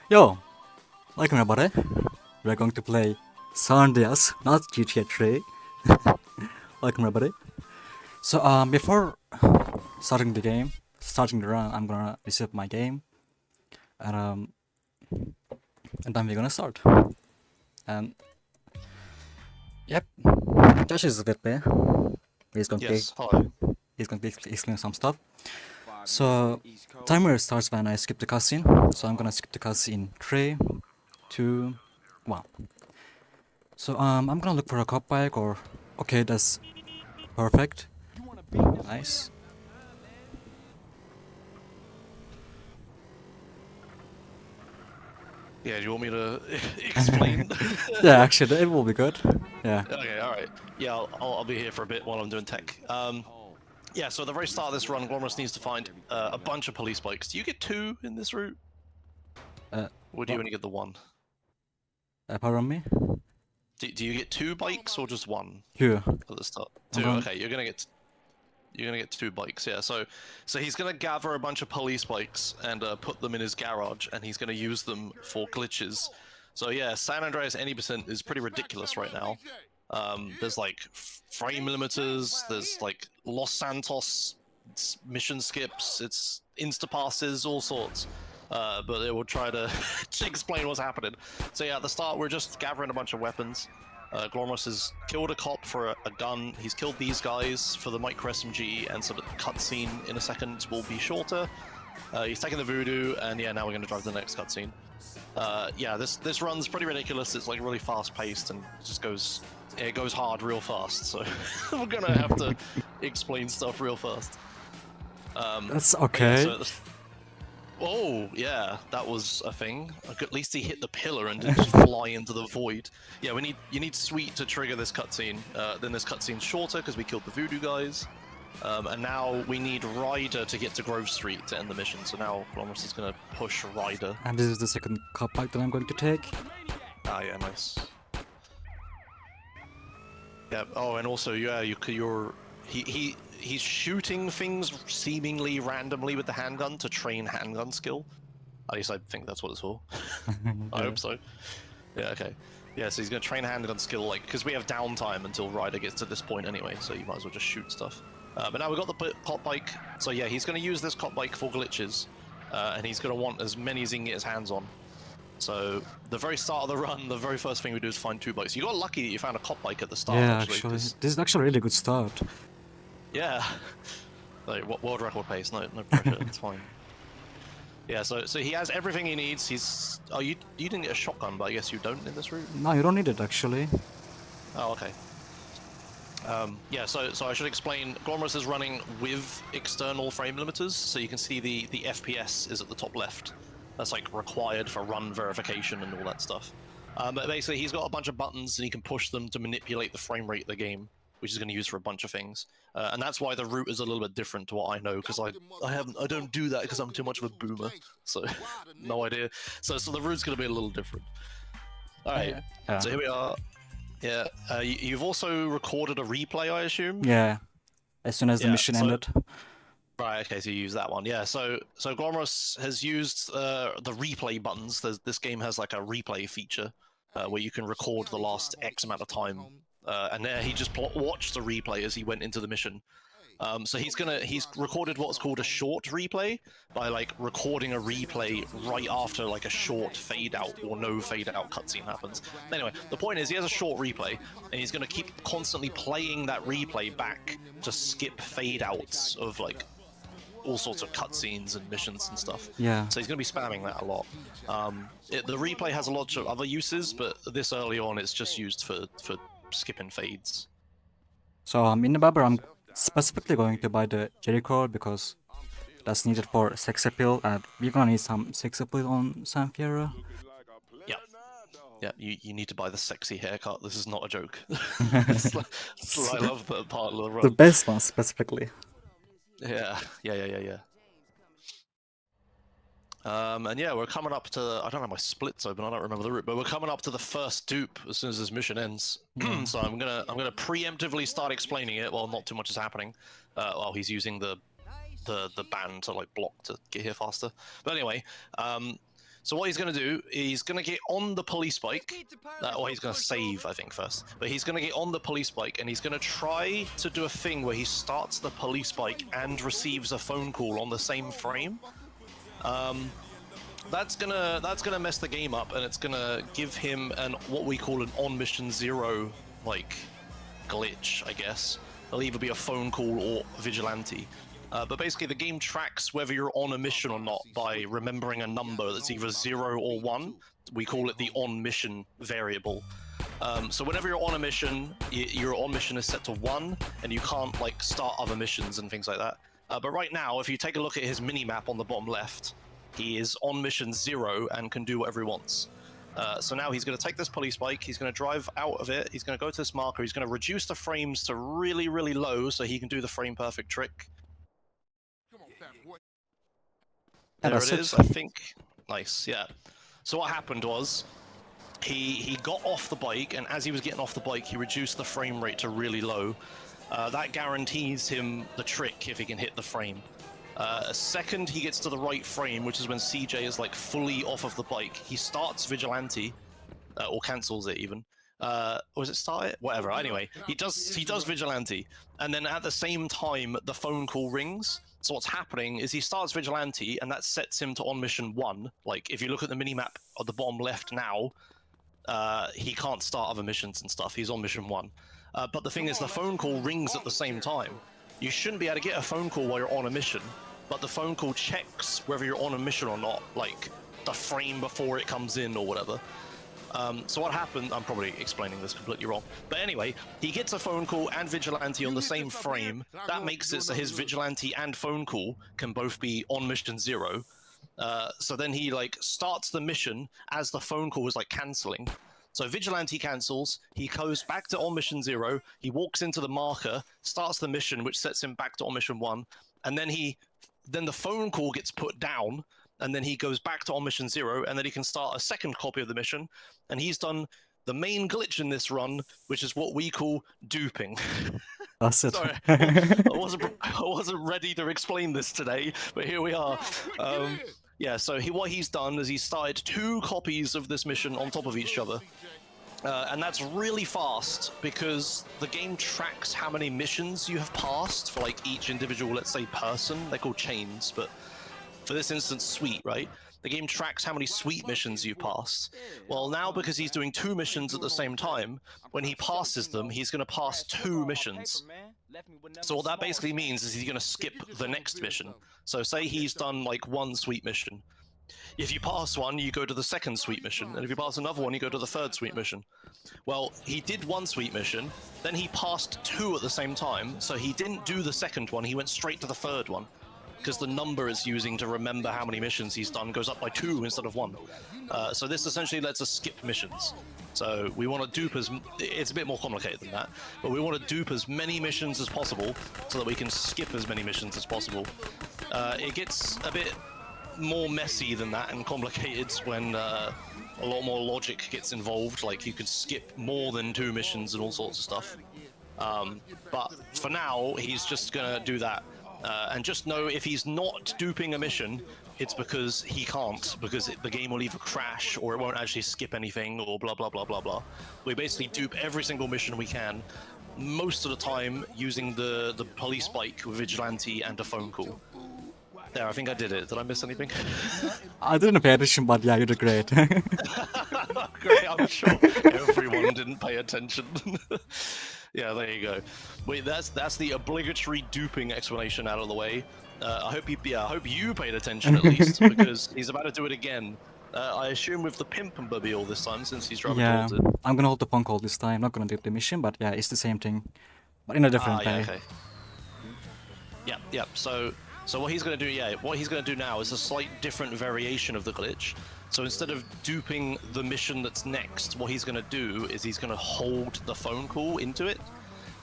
Yo, welcome everybody. We're going to play Andreas, not GTA 3. Welcome everybody. So before starting the run, I'm gonna reset my game, and then we're gonna start. And yep, Josh is with me. He's going Yes, to hi. he's going to explain some stuff. So timer starts when I skip the cutscene. So I'm gonna skip the cutscene in 3, 2, 1. So I'm gonna look for a cop bike or okay, that's perfect. Nice. Yeah, do you want me to explain? Yeah, actually, it will be good. Yeah. Okay, all right. Yeah, I'll be here for a bit while I'm doing tech. Yeah, so at the very start of this run, Glomerius needs to find a bunch of police bikes. Do you get 2 in this route? Or do you What? only get the 1? Pardon me? Do you get 2 bikes or just 1 Here. at the start? I'm 2. going. Okay, you're gonna get 2 bikes. Yeah, so he's gonna gather a bunch of police bikes and put them in his garage, and he's gonna use them for glitches. So yeah, San Andreas any percent is pretty ridiculous right now. There's like frame limiters, there's like Los Santos mission skips, it's insta passes, all sorts. But it will try to explain what's happening. So yeah, at the start we're just gathering a bunch of weapons. Glomerius has killed a cop for a gun. He's killed these guys for the micro SMG, and so the cutscene in a second will be shorter. He's taking the voodoo, and yeah, now we're going to drive the next cutscene. Yeah, this run's pretty ridiculous. It's like really fast paced and it goes hard real fast. So we're gonna have to explain stuff real fast. That's Yeah, okay. so oh yeah, that was a thing. At least he hit the pillar and didn't just fly into the void. Yeah, you need Sweet to trigger this cutscene. Then this cutscene's shorter because we killed the voodoo guys. And now we need Ryder to get to Grove Street to end the mission. So now Glomerius is going to push Ryder. And this is the second cop bike that I'm going to take. Ah, yeah, nice. Yeah. Oh, and also, yeah, he's shooting things seemingly randomly with the handgun to train handgun skill. At least I think that's what it's for. I hope so. Yeah. Okay. Yeah. So he's going to train handgun skill, like, because we have downtime until Ryder gets to this point anyway. So you might as well just shoot stuff. But now we've got the cop bike, so yeah, he's going to use this cop bike for glitches, and he's going to want as many as he can get his hands on. So the very start of the run, the very first thing we do is find 2 bikes. You got lucky that you found a cop bike at the start. Yeah, actually. this is actually a really good start. Yeah, like world record pace. No pressure. It's fine. Yeah, so he has everything he needs. You didn't get a shotgun, but I guess you don't in this route. No, you don't need it actually. Oh, okay. Yeah, so I should explain. Glomerius is running with external frame limiters, so you can see the FPS is at the top left. That's like required for run verification and all that stuff. But basically, he's got a bunch of buttons and he can push them to manipulate the frame rate of the game, which he's going to use for a bunch of things. And that's why the route is a little bit different to what I know, because I don't do that because I'm too much of a boomer. So no idea. So the route's going to be a little different. All right. Yeah. So here we are. Yeah, you've also recorded a replay, I assume? Yeah. As soon as the mission ended. Right, okay, so you use that one. Yeah, so Glomerius has used the replay buttons. This game has like a replay feature where you can record the last X amount of time. And there he just watched the replay as he went into the mission. So he's recorded what's called a short replay by like recording a replay right after like a short fade out or no fade out cutscene happens. Anyway, the point is he has a short replay and he's going to keep constantly playing that replay back to skip fade outs of like all sorts of cutscenes and missions and stuff. Yeah. So he's going to be spamming that a lot. The replay has a lot of other uses, but this early on it's just used for skipping fades. So in the Barber, I'm specifically going to buy the Jericho because that's needed for sex appeal, and we're gonna need some sex appeal on San Fierro. Yeah, you need to buy the sexy haircut. This is not a joke. I love that part of the run. The best one specifically. Yeah. And yeah, we're coming up to, I don't have my splits open, I don't remember the route, but we're coming up to the first dupe as soon as this mission ends. So I'm gonna preemptively start explaining it while not too much is happening, while he's using the band to like block to get here faster. But anyway, so what he's gonna do, he's gonna get on the police bike, or he's gonna save, I think, first. But he's gonna get on the police bike and he's gonna try to do a thing where he starts the police bike and receives a phone call on the same frame. That's gonna mess the game up, and it's gonna give him what we call an on mission 0 like glitch, I guess. It'll either be a phone call or vigilante. But basically, the game tracks whether you're on a mission or not by remembering a number that's either 0 or 1. We call it the on mission variable. So whenever you're on a mission, your on mission is set to 1, and you can't like start other missions and things like that. But right now, if you take a look at his mini-map on the bottom left, he is on mission 0 and can do whatever he wants. So now he's going to take this police bike, he's going to drive out of it, he's going to go to this marker, he's going to reduce the frames to really, really low so he can do the frame perfect trick. There it is, I think. Nice, yeah. So what happened was, he got off the bike, and as he was getting off the bike, he reduced the frame rate to really low. That guarantees him the trick if he can hit the frame. A second he gets to the right frame, which is when CJ is like fully off of the bike, he starts Vigilante, or cancels it even. Or does it start it? Whatever, anyway, he does Vigilante, and then at the same time the phone call rings. So what's happening is he starts Vigilante, and that sets him to on mission 1. Like, if you look at the minimap at the bottom left now, he can't start other missions and stuff, he's on mission 1. But the thing is, the phone call rings at the same time. You shouldn't be able to get a phone call while you're on a mission, but the phone call checks whether you're on a mission or not, like the frame before it comes in or whatever. So what happened, I'm probably explaining this completely wrong, but anyway, he gets a phone call and Vigilante on the same frame. That makes it so his Vigilante and phone call can both be on mission 0. So then he like starts the mission as the phone call is like cancelling. So Vigilante cancels, he goes back to on mission 0, he walks into the marker, starts the mission, which sets him back to on mission 1, and then the phone call gets put down, and then he goes back to on mission 0, and then he can start a second copy of the mission, and he's done the main glitch in this run, which is what we call duping. That's it. Sorry, I wasn't ready to explain this today, but here we are. Yeah, so what he's done is he started 2 copies of this mission on top of each other. And that's really fast because the game tracks how many missions you have passed for like each individual, let's say, person. They're called chains, but for this instance, suite, right? The game tracks how many suite missions you've passed. Well, now because he's doing 2 missions at the same time, when he passes them, he's going to pass 2 missions. So what that basically means is he's going to skip the next mission. So say he's done like 1 suite mission. If you pass one, you go to the second suite mission, and if you pass another one, you go to the third suite mission. Well, he did 1 suite mission, then he passed 2 at the same time, so he didn't do the second one, he went straight to the third one. Because the number it's using to remember how many missions he's done goes up by 2 instead of 1. So this essentially lets us skip missions. So we want to dupe it's a bit more complicated than that, but we want to dupe as many missions as possible so that we can skip as many missions as possible. It gets a bit more messy than that and complicated when a lot more logic gets involved, like you can skip more than 2 missions and all sorts of stuff. But for now, he's just gonna do that. And just know if he's not duping a mission, it's because he can't, because the game will either crash or it won't actually skip anything or blah blah blah blah blah. We basically dupe every single mission we can, most of the time using the police bike with Vigilante and a phone call. There, I think I did it. Did I miss anything? I didn't pay attention, but yeah, you did great. Great, I'm sure everyone didn't pay attention. Yeah, there you go. Wait, that's the obligatory duping explanation out of the way. I hope you paid attention at least, because he's about to do it again. I assume with the pimp and Mobile this time, since he's driving towards it. I'm gonna hold the phone call this time. Not gonna do the mission, but yeah, it's the same thing, but in a different way. Okay. Yeah. So what he's gonna do, now is a slight different variation of the glitch. So instead of duping the mission that's next, what he's gonna do is he's gonna hold the phone call into it.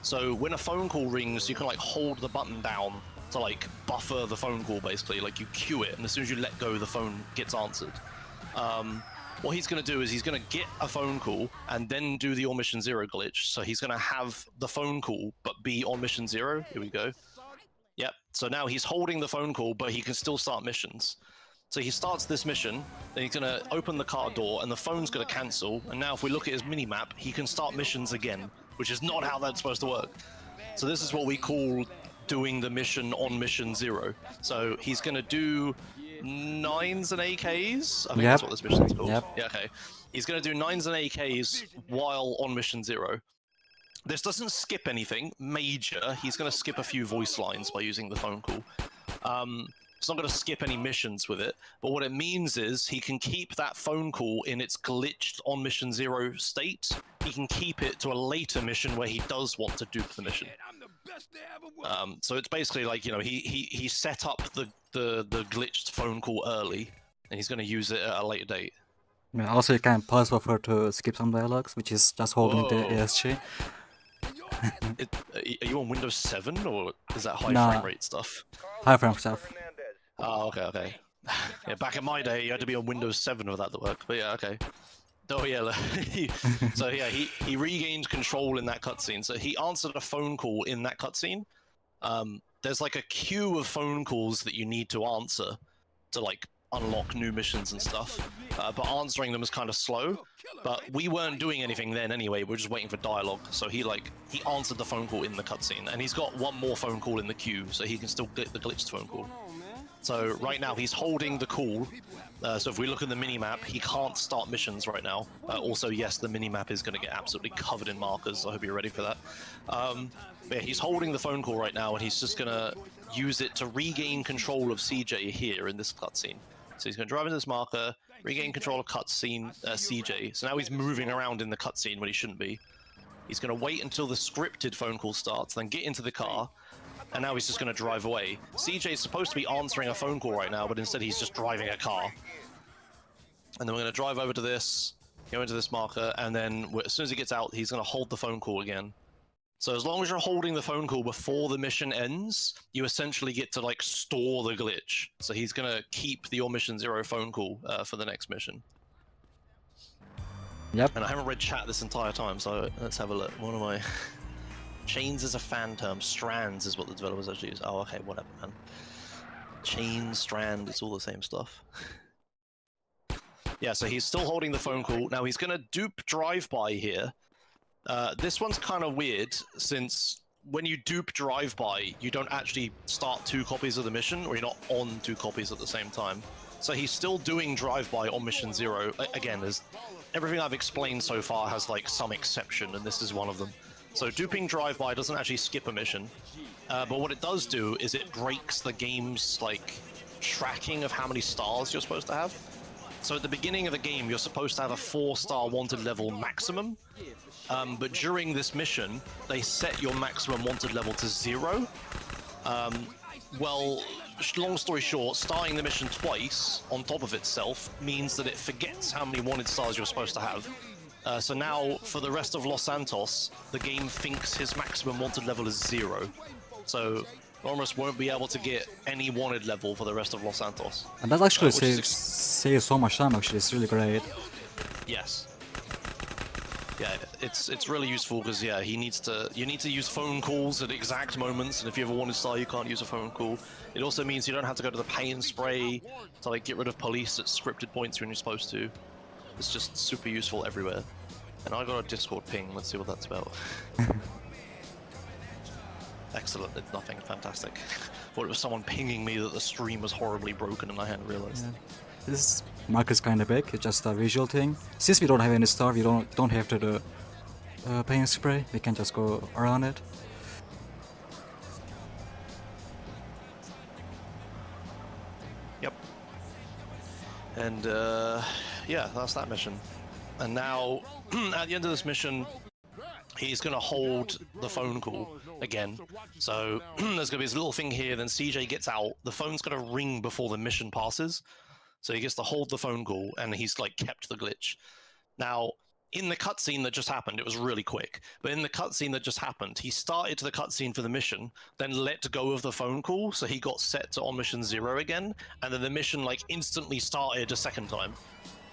So when a phone call rings, you can like hold the button down to like buffer the phone call, basically. Like you queue it, and as soon as you let go, the phone gets answered. What he's going to do is he's going to get a phone call and then do the on mission 0 glitch. So he's going to have the phone call but be on mission 0. Here we go. Yep. So now he's holding the phone call, but he can still start missions. So he starts this mission, then he's going to open the car door, and the phone's going to cancel. And now if we look at his mini-map, he can start missions again, which is not how that's supposed to work. So this is what we call doing the mission on mission 0. So he's going to do 9s and AKs. I think that's what this mission's called. Yep. Yeah, okay. He's going to do 9s and AKs while on mission 0. This doesn't skip anything major. He's going to skip a few voice lines by using the phone call. It's not going to skip any missions with it, but what it means is he can keep that phone call in its glitched on mission 0 state. He can keep it to a later mission where he does want to dupe the mission. So it's basically like, you know, he set up the glitched phone call early, and he's going to use it at a later date. Yeah, also, you can pause buffer to skip some dialogues, which is just holding the Whoa. ESC. Are you on Windows 7, or is that high Nah. frame rate stuff? High frame stuff. Oh, okay. Yeah, back in my day, you had to be on Windows 7 for that to work. But yeah, okay. Oh yeah. So yeah, he regained control in that cutscene. So he answered a phone call in that cutscene. There's like a queue of phone calls that you need to answer to like unlock new missions and stuff. But answering them is kind of slow. But we weren't doing anything then anyway. We're just waiting for dialogue. So he answered the phone call in the cutscene, and he's got one more phone call in the queue, so he can still get the glitched phone call. So right now he's holding the call. So if we look at the mini-map, he can't start missions right now. Also, yes, the mini-map is going to get absolutely covered in markers. I hope you're ready for that. But yeah, he's holding the phone call right now, and he's just going to use it to regain control of CJ here in this cutscene. So he's going to drive into this marker, regain control of cutscene CJ. So now he's moving around in the cutscene when he shouldn't be. He's going to wait until the scripted phone call starts, then get into the car, and now he's just going to drive away. CJ is supposed to be answering a phone call right now, but instead he's just driving a car. And then we're going to drive over to this, go into this marker, and then as soon as he gets out, he's going to hold the phone call again. So as long as you're holding the phone call before the mission ends, you essentially get to like store the glitch. So he's going to keep the mission 0 phone call for the next mission. Yep. And I haven't read chat this entire time, so let's have a look. What am I... Chains is a fan term. Strands is what the developers actually use. Oh, okay, whatever, man. Chain, strand, it's all the same stuff. Yeah, so he's still holding the phone call. Now he's going to dupe drive-by here. This one's kind of weird, since when you dupe drive-by, you don't actually start 2 copies of the mission, or you're not on 2 copies at the same time. So he's still doing drive-by on mission 0. Again, everything I've explained so far has like some exception, and this is one of them. So duping drive-by doesn't actually skip a mission, but what it does do is it breaks the game's like tracking of how many stars you're supposed to have. So at the beginning of the game, you're supposed to have a 4-star wanted level maximum, but during this mission, they set your maximum wanted level to 0. Well, long story short, starting the mission twice on top of itself means that it forgets how many wanted stars you're supposed to have. So now, for the rest of Los Santos, the game thinks his maximum wanted level is 0. So Glomerius won't be able to get any wanted level for the rest of Los Santos. And that actually saves so much time, actually. It's really great. Yes. Yeah, it's really useful because yeah, you need to use phone calls at exact moments, and if you have a wanted star, you can't use a phone call. It also means you don't have to go to the pain spray to like get rid of police at scripted points when you're supposed to. It's just super useful everywhere. And I got a Discord ping. Let's see what that's about. Excellent. It's nothing. Fantastic. Thought it was someone pinging me that the stream was horribly broken, and I hadn't realized. Yeah. This mark is kind of big. It's just a visual thing. Since we don't have any star, we don't have to do paint spray. We can just go around it. Yep. And yeah, that's that mission. And now, at the end of this mission, he's going to hold the phone call again. So there's going to be this little thing here, then CJ gets out. The phone's going to ring before the mission passes. So he gets to hold the phone call, and he's like kept the glitch. Now, in the cutscene that just happened, it was really quick, but in the cutscene that just happened, he started the cutscene for the mission, then let go of the phone call, so he got set to on mission 0 again, and then the mission like instantly started a second time.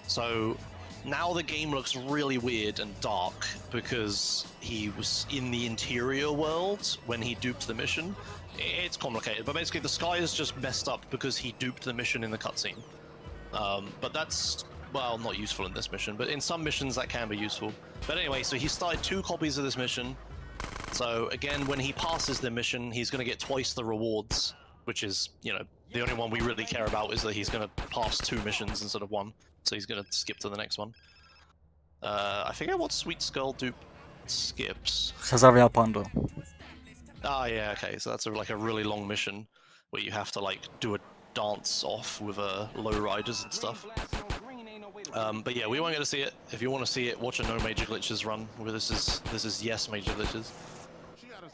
So now the game looks really weird and dark because he was in the interior world when he duped the mission. It's complicated, but basically the sky is just messed up because he duped the mission in the cutscene. But that's, well, not useful in this mission, but in some missions that can be useful. But anyway, so he started 2 copies of this mission. So again, when he passes the mission, he's going to get twice the rewards, which is, you know, the only one we really care about is that he's going to pass 2 missions instead of 1. So he's going to skip to the next one. I forget what Sweet Skull dupe skips. Cesaria Pando. Ah, yeah, okay. So that's like a really long mission where you have to like do a dance off with low riders and stuff. But yeah, we won't get to see it. If you want to see it, watch a no major glitches run. Where this is yes major glitches.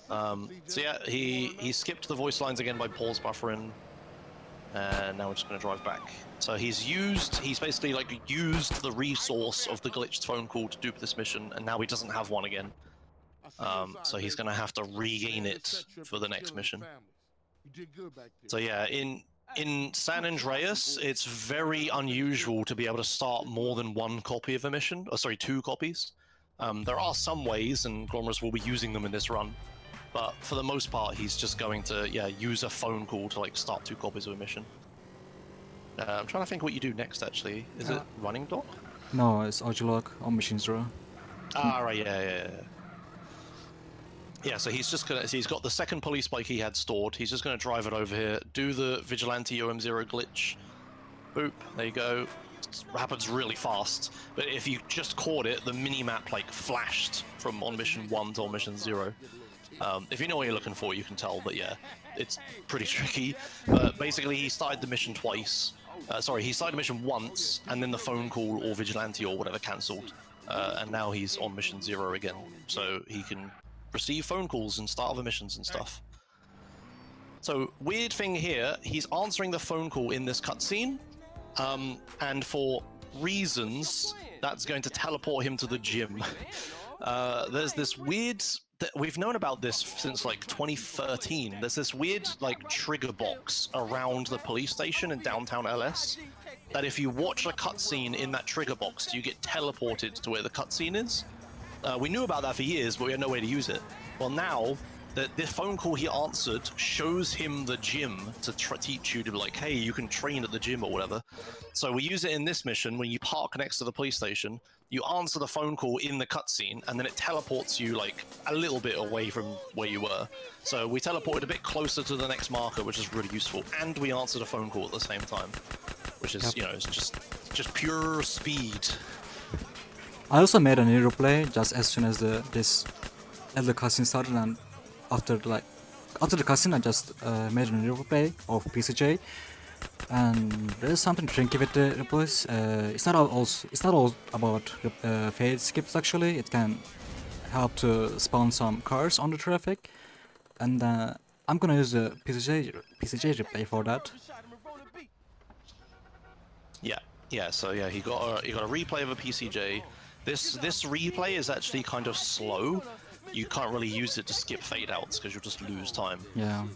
So yeah, he skipped the voice lines again by pause buffering, and now we're just going to drive back. So he's basically like used the resource of the glitched phone call to dupe this mission, and now he doesn't have one again. So he's going to have to regain it for the next mission. So yeah, in San Andreas, it's very unusual to be able to start more than 1 copy of a mission. Oh, sorry, 2 copies. There are some ways, and Glomerius will be using them in this run. But for the most part, he's just going to, use a phone call to like start 2 copies of a mission. I'm trying to think what you do next, actually. Is it running dock? No, it's Ogilog on mission 0. Ah, right, yeah. Yeah, so he's got the second police bike he had stored. He's just gonna drive it over here, do the Vigilante OM0 glitch. Boop, there you go. It happens really fast. But if you just caught it, the mini-map like flashed from on mission 1 to on mission 0. If you know what you're looking for, you can tell, but yeah, it's pretty tricky. But basically, he started the mission twice. He started the mission once, and then the phone call or Vigilante or whatever cancelled. And now he's on mission 0 again, so he can receive phone calls and start other missions and stuff. So, weird thing here, he's answering the phone call in this cutscene, and for reasons, that's going to teleport him to the gym. There's this weird... We've known about this since like 2013. There's this weird like trigger box around the police station in downtown LS that if you watch a cutscene in that trigger box, you get teleported to where the cutscene is. We knew about that for years, but we had no way to use it. Well, now the phone call he answered shows him the gym to teach you to be like, hey, you can train at the gym or whatever. So we use it in this mission when you park next to the police station. You answer the phone call in the cutscene, and then it teleports you like a little bit away from where you were. So we teleported a bit closer to the next marker, which is really useful, and we answered a phone call at the same time, which is it's just pure speed. I also made a new replay just as soon as the cutscene started, and after the cutscene I just made a new replay of PCJ. And there's something tricky with the replays. It's not all about fade skips actually. It can help to spawn some cars on the traffic, and I'm gonna use the PCJ replay for that. Yeah. So yeah, he got a replay of a PCJ. This replay is actually kind of slow. You can't really use it to skip fade outs because you'll just lose time. Yeah.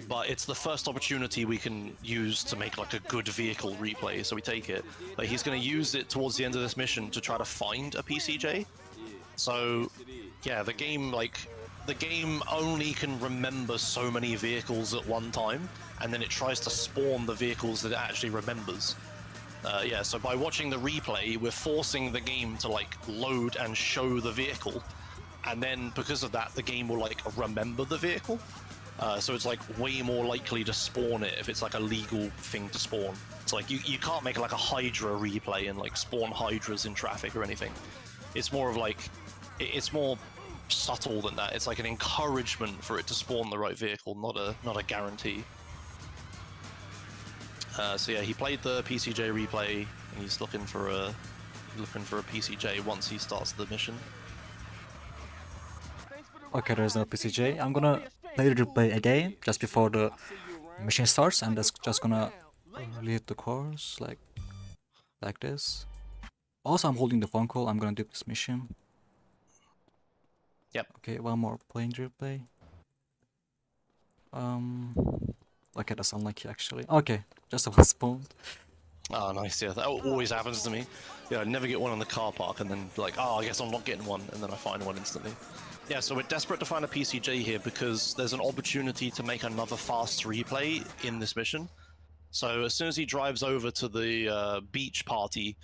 But it's the first opportunity we can use to make like a good vehicle replay, so we take it. But he's going to use it towards the end of this mission to try to find a PCJ. So yeah, the game only can remember so many vehicles at one time, and then it tries to spawn the vehicles that it actually remembers. So by watching the replay, we're forcing the game to like load and show the vehicle, and then because of that, the game will like remember the vehicle. So it's like way more likely to spawn it if it's like a legal thing to spawn. It's like you can't make like a Hydra replay and like spawn Hydras in traffic or anything. It's more of like, it's more subtle than that. It's like an encouragement for it to spawn the right vehicle, not a guarantee. So yeah, he played the PCJ replay and he's looking for a PCJ once he starts the mission. Okay, there's no PCJ. I'm gonna play the replay again just before the mission starts, and that's just gonna lead the course like this. Also, I'm holding the phone call. I'm gonna do this mission. Yep. Okay, one more playing replay. Okay, that's unlucky actually. Okay, just a one spawned. Oh, nice. Yeah, that always happens to me. Yeah, I never get one on the car park, and then like, oh, I guess I'm not getting one, and then I find one instantly. Yeah, so we're desperate to find a PCJ here because there's an opportunity to make another fast replay in this mission. So as soon as he drives over to the beach party,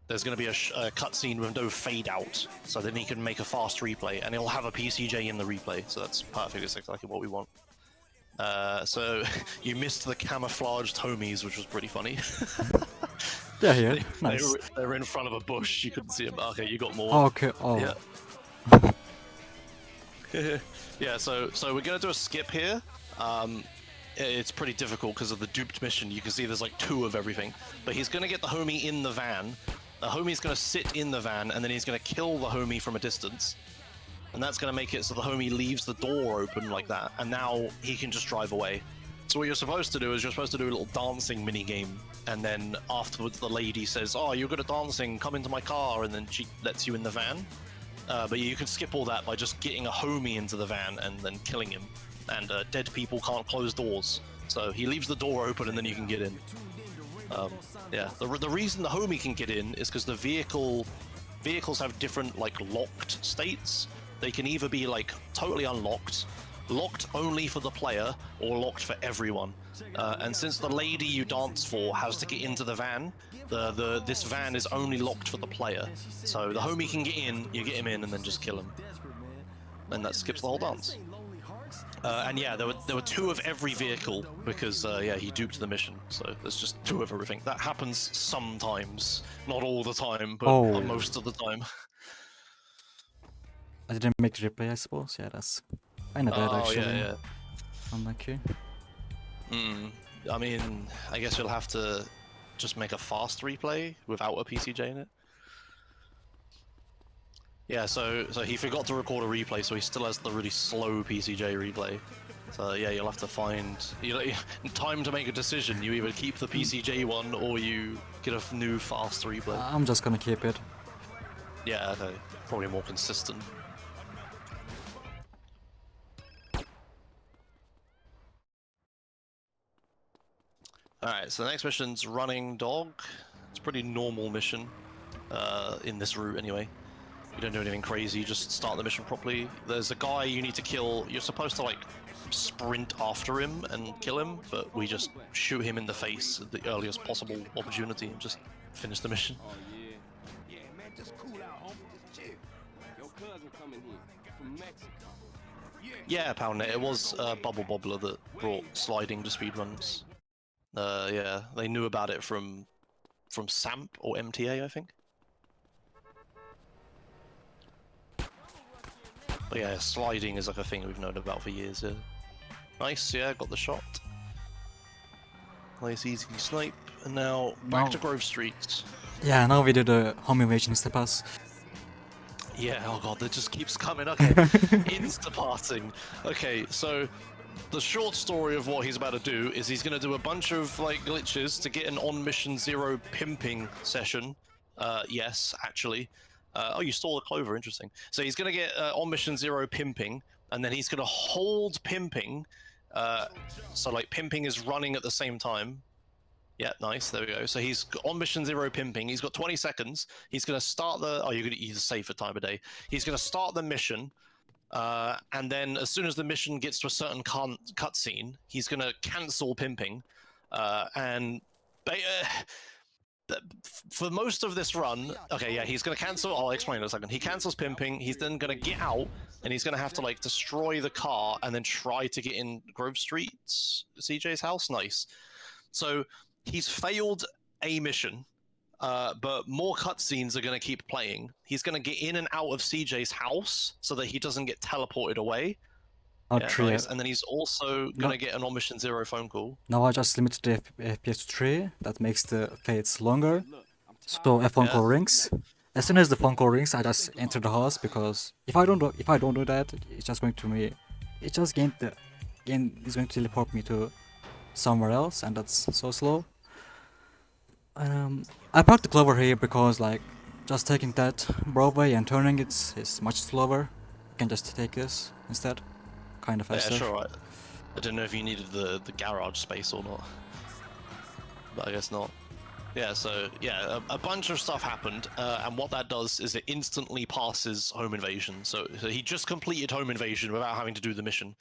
there's going to be a cutscene with no fade out, so then he can make a fast replay, and he'll have a PCJ in the replay. So that's perfect. It's exactly what we want. So you missed the camouflaged homies, which was pretty funny. Yeah, yeah, nice. They were in front of a bush. You couldn't see them. Okay, you got more. Oh, okay. Oh, Yeah. Yeah. So we're gonna do a skip here. It's pretty difficult because of the duped mission. You can see there's like 2 of everything. But he's gonna get the homie in the van. The homie's gonna sit in the van, and then he's gonna kill the homie from a distance. And that's going to make it so the homie leaves the door open like that, and now he can just drive away. So what you're supposed to do is you're supposed to do a little dancing mini game, and then afterwards the lady says, "Oh, you're good at dancing, come into my car," and then she lets you in the van. But you can skip all that by just getting a homie into the van and then killing him. And dead people can't close doors, so he leaves the door open and then you can get in. Yeah, the reason the homie can get in is because the vehicles have different like locked states. They can either be like totally unlocked, locked only for the player, or locked for everyone. And since the lady you dance for has to get into the van, this van is only locked for the player. So the homie can get in, you get him in, and then just kill him. And that skips the whole dance. And yeah, there were 2 of every vehicle because yeah, he duped the mission. So there's just 2 of everything. That happens sometimes, not all the time, but most of the time. I didn't make the replay, I suppose. Yeah, that's kinda bad actually. Yeah. Unlucky. I mean, I guess you'll have to just make a fast replay without a PCJ in it. Yeah, so he forgot to record a replay, so he still has the really slow PCJ replay. So yeah, you'll have to find time to make a decision. You either keep the PCJ one or you get a new fast replay. I'm just gonna keep it. Yeah, okay. Probably more consistent. Alright, so the next mission's Running Dog. It's a pretty normal mission, in this route anyway. You don't do anything crazy, you just start the mission properly. There's a guy you need to kill. You're supposed to like sprint after him and kill him, but we just shoot him in the face at the earliest possible opportunity and just finish the mission. Oh yeah. Yeah, man, just cool out, homie. Just chill. Your cousin coming here from Mexico. Yeah, Poundnet. It was Bubble Bobbler that brought sliding to speedruns. Yeah, they knew about it from SAMP or MTA, I think. But yeah, sliding is like a thing we've known about for years. Yeah. Nice, yeah, got the shot. Nice easy snipe, and now back to Grove Street. Yeah, now we do the home invasion Stepas. Yeah, oh god, that just keeps coming. Okay, insta-passing. Okay, so the short story of what he's about to do is he's going to do a bunch of like glitches to get an on mission 0 pimping session. Yes, actually. Oh, you stole a clover, interesting. So he's going to get on mission 0 pimping, and then he's going to hold pimping. So like pimping is running at the same time. Yeah, nice, there we go. So he's on mission 0 pimping. He's got 20 seconds. He's going to start the... Oh, you're going to use a safer time of day. He's going to start the mission. And then as soon as the mission gets to a certain cutscene, he's going to cancel pimping. For most of this run, okay, yeah, he's going to cancel. I'll explain in a second. He cancels pimping. He's then going to get out, and he's going to have to like destroy the car and then try to get in Grove Street's CJ's house. Nice. So he's failed a mission, but more cutscenes are going to keep playing. He's going to get in and out of CJ's house so that he doesn't get teleported away. Oh, Yeah, true. nice. And then he's also going to get an on mission 0 phone call. Now I just limited the FPS to 3. That makes the fades longer. So a phone call rings. As soon as the phone call rings, I just enter the house because if I don't do that, it's just going to me. It just game is going to teleport me to somewhere else, and that's so slow. I parked the clover here because like just taking that Broadway and turning it is much slower. You can just take this instead, kind of faster. Yeah, sure. I don't know if you needed the garage space or not, but I guess not. Yeah, so yeah, a bunch of stuff happened, and what that does is it instantly passes home invasion. So he just completed home invasion without having to do the mission.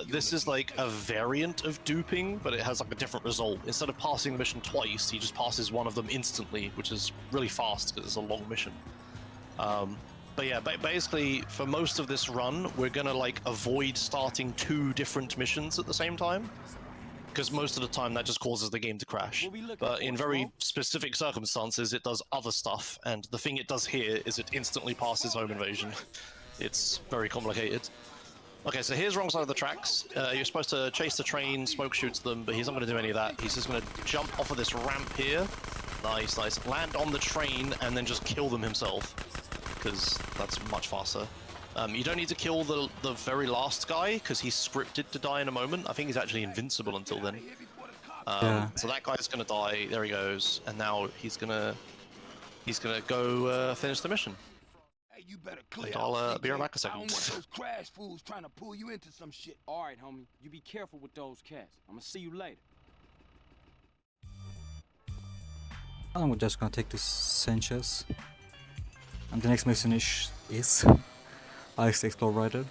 This is like a variant of duping, but it has like a different result. Instead of passing the mission twice, he just passes one of them instantly, which is really fast because it's a long mission. But yeah, basically for most of this run, we're gonna like avoid starting 2 different missions at the same time, because most of the time that just causes the game to crash. But in very specific circumstances, it does other stuff, and the thing it does here is it instantly passes home invasion. It's very complicated. Okay, so here's wrong side of the tracks. You're supposed to chase the train, smoke shoots them, but he's not going to do any of that. He's just going to jump off of this ramp here. Nice, nice. Land on the train and then just kill them himself, because that's much faster. You don't need to kill the very last guy, because he's scripted to die in a moment. I think he's actually invincible until then. Yeah. So that guy's gonna die. There he goes, and now he's gonna go finish the mission. Hey, you better clear And out, I'll be CJ. right back a I second. don't want those crash fools trying to pull you into some shit. All right, homie. You be careful with those cats. I'm gonna see you later. I'm just gonna take this Sanchez. And the next mission is Alex the Explorer.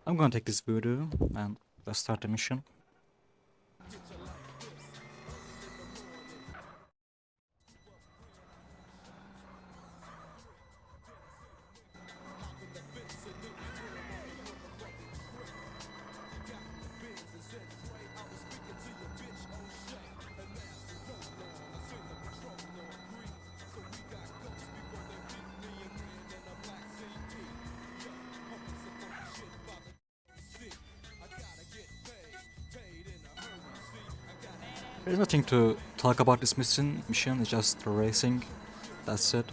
I'm gonna take this voodoo and let's start the mission. There's nothing to talk about this mission. It's just racing. That's it.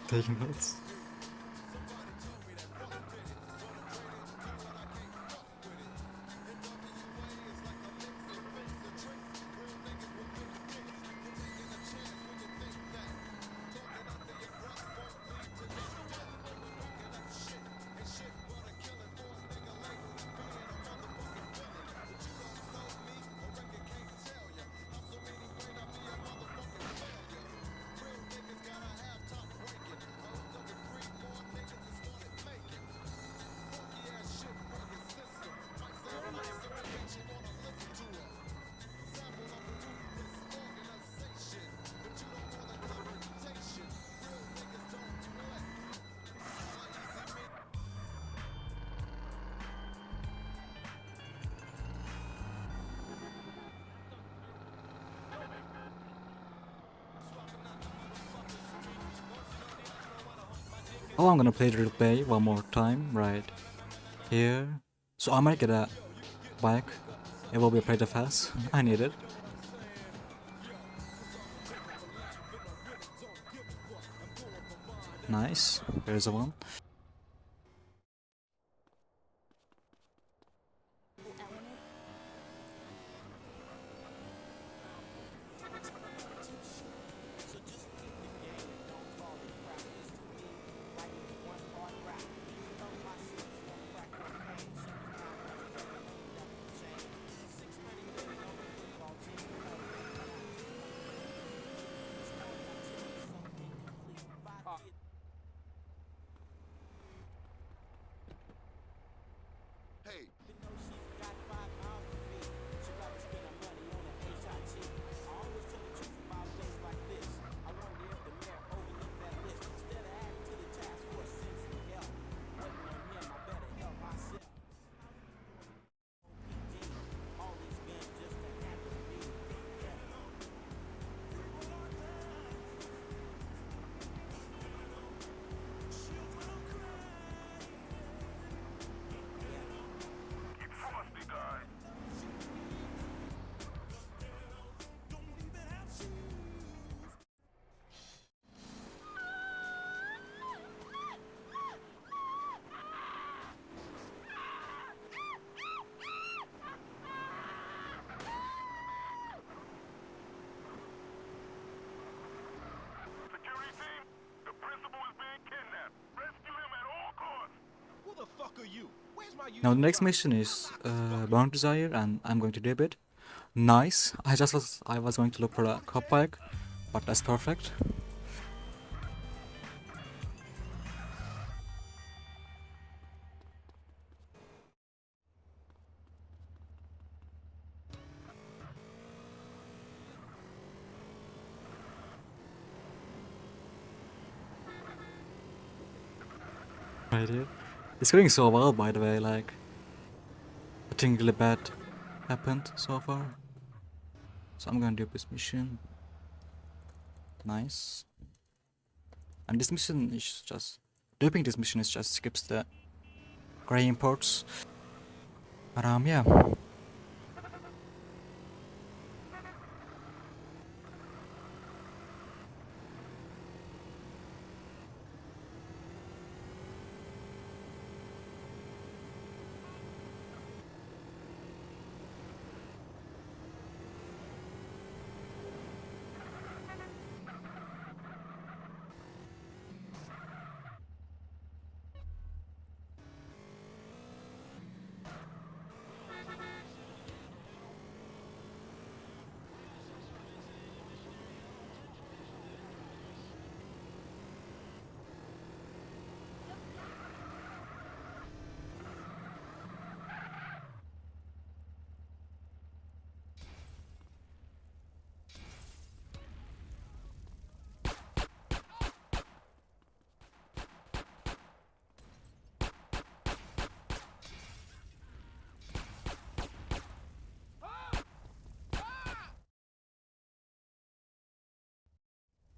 Taking notes. Oh, I'm gonna play the replay one more time, right here. So I might get a bike. It will be pretty fast. I need it. Nice. There's a one. Now the next mission is Burn Desire, and I'm going to do it. Nice. I was going to look for a cop bike, but that's perfect. Right here. It's going so well, by the way. Like, nothing really bad happened so far. So I'm gonna do this mission. Nice. And this mission is just doing this mission is just skips the gray imports. But yeah.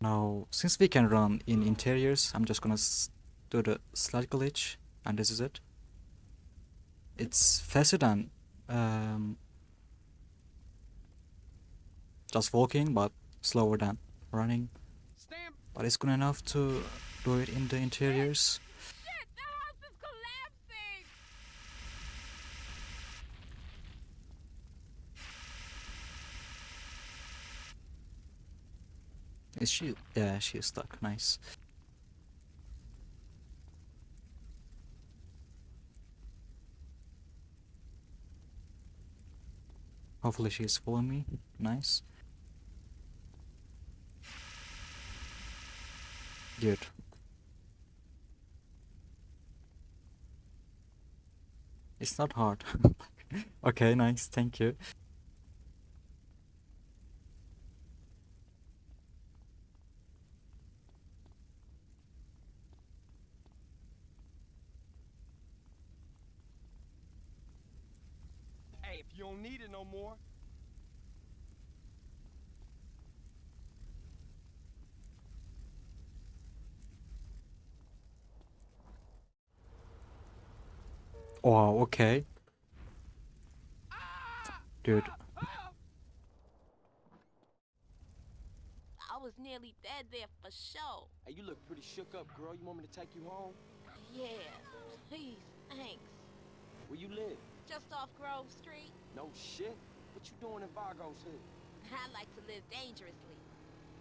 Now, since we can run in interiors, I'm just gonna do the slide glitch, and this is it. It's faster than just walking, but slower than running. But it's good enough to do it in the interiors. Shit, the house is collapsing! Is she? Yeah, she is stuck. Nice. Hopefully she is following me. Nice. Good. It's not hard. Okay, nice. Thank you. Hey, if you don't need it no more, Wow, okay. Dude. I was nearly dead there for sure. Hey, you look pretty shook up, girl. You want me to take you home? Yeah, please, thanks. Where you live? Just off Grove Street. No shit. What you doing in Vargo's hood? I like to live dangerously.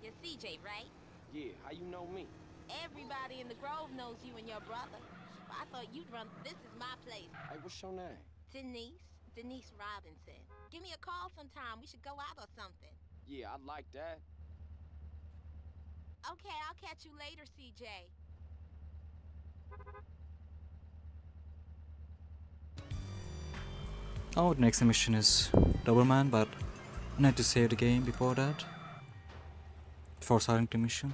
You're CJ, right? Yeah, how you know me? Everybody in the Grove knows you and your brother. But I thought you'd run. This is my place. Hey, what's your name? Denise Robinson. Give me a call sometime. We should go out or something. Yeah, I like that. Okay, I'll catch you later, CJ. Oh, the next mission is Doberman, but I need to save the game before that. Before starting the mission.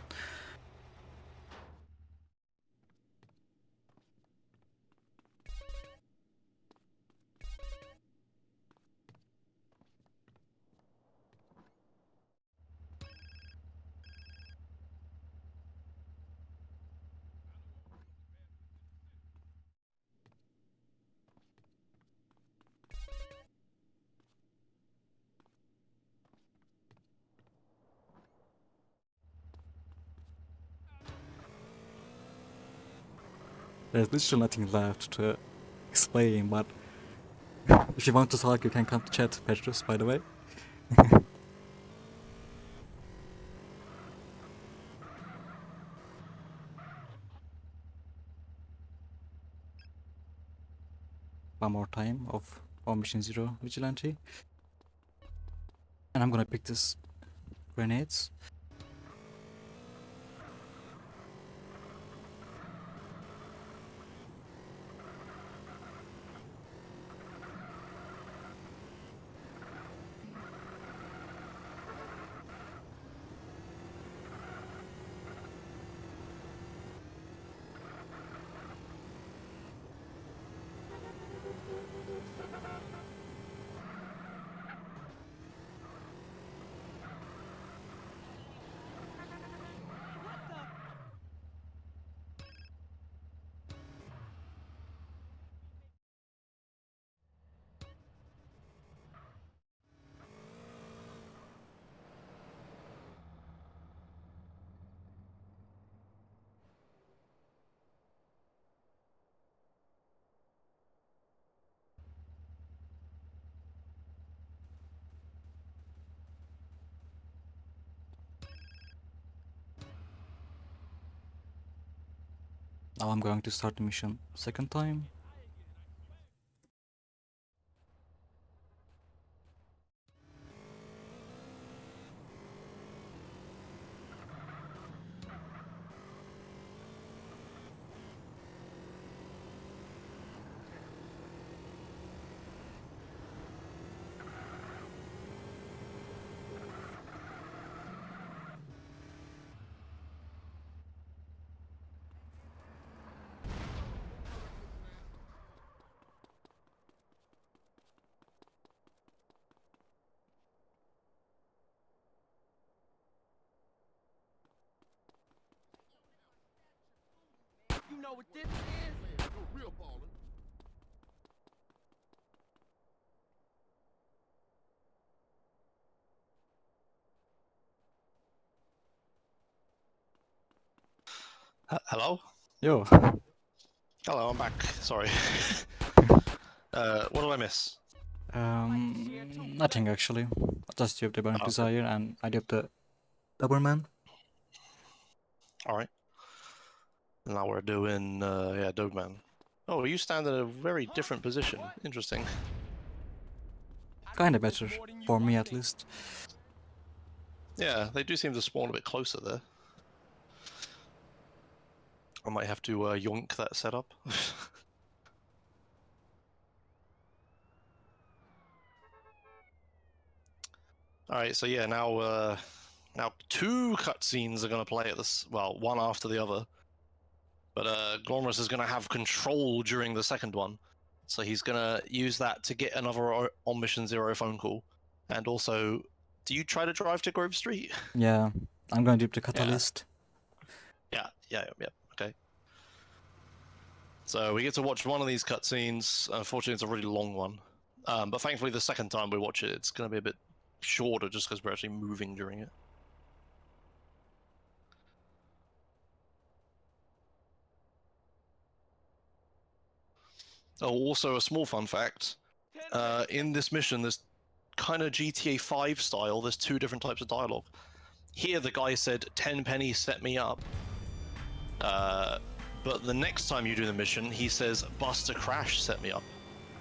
There's literally nothing left to explain, but if you want to talk, you can come to chat, Petrus, by the way. one more time of Mission Zero Vigilante. And I'm gonna pick this grenades. Now I'm going to start the mission second time. You know what this is? You're real ballin'. Hello? Yo. Hello, I'm back. Sorry. What did I miss? Nothing actually. I just duped the Burning okay. Desire and I duped the Doberman. Alright. Now we're doing, yeah, Dogman. Oh, you stand in a very different position. Interesting. Kinda better, for me at least. Yeah, they do seem to spawn a bit closer there. I might have to yoink that setup. Alright, so yeah, now two cutscenes are gonna play at this, well, one after the other. But Glomerius is gonna have control during the second one. So he's gonna use that to get another on Mission Zero phone call. And also, do you try to drive to Grove Street? Yeah, I'm gonna dupe the Catalyst. Yeah, okay. So we get to watch one of these cutscenes. Unfortunately, it's a really long one. But thankfully, the second time we watch it, it's going to be a bit shorter just because we're actually moving during it. Oh, also a small fun fact. In this mission, there's kind of GTA 5 style, there's two different types of dialogue. Here, the guy said, 10 pennies set me up. But the next time you do the mission, he says, bust a crash set me up.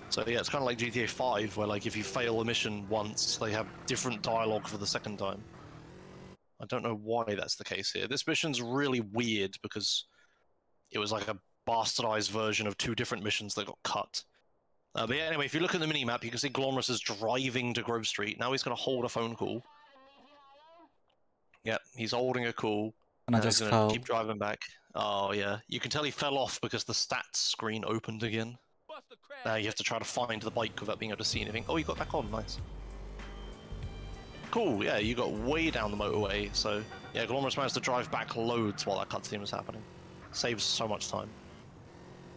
So yeah, it's kind of like GTA 5, where like if you fail a mission once, they have different dialogue for the second time. I don't know why that's the case here. This mission's really weird because it was like a bastardized version of two different missions that got cut. But yeah, anyway, if you look at the minimap, you can see Glomerius is driving to Grove Street. Now he's going to hold a phone call. Yep, he's holding a call. And I Now he's just going to fell. keep driving back. Oh yeah, you can tell he fell off because the stats screen opened again. Bust the crash. Now you have to try to find the bike without being able to see anything. Oh, you got back on, nice. Cool, yeah, you got way down the motorway, so yeah, Glomerius managed to drive back loads while that cutscene was happening. Saves so much time.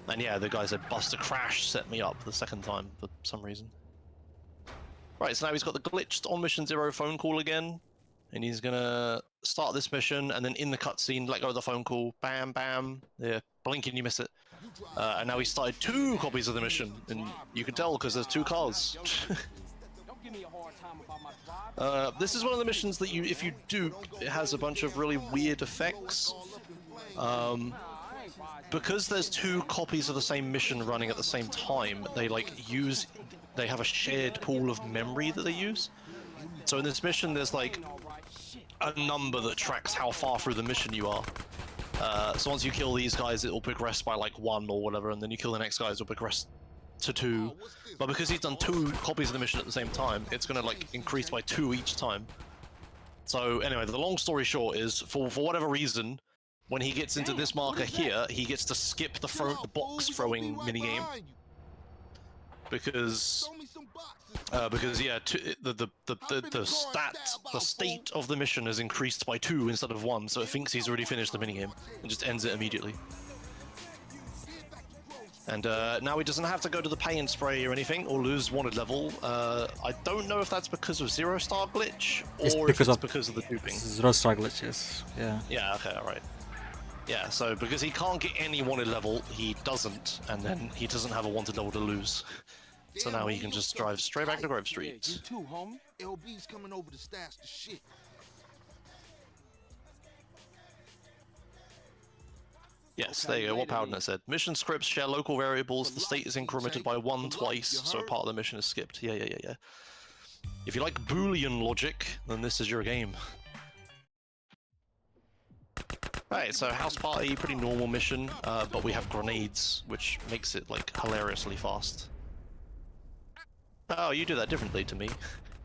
And yeah, the guy said, bust a crash set me up the second time for some reason. Right, so now he's got the glitched on Mission Zero phone call again, and he's gonna start this mission, and then in the cutscene, let go of the phone call, bam, bam, yeah, blinking you miss it. And now he started two copies of the mission, and you can tell because there's two cars. Don't give me a hard time about my drive. This is one of the missions that you, if you dupe, it has a bunch of really weird effects. because there's 2 copies of the same mission running at the same time, they they have a shared pool of memory that they use. So in this mission, there's like a number that tracks how far through the mission you are. So once you kill these guys, it will progress by like 1 or whatever, and then you kill the next guys, it will progress to 2. But because he's done 2 copies of the mission at the same time, it's gonna like increase by 2 each time. So anyway, the long story short is, for whatever reason, when he gets into this marker here, he gets to skip the box throwing minigame. Because yeah, the state of the mission is increased by 2 instead of 1, so it thinks he's already finished the minigame and just ends it immediately. And now he doesn't have to go to the pay and spray or anything, or lose wanted level. I don't know if that's because of 0-star glitch, or if it's because of the duping. 0-star glitch, yes. Yeah. Yeah, okay, alright. Yeah, so because he can't get any wanted level, he doesn't, and then he doesn't have a wanted level to lose. So now he can just drive straight back to Grove Street. You too, homie. LB's coming over to stash the shit. Yes, there you go, what Powdernet said. Mission scripts share local variables, the state is incremented by 1 twice, so a part of the mission is skipped. Yeah. If you like Boolean logic, then this is your game. Right, so house party, pretty normal mission, but we have grenades, which makes it like hilariously fast. Oh, you do that differently to me.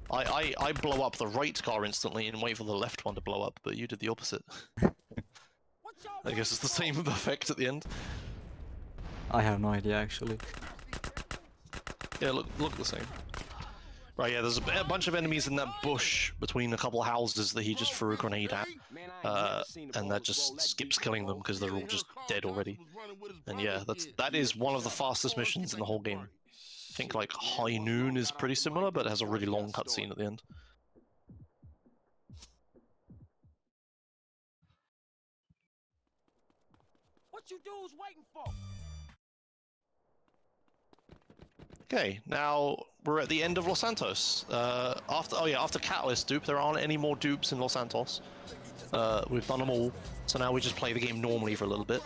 I blow up the right car instantly and wait for the left one to blow up, but you did the opposite. I guess it's the same effect at the end. I have no idea actually. Yeah, look the same. Right, yeah, there's a bunch of enemies in that bush between a couple of houses that he just threw a grenade at. And that just skips killing them because they're all just dead already. And yeah, that is one of the fastest missions in the whole game. I think like High Noon is pretty similar, but it has a really long cutscene at the end. What you dudes waiting for? Okay, now we're at the end of Los Santos. After Catalyst dupe, there aren't any more dupes in Los Santos. We've done them all, so now we just play the game normally for a little bit.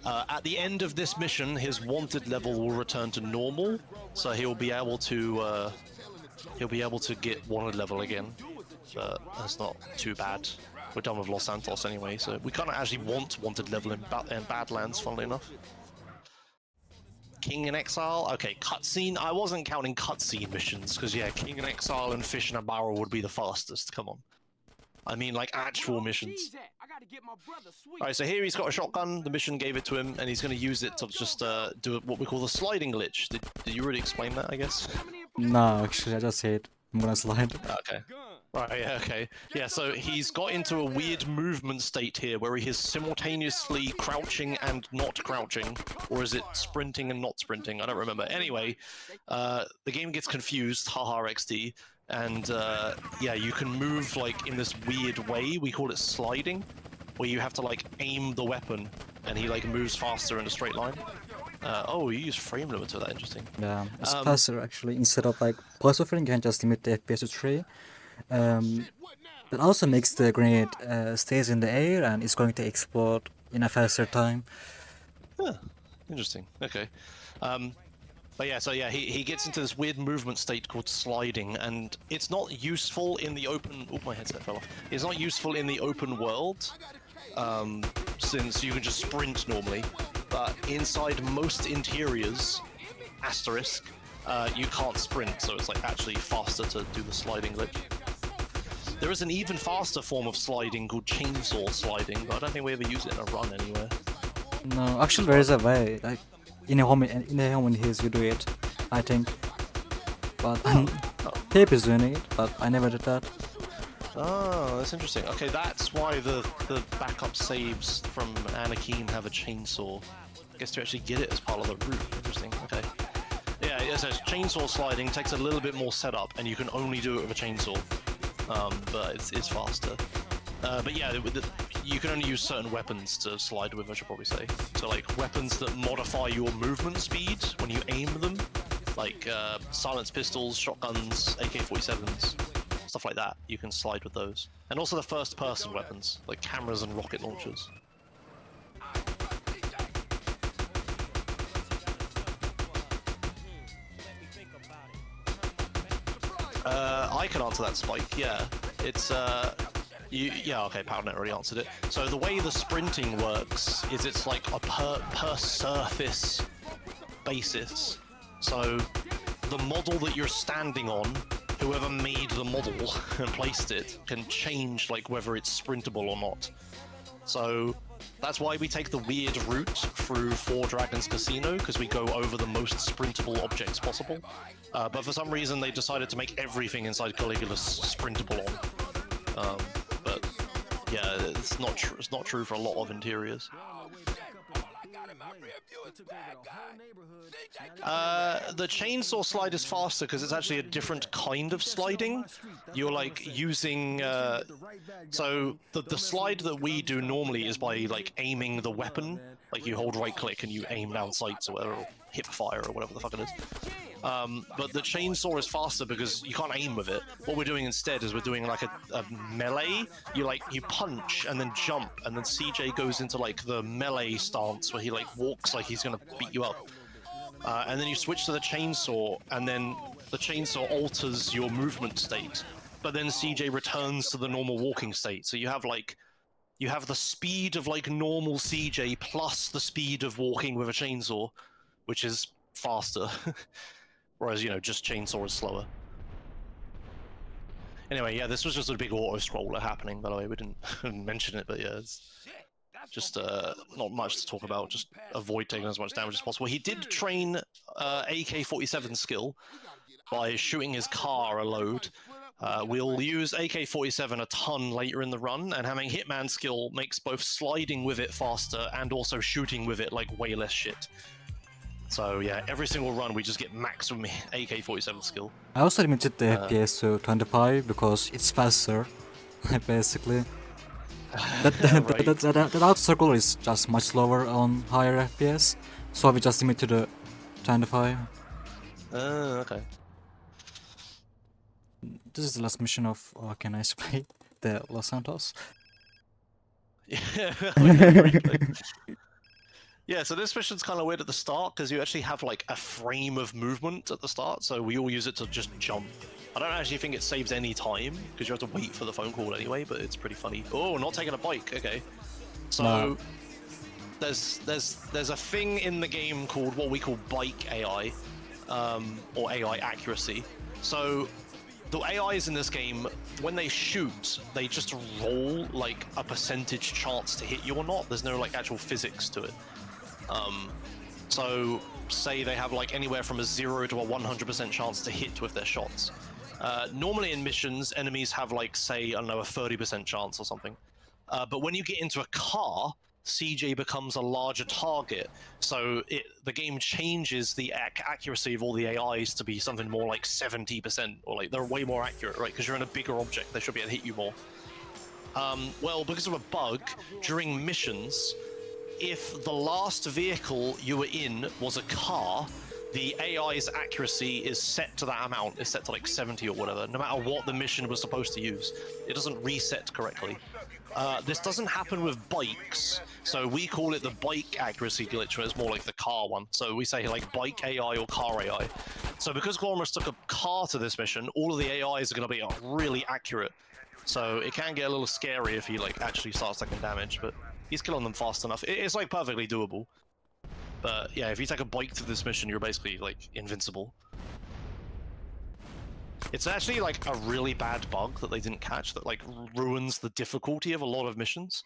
At the end of this mission, his wanted level will return to normal, so he'll be able to get wanted level again. But that's not too bad. We're done with Los Santos anyway, so we kind of actually want wanted level in Badlands, funnily enough. King in Exile? Okay, cutscene. I wasn't counting cutscene missions, because yeah, King in Exile and Fish in a Barrel would be the fastest, come on. I mean, like, actual missions. Alright, so here he's got a shotgun, the mission gave it to him, and he's going to use it to just do what we call the sliding glitch. Did you already explain that, I guess? No, actually, I just said I'm gonna slide. Okay. Right, yeah, okay. Yeah, so he's got into a weird movement state here where he is simultaneously crouching and not crouching, or is it sprinting and not sprinting? I don't remember. Anyway, the game gets confused, haha XD, and yeah, you can move like in this weird way, we call it sliding, where you have to like aim the weapon, and he like moves faster in a straight line. Oh, you use frame limiter, that's interesting. Yeah, it's faster actually. Instead of like plus offering, you can just limit the FPS to 3. That also makes the grenade stays in the air and it's going to explode in a faster time. Huh, interesting. Okay. But yeah, so yeah, he gets into this weird movement state called sliding, and it's not useful in the open... Oh, my headset fell off. It's not useful in the open world, since you can just sprint normally. But inside most interiors, asterisk, you can't sprint, so it's like actually faster to do the sliding glitch. There is an even faster form of sliding called chainsaw sliding, but I don't think we ever use it in a run anywhere. No, actually there is a way. Like in a home in his you do it, I think. But Tape is doing it, but I never did that. Oh, that's interesting. Okay, that's why the backup saves from Anakin have a chainsaw. I guess to actually get it as part of the route. Interesting. Okay. Yeah, it says chainsaw sliding takes a little bit more setup, and you can only do it with a chainsaw. But it's faster. But yeah, you can only use certain weapons to slide with, I should probably say. So like weapons that modify your movement speed when you aim them, like silenced pistols, shotguns, AK-47s, stuff like that. You can slide with those. And also the first-person weapons, like cameras and rocket launchers. I can answer that, Spike. Yeah, it's yeah, okay, PowerNet already answered it. So the way the sprinting works is it's like a per surface basis. So the model that you're standing on, whoever made the model and placed it, can change like whether it's sprintable or not. So that's why we take the weird route through Four Dragons Casino, because we go over the most sprintable objects possible. But for some reason they decided to make everything inside Caligula's sprintable on. But yeah, it's not true. It's not true for a lot of interiors. The chainsaw slide is faster because it's actually a different kind of sliding. You're like using so the slide that we do normally is by like aiming the weapon, like you hold right click and you aim down sights or whatever, or hip fire or whatever the fuck it is. But the chainsaw is faster because you can't aim with it. What we're doing instead is we're doing like a melee. You punch and then jump, and then CJ goes into like the melee stance where he like walks like he's gonna beat you up. And then you switch to the chainsaw, and then the chainsaw alters your movement state. But then CJ returns to the normal walking state. So you have the speed of like normal CJ plus the speed of walking with a chainsaw, which is faster. Whereas, you know, just chainsaw is slower. Anyway, yeah, this was just a big auto-scroller happening, by the way. We didn't mention it, but yeah, it's just not much to talk about. Just avoid taking as much damage as possible. He did train AK-47 skill by shooting his car a load. We'll use AK-47 a ton later in the run, and having Hitman skill makes both sliding with it faster and also shooting with it like way less shit. So yeah, every single run we just get max from AK-47 skill. I also limited the FPS to 25 because it's faster, basically. That out circle is just much slower on higher FPS, so we just limit to the 25. Okay. This is the last mission of Can I Play the Los Santos. Yeah. Yeah, so this mission's kind of weird at the start because you actually have like a frame of movement at the start, so we all use it to just jump. I don't actually think it saves any time because you have to wait for the phone call anyway, but it's pretty funny. Oh, not taking a bike. Okay. So no. there's a thing in the game called what we call bike AI, or AI accuracy. So the AIs in this game, when they shoot, they just roll like a percentage chance to hit you or not. There's no like actual physics to it. So say they have like anywhere from a 0 to a 100% chance to hit with their shots. Normally in missions, enemies have like, say, I don't know, a 30% chance or something. But when you get into a car, CJ becomes a larger target. So the game changes the accuracy of all the AIs to be something more like 70%, or like they're way more accurate, right? Because you're in a bigger object, they should be able to hit you more. Well, because of a bug, during missions, if the last vehicle you were in was a car, the AI's accuracy is set to that amount. It's set to like 70 or whatever, no matter what the mission was supposed to use. It doesn't reset correctly. This doesn't happen with bikes, so we call it the bike accuracy glitch, where it's more like the car one. So we say like bike AI or car AI. So because Glomerius took a car to this mission, all of the AIs are going to be really accurate. So it can get a little scary if he like actually starts taking damage, but he's killing them fast enough. It's like perfectly doable. But yeah, if you take a bike to this mission, you're basically like invincible. It's actually like a really bad bug that they didn't catch that like ruins the difficulty of a lot of missions.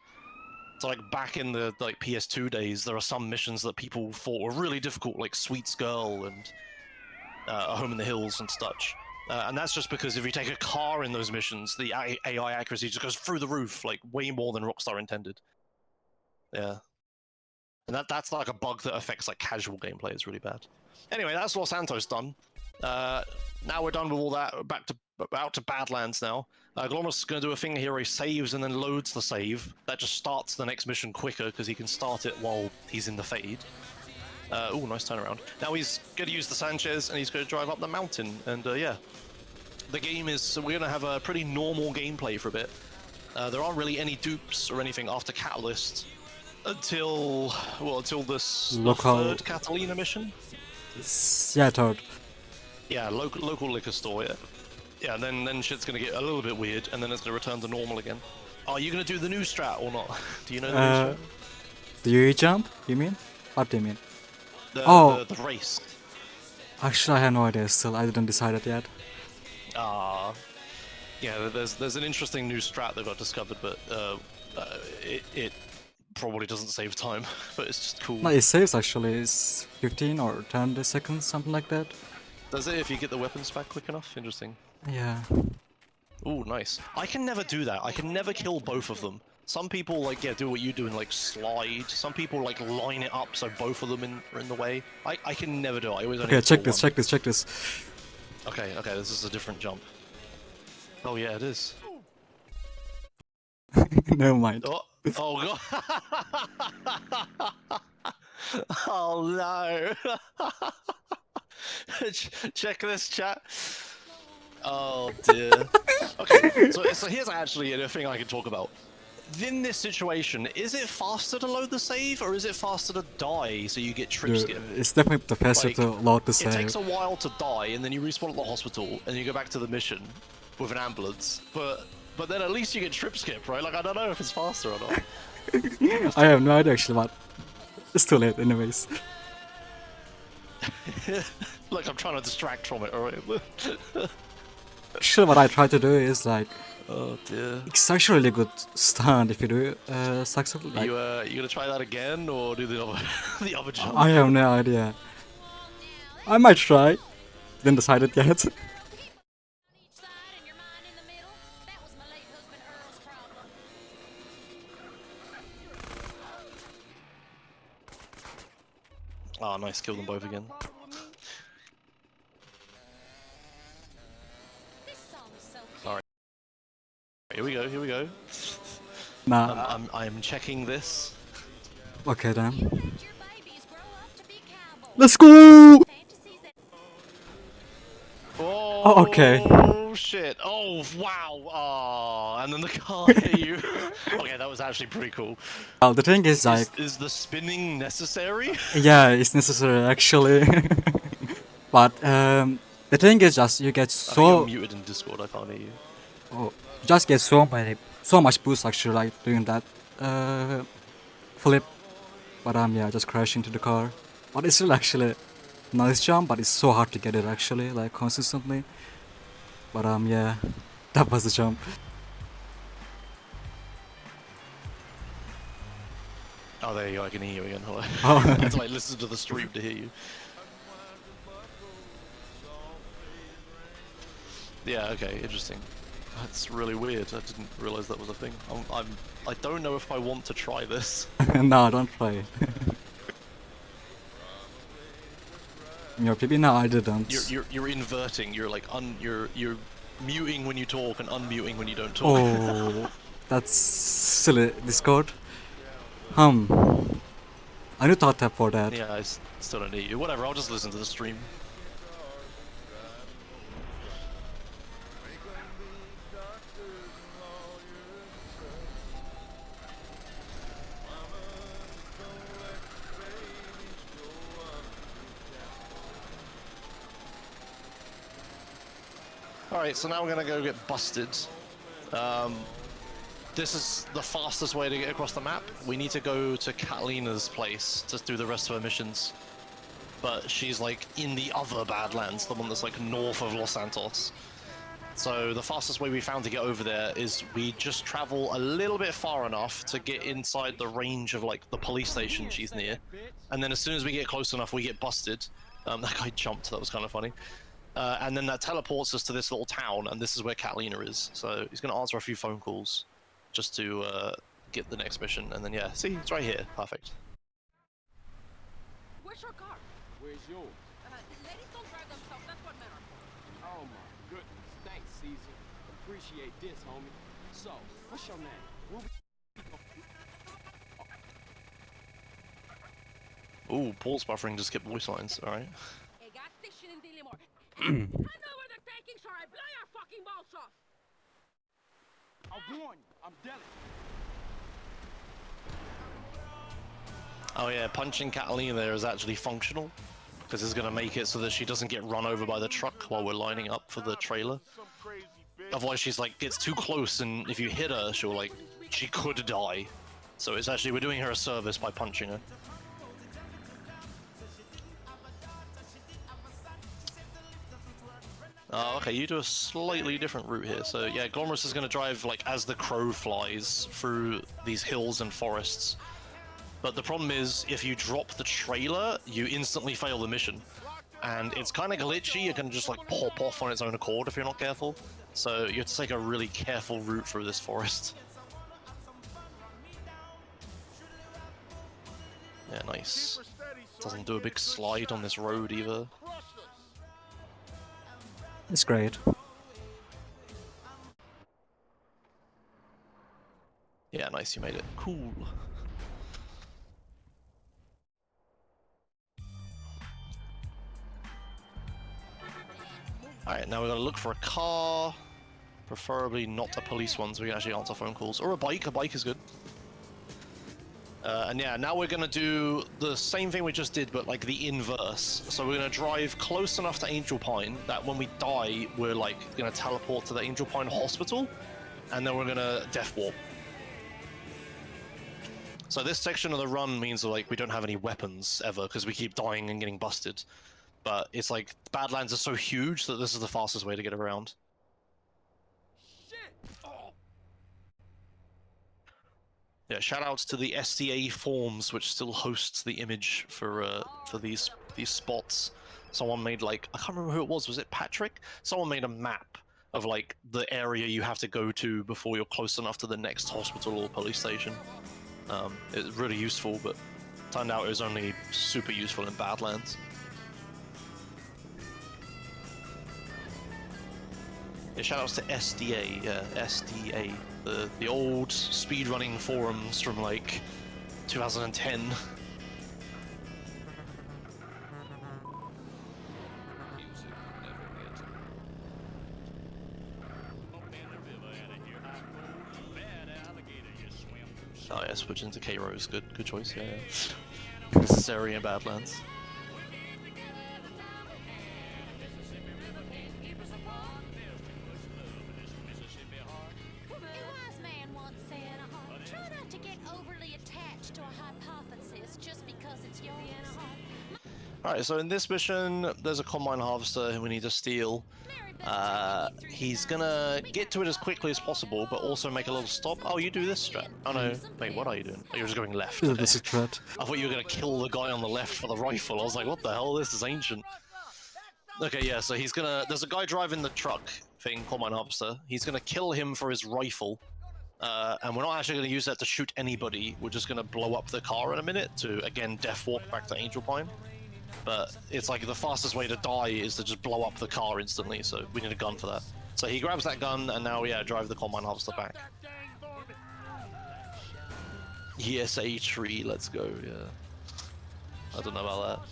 So like back in the like PS2 days, there are some missions that people thought were really difficult, like Sweet's Girl and A Home in the Hills and such. And that's just because if you take a car in those missions, the AI accuracy just goes through the roof, like way more than Rockstar intended. Yeah. And that's like a bug that affects like casual gameplay. It's really bad. Anyway, that's Los Santos done. Now we're done with all that. Out to Badlands now. Glomerius is going to do a thing here where he saves and then loads the save. That just starts the next mission quicker because he can start it while he's in the fade. Oh, nice turnaround. Now he's going to use the Sanchez and he's going to drive up the mountain. And yeah, the game is... So we're going to have a pretty normal gameplay for a bit. There aren't really any dupes or anything after Catalyst. Until this Local... third Catalina mission? Yeah, third. Yeah, local liquor store, yeah. Yeah, then shit's gonna get a little bit weird, and then it's gonna return to normal again. Are you gonna do the new strat or not? Do you know the new strat? Do you jump? You mean? What do you mean? The race. Actually, I have no idea still. I didn't decide it yet. Yeah, there's an interesting new strat that got discovered, but it probably doesn't save time, but it's just cool. No, it saves actually. It's 15 or 10 seconds, something like that. Does it if you get the weapons back quick enough? Interesting. Yeah. Ooh, nice. I can never do that. I can never kill both of them. Some people like do what you do and like slide. Some people like line it up so both of them are in the way. I can never do it. I always only Okay, kill check this, one. check this, check this. Okay, this is a different jump. Oh yeah, it is. Never mind. Oh god. Oh no. Check this, chat. Oh dear. Okay, so here's actually a thing I can talk about. In this situation, is it faster to load the save or is it faster to die so you get trip skip? It's definitely the faster Like, to load the It save. takes a while to die and then you respawn at the hospital and you go back to the mission with an ambulance, but then at least you get trip skip, right? Like I don't know if it's faster or not. I have no idea actually, but it's too late anyways. Look, I'm trying to distract from it, alright? Actually, what I try to do is like, Oh dear. it's actually a really good stunt if you do successfully. Like, You gonna try that again or do the other the other jump? I have no idea. I might try. Didn't decide it yet. Oh, nice, kill them both again. Sorry. Here we go, here we go. Nah. I'm checking this. Okay then. Let's go! Oh, okay. Oh shit. Oh wow. Oh, and then the car hit you. Okay, that was actually pretty cool. Well, the thing is like, Is the spinning necessary? yeah, it's necessary actually. But the thing is just you get I think so, you're muted in Discord, I can't hear you. you just get so much boost actually like doing that flip. But yeah, just crash into the car. But it's still actually nice jump, but it's so hard to get it actually, like consistently. But yeah, that was the jump. Oh, there you go, I can hear you again. Hello. Oh. I had to like listen to the stream to hear you. Yeah, okay, interesting. That's really weird. I didn't realize that was a thing. I don't know if I want to try this. No, don't try it. Your PB? No, I didn't. You're inverting. You're like you're muting when you talk and unmuting when you don't talk. Oh, that's silly. Discord. I need to tap for that. Yeah, I still don't need you. Whatever. I'll just listen to the stream. Alright, so now we're gonna go get busted. This is the fastest way to get across the map. We need to go to Catalina's place to do the rest of her missions. But she's like in the other Badlands, the one that's like north of Los Santos. So the fastest way we found to get over there is we just travel a little bit far enough to get inside the range of like the police station she's near. And then as soon as we get close enough, we get busted. That guy jumped, that was kind of funny. And then that teleports us to this little town, and this is where Catalina is. So he's going to answer a few phone calls just to get the next mission, and then yeah, see, it's right here, perfect. Where's your car? Where's yours? Ladies don't drive themselves, that's what matters. Oh my goodness. Thanks, Caesar. Appreciate this, homie. So, what's your name? Ooh, Paul's buffering to skip voice lines, alright. A gas station in Dillimore. I know where the takings are, I blow your fucking balls off! I'll warn you. I'm dead. Oh yeah, punching Catalina there is actually functional, because it's going to make it so that she doesn't get run over by the truck while we're lining up for the trailer. Otherwise, she's like gets too close, and if you hit her, she could die. So it's actually we're doing her a service by punching her. Okay, you do a slightly different route here. So yeah, Glomerius is going to drive like as the crow flies through these hills and forests. But the problem is, if you drop the trailer, you instantly fail the mission. And it's kind of glitchy, it can just like pop off on its own accord if you're not careful. So you have to take a really careful route through this forest. Yeah, nice. Doesn't do a big slide on this road either. It's great. Yeah, nice, you made it. Cool. Alright, now we gotta look for a car. Preferably not a police one so we can actually answer phone calls. Or a bike is good. And yeah, now we're gonna do the same thing we just did, but like the inverse. So we're gonna drive close enough to Angel Pine that when we die, we're like gonna teleport to the Angel Pine hospital, and then we're gonna death warp. So this section of the run means like we don't have any weapons ever because we keep dying and getting busted. But it's like Badlands are so huge that this is the fastest way to get around. Yeah, shoutouts to the SDA forums, which still hosts the image for these spots. Someone made like, I can't remember who it was it Patrick? Someone made a map of like the area you have to go to before you're close enough to the next hospital or police station. It's really useful, but turned out it was only super useful in Badlands. Yeah, shoutouts to SDA, yeah, SDA, the old speedrunning forums from like 2010. Oh yeah, switching to K-Rose, good choice, yeah. Necessary in Badlands. Alright, so in this mission, there's a combine harvester who we need to steal. He's gonna get to it as quickly as possible, but also make a little stop. Oh, you do this strat. Oh no, wait, what are you doing? Oh, you're just going left. Yeah, Okay. this is strat. I thought you were gonna kill the guy on the left for the rifle. I was like, what the hell? This is ancient. Okay, yeah, so he's gonna... There's a guy driving the truck thing, combine harvester. He's gonna kill him for his rifle. And we're not actually gonna use that to shoot anybody. We're just gonna blow up the car in a minute to, again, death walk back to Angel Pine. But it's like the fastest way to die is to just blow up the car instantly, so we need a gun for that. So he grabs that gun, and now, yeah, drive the combine harvester back. ESA tree, let's go, yeah. I don't know about that.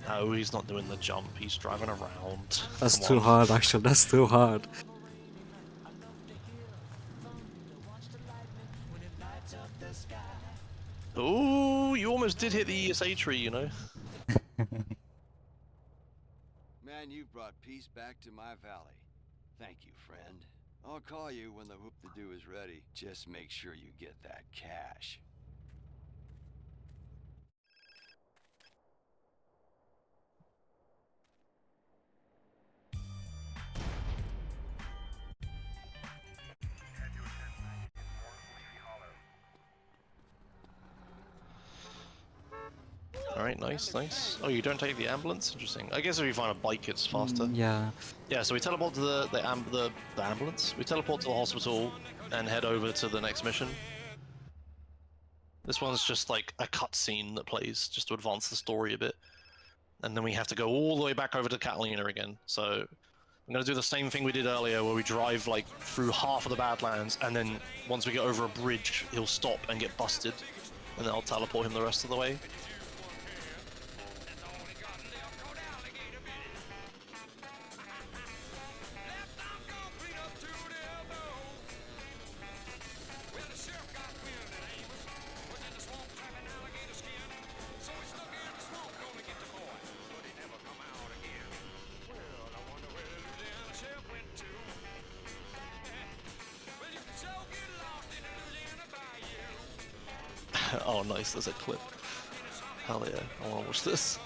No, he's not doing the jump, he's driving around. That's Come too on. hard, actually. That's too hard. Ooh, you almost did hit the ESA tree, you know? Man, you brought peace back to my valley. Thank you, friend. I'll call you when the whoop-de-doo is ready. Just make sure you get that cash. Alright, nice, nice. Oh, you don't take the ambulance? Interesting. I guess if you find a bike, it's faster. Yeah. Yeah, so we teleport to the ambulance. We teleport to the hospital and head over to the next mission. This one's just like a cutscene that plays just to advance the story a bit. And then we have to go all the way back over to Catalina again. So I'm gonna do the same thing we did earlier where we drive like through half of the Badlands, and then once we get over a bridge, he'll stop and get busted. And then I'll teleport him the rest of the way. Oh, nice. There's a clip. Hell yeah! I want to watch this.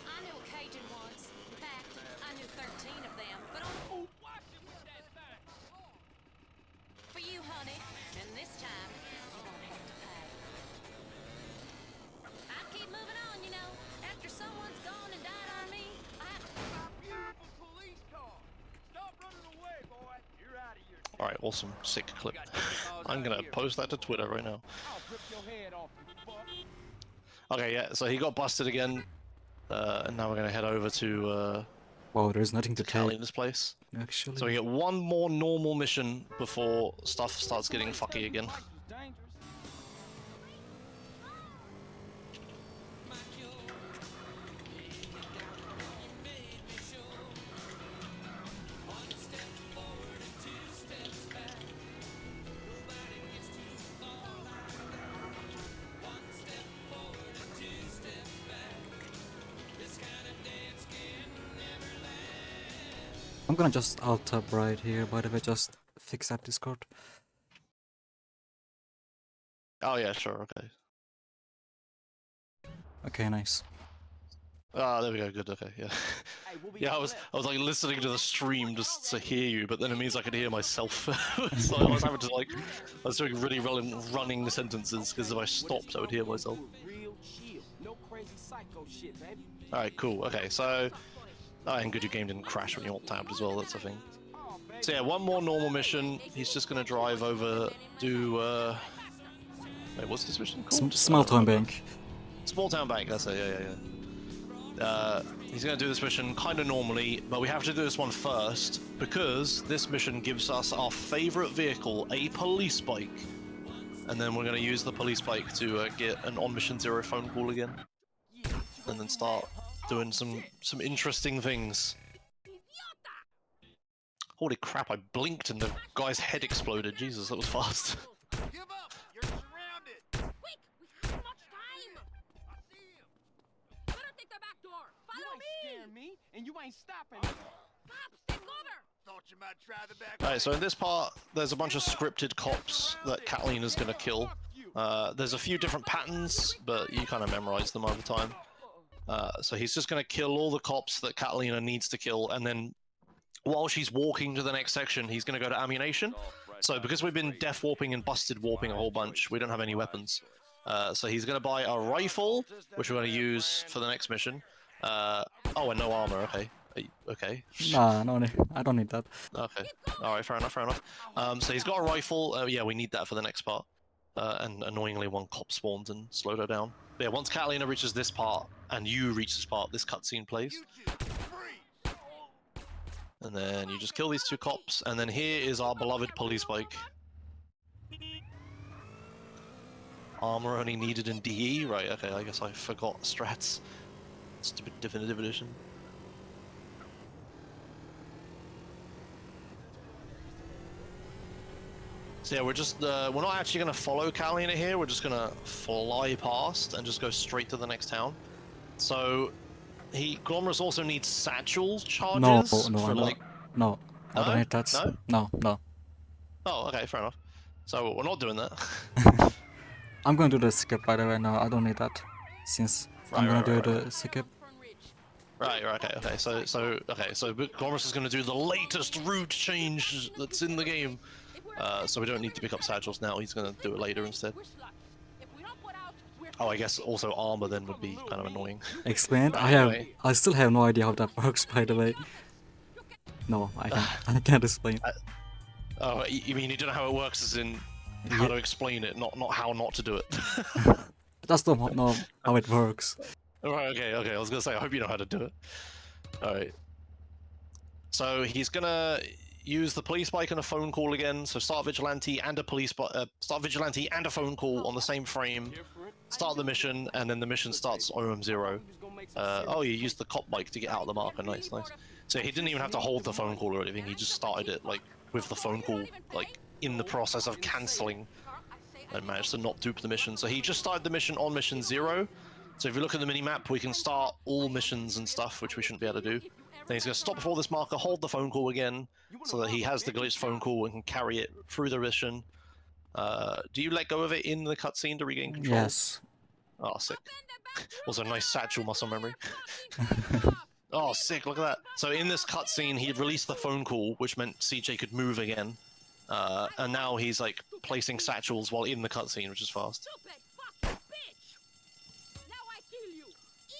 I knew a Cajun once. In fact, I knew 13 of them, but only for you, honey. And this time, you're gonna have to pay. I keep moving on, you know. After someone's gone and died on me, I have to... My beautiful police car. Stop running away, boy. You're out of here. All right, awesome, sick clip. I'm gonna post that to Twitter right now. I'll rip your head off, you fuck. Okay, yeah. So he got busted again, and now we're gonna head over to Wow, there's nothing to take, Kalina's place. actually. So we get one more normal mission before stuff starts getting fucky again. Bikes was dangerous. I'm gonna just alt-tab right here, by the way, just fix that Discord. Oh yeah, sure, okay. Okay, nice. Ah, there we go. Good. Okay, yeah. Hey, we'll be Yeah, I on was left. like listening to the stream just to hear you, but then it means I could hear myself. So I was having to like, I was doing really running the sentences because if I stopped, I would hear myself. Real chill. No crazy psycho shit, baby. All right, cool. Okay, so, and good, your game didn't crash when you alt tabbed as well. That's the thing. Oh, baby. So yeah, one more normal mission. He's just gonna drive over, do wait, what's this mission called? Small town bank. Small town bank. That's it. Yeah. He's gonna do this mission kind of normally, but we have to do this one first because this mission gives us our favorite vehicle, a police bike, and then we're gonna use the police bike to get an on mission 0 phone call again, and then start doing some interesting things. Holy crap! I blinked and the guy's head exploded. Jesus, that was fast. Give up! You're surrounded! Quick! We haven't much time! I see him! Better take the back door! You Follow ain't me! scaring me, and you ain't stopping me. Cops, take cover! Thought you might try the back. Alright, so in this part, there's a bunch of scripted cops that Catalina's gonna kill. There's a few different patterns, but you kind of memorize them over time. So he's just gonna kill all the cops that Catalina needs to kill, and then while she's walking to the next section, he's gonna go to ammunition. So because we've been death warping and busted warping a whole bunch, we don't have any weapons. So he's gonna buy a rifle, which we're gonna use for the next mission. Oh, and no armor. Okay. Okay. Nah, no, I don't need that. Okay. All right. Fair enough. So he's got a rifle. Yeah, we need that for the next part. And annoyingly, one cop spawns and slowed her down. But yeah, once Catalina reaches this part and you reach this part, this cutscene plays. You two, freeze! And then you just kill these two cops. And then here is our beloved police bike. Armor only needed in DE. Right. Okay. I guess I forgot strats. Stupid definitive edition. So yeah, we're not actually gonna follow Catalina here. We're just gonna fly past and just go straight to the next town. So Glomerius also needs satchel charges No, for no, like. no, I No? don't need that. No. Oh, okay, fair enough. So we're not doing that. I'm gonna do the skip, by the way. No, I don't need that, since I'm Right, gonna right, do right, the skip. Right, okay. So Glomerius is gonna do the latest route change that's in the game. So we don't need to pick up satchels now. He's gonna do it later instead. Oh, I guess also armor then would be kind of annoying. Explained. Anyway. I still have no idea how that works, by the way. No, I can't. I can't explain. Oh, you mean you don't know how it works as in how to explain it, not how not to do it? Just don't know how it works. Alright, okay. I was gonna say, I hope you know how to do it. Alright. So he's gonna use the police bike and a phone call again. So start vigilante and a phone call on the same frame. Start the mission, and then the mission starts OM0. Oh, you used the cop bike to get out of the marker. Nice. So he didn't even have to hold the phone call or anything. He just started it like with the phone call like in the process of cancelling, and managed to not dupe the mission. So he just started the mission on mission 0. So if you look at the mini-map, we can start all missions and stuff, which we shouldn't be able to do. Then he's going to stop before this marker, hold the phone call again, so that he has the glitched phone call and can carry it through the mission. Do you let go of it in the cutscene to regain control? Yes. Oh, sick. Also, nice satchel muscle memory. Oh, sick, look at that. So in this cutscene, he released the phone call, which meant CJ could move again. And now he's, like, placing satchels while in the cutscene, which is fast.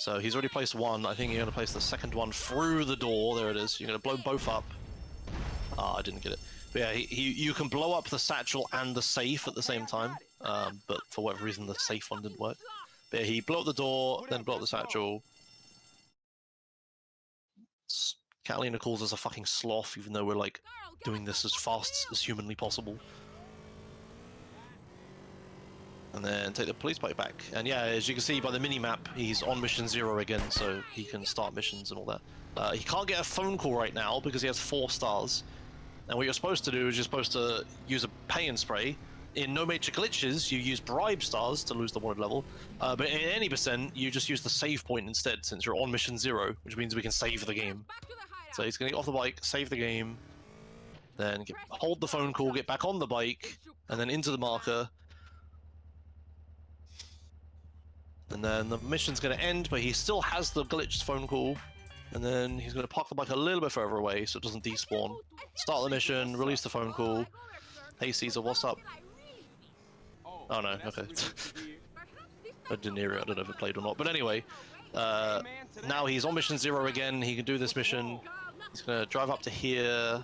So he's already placed one. I think you're going to place the second one through the door. There it is. You're going to blow both up. Ah, I didn't get it. But yeah, you can blow up the satchel and the safe at the same time. But for whatever reason, the safe one didn't work. But yeah, he blew up the door, then blew up the satchel. Catalina calls us a fucking sloth, even though we're, like, doing this as fast as humanly possible. And then take the police bike back. And yeah, as you can see by the mini-map, he's on mission 0 again, so he can start missions and all that. He can't get a phone call right now because he has 4 stars. And what you're supposed to do is you're supposed to use a pay and spray. In No Major Glitches, you use bribe stars to lose the wanted level. But in any percent, you just use the save point instead, since you're on mission 0, which means we can save the game. So he's going to get off the bike, save the game, then hold the phone call, get back on the bike, and then into the marker. And then the mission's going to end, but he still has the glitched phone call. And then he's going to park the bike a little bit further away so it doesn't despawn. Start the mission, release the phone call. Hey Caesar, what's up? Oh no, okay. I didn't hear it, I don't know if it played or not. But anyway, now he's on mission 0 again, he can do this mission. He's going to drive up to here.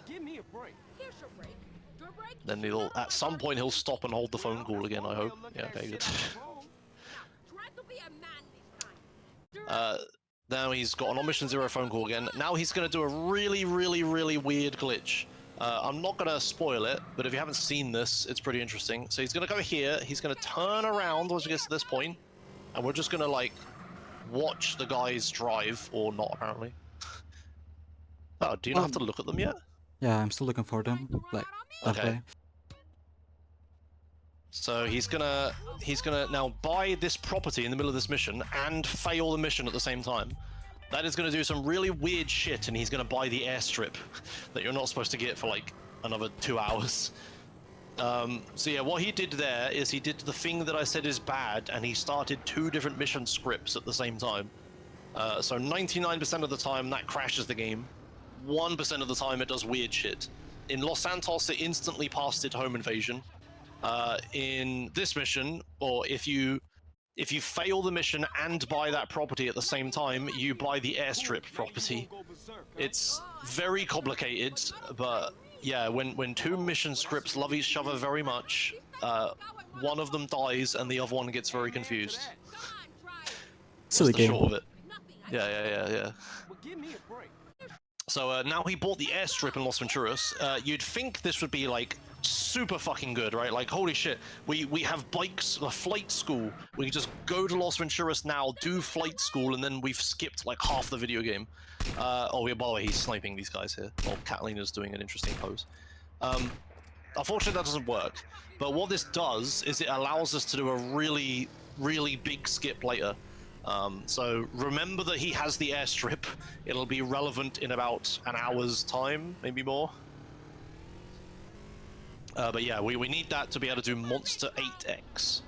Then he'll, at some point he'll stop and hold the phone call again, I hope. Yeah, okay, good. Now he's got an on mission 0 phone call again. Now he's going to do a really weird glitch. I'm not going to spoil it, but if you haven't seen this, it's pretty interesting. So he's going to go here, he's going to turn around once he gets to this point, and we're just going to, like, watch the guys drive, or not, apparently. Oh, do you not have to look at them yet? Yeah, I'm still looking for them. Like, that Okay. way. So he's gonna now buy this property in the middle of this mission and fail the mission at the same time. That is gonna do some really weird shit, and he's gonna buy the airstrip that you're not supposed to get for like another 2 hours. So yeah, what he did there is he did the thing that I said is bad, and he started 2 different mission scripts at the same time. So 99% of the time that crashes the game. 1% of the time it does weird shit. In Los Santos, it instantly passed its home invasion. In this mission, or if you fail the mission and buy that property at the same time, you buy the airstrip property. It's very complicated, but yeah, when 2 mission scripts love each other very much, one of them dies and the other one gets very confused. Silly That's the game. short of it. Yeah. So now he bought the airstrip in Los Venturas. You'd think this would be like super fucking good, right? Like, holy shit, we have bikes, a flight school. We can just go to Los Venturas now, do flight school, and then we've skipped like half the video game. Oh yeah, by the way, he's sniping these guys here. Oh, Catalina's doing an interesting pose. Unfortunately, that doesn't work. But what this does is it allows us to do a really big skip later. So remember that he has the airstrip. It'll be relevant in about an hour's time, maybe more. But yeah, we need that to be able to do Monster 8X.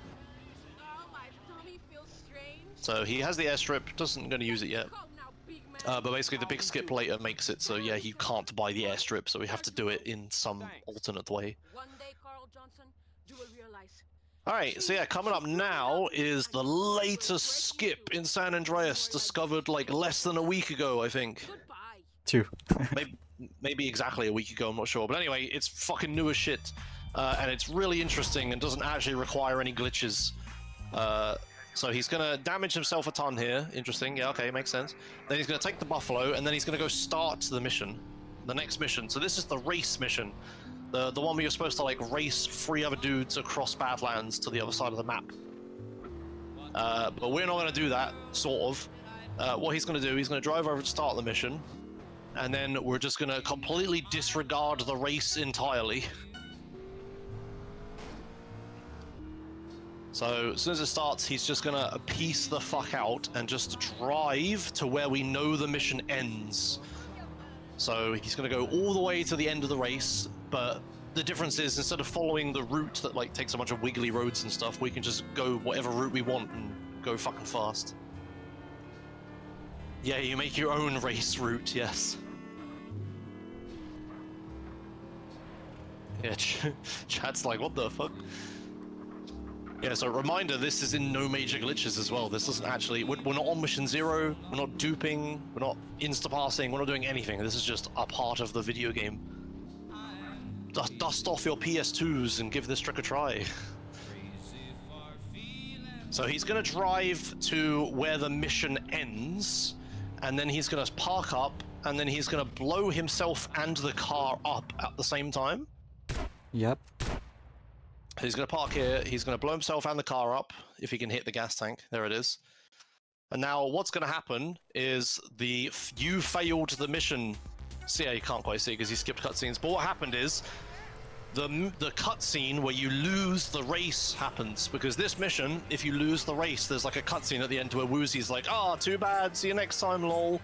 So he has the airstrip, doesn't going to use it yet. But basically the big skip later makes it so yeah, he can't buy the airstrip, so we have to do it in some alternate way. Alright, so yeah, coming up now is the latest skip in San Andreas, discovered like less than a week ago, I think. 2. Maybe exactly a week ago, I'm not sure. But anyway, it's fucking new as shit. And it's really interesting and doesn't actually require any glitches. So he's going to damage himself a ton here. Interesting. Yeah, okay, makes sense. Then he's going to take the buffalo, and then he's going to go start the mission. The next mission. So this is the race mission. The one where you're supposed to, like, race 3 other dudes across Badlands to the other side of the map. But we're not going to do that, sort of. What he's going to do, he's going to drive over to start the mission. And then we're just going to completely disregard the race entirely. So as soon as it starts, he's just going to piece the fuck out and just drive to where we know the mission ends. So he's going to go all the way to the end of the race, but the difference is instead of following the route that like takes a bunch of wiggly roads and stuff, we can just go whatever route we want and go fucking fast. Yeah, you make your own race route, yes. Yeah, chat's like, what the fuck? Yeah, so reminder, this is in no major glitches as well. This doesn't actually, we're not on mission 0, we're not duping, we're not insta-passing, we're not doing anything. This is just a part of the video game. Dust off your PS2s and give this trick a try. So he's gonna drive to where the mission ends, and then he's gonna park up, and then he's gonna blow himself and the car up at the same time. Yep. He's going to park here, he's going to blow himself and the car up, if he can hit the gas tank. There it is. And now what's going to happen is you failed the mission. See, yeah, you can't quite see because you skipped cutscenes. But what happened is the cutscene where you lose the race happens. Because this mission, if you lose the race, there's like a cutscene at the end where Woozy's like, "Ah, too bad, see you next time, lol."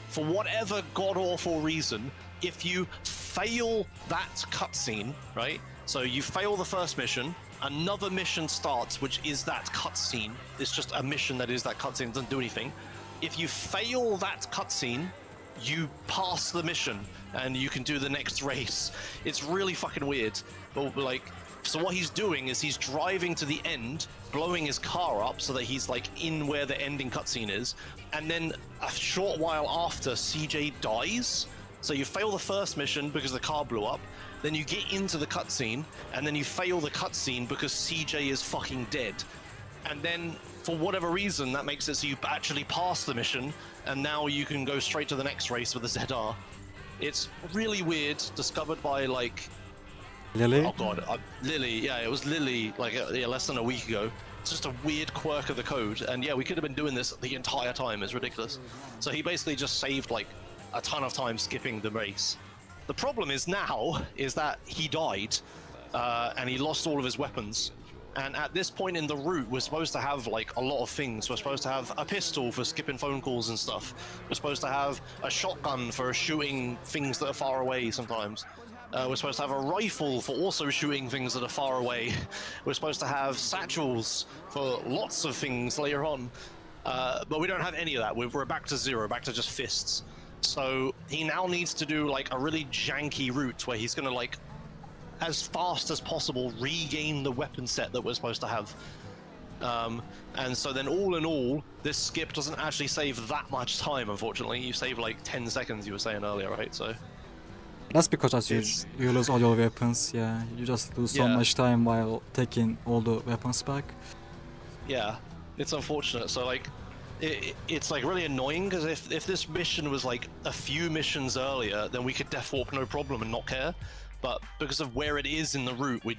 For whatever god-awful reason, if you fail that cutscene, right? So you fail the first mission, another mission starts, which is that cutscene. It's just a mission that is that cutscene, doesn't do anything. If you fail that cutscene, you pass the mission, and you can do the next race. It's really fucking weird. But like, so what he's doing is he's driving to the end, blowing his car up so that he's like in where the ending cutscene is, and then a short while after, CJ dies. So you fail the first mission because the car blew up, then you get into the cutscene, and then you fail the cutscene because CJ is fucking dead. And then, for whatever reason, that makes it so you actually pass the mission, and now you can go straight to the next race with the ZR. It's really weird, discovered by, like... Lily? Oh god, Lily, yeah, it was Lily, like, less than a week ago. It's just a weird quirk of the code, and yeah, we could have been doing this the entire time. It's ridiculous. So he basically just saved, like, a ton of time skipping the race. The problem is now, is that he died, and he lost all of his weapons. And at this point in the route, we're supposed to have, like, a lot of things. We're supposed to have a pistol for skipping phone calls and stuff. We're supposed to have a shotgun for shooting things that are far away sometimes. We're supposed to have a rifle for also shooting things that are far away. We're supposed to have satchels for lots of things later on. But we don't have any of that. We're back to 0, back to just fists. So he now needs to do like a really janky route where he's gonna like, as fast as possible, regain the weapon set that we're supposed to have. And so then all in all, this skip doesn't actually save that much time, unfortunately. You save like 10 seconds, you were saying earlier, right? So That's because you lose all your weapons, yeah. You just lose so much time while taking all the weapons back. Yeah, it's unfortunate. So like, it's like really annoying because if this mission was like a few missions earlier, then we could def warp no problem and not care. But because of where it is in the route, we're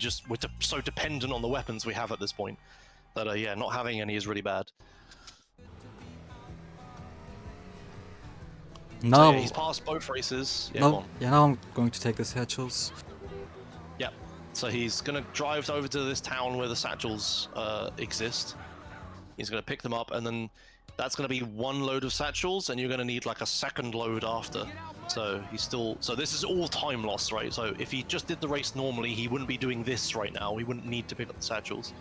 so dependent on the weapons we have at this point that yeah, not having any is really bad. Now so, yeah, he's passed both races. Yeah, now I'm going to take the satchels. Yep. So he's gonna drive over to this town where the satchels exist. He's gonna pick them up, and then that's gonna be one load of satchels, and you're gonna need like a second load after. So so this is all time lost, right? So if he just did the race normally, he wouldn't be doing this right now. He wouldn't need to pick up the satchels.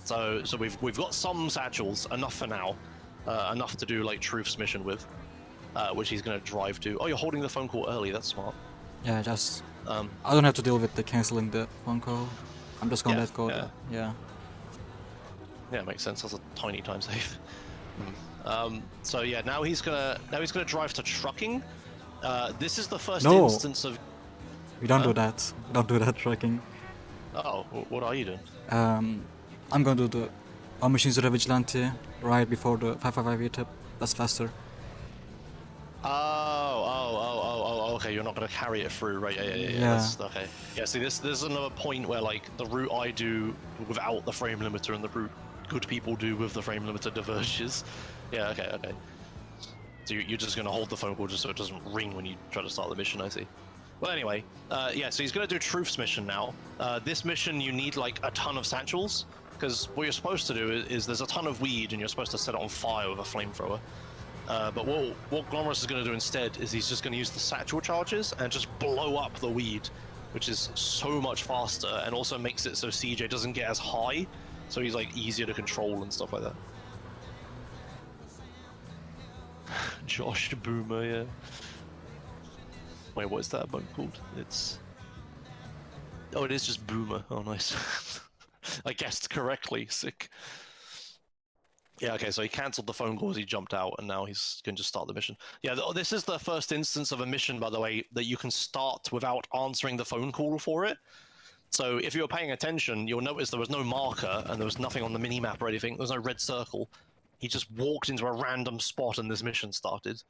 So we've got some satchels, enough for now, enough to do like Truth's mission with, which he's gonna drive to. Oh, you're holding the phone call early. That's smart. Yeah, just I don't have to deal with the canceling the phone call. I'm just gonna let go. Yeah, it makes sense. That's a tiny time save. So yeah, now he's gonna drive to trucking. This is the first instance of. We don't do that. We don't do that trucking. Oh, what are you doing? I'm gonna do the Machine Zero Vigilante right before the 555 meetup. That's faster. Oh, okay, you're not gonna carry it through, right? Yeah. That's, okay. Yeah, see, there's another point where like the route I do without the frame limiter and the route good people do with the frame limiter diverges. Yeah, okay. So you're just gonna hold the phone call just so it doesn't ring when you try to start the mission, I see. Well, anyway, yeah, so he's gonna do Truth's mission now. This mission, you need like a ton of satchels, because what you're supposed to do is there's a ton of weed and you're supposed to set it on fire with a flamethrower. But what Glomerius is going to do instead is he's just going to use the satchel charges and just blow up the weed, which is so much faster and also makes it so CJ doesn't get as high, so he's like easier to control and stuff like that. Josh Boomer, yeah. Wait, what is that bug called? It's... Oh, it is just Boomer. Oh, nice. I guessed correctly. Sick. Yeah, okay, so he cancelled the phone call as he jumped out, and now he's going to start the mission. Yeah, this is the first instance of a mission, by the way, that you can start without answering the phone call for it. So if you were paying attention, you'll notice there was no marker, and there was nothing on the mini-map or anything. There was no red circle. He just walked into a random spot, and this mission started.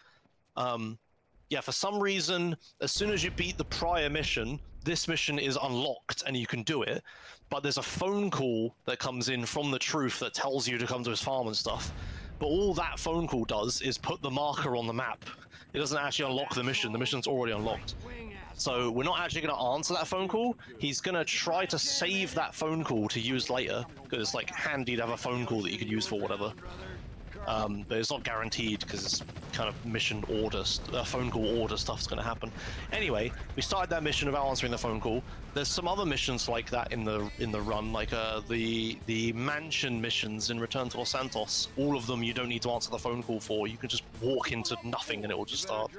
Yeah, for some reason, as soon as you beat the prior mission, this mission is unlocked and you can do it, but there's a phone call that comes in from the truth that tells you to come to his farm and stuff. But all that phone call does is put the marker on the map. It doesn't actually unlock the mission. The mission's already unlocked. So we're not actually going to answer that phone call. He's going to try to save that phone call to use later, because it's like handy to have a phone call that you could use for whatever. But it's not guaranteed because it's kind of mission order, phone call order stuff's going to happen. Anyway, we started that mission without answering the phone call. There's some other missions like that in the run, like the mansion missions in Return to Los Santos. All of them you don't need to answer the phone call for. You can just walk into nothing and it will just start.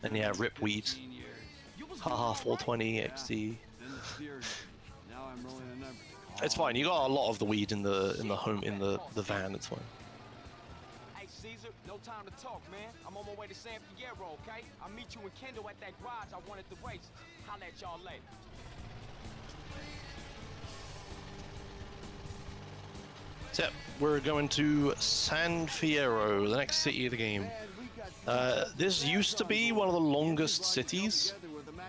And yeah, rip weed. Haha, 420 XD. It's fine. You got a lot of the weed in the van. It's fine. Caesar, no time to talk, man. I'm on my way to San Fierro, okay? I'll meet you in Kendall at that garage I wanted to race. Holla at y'all later. So, we're going to San Fierro, the next city of the game. This used to be one of the longest cities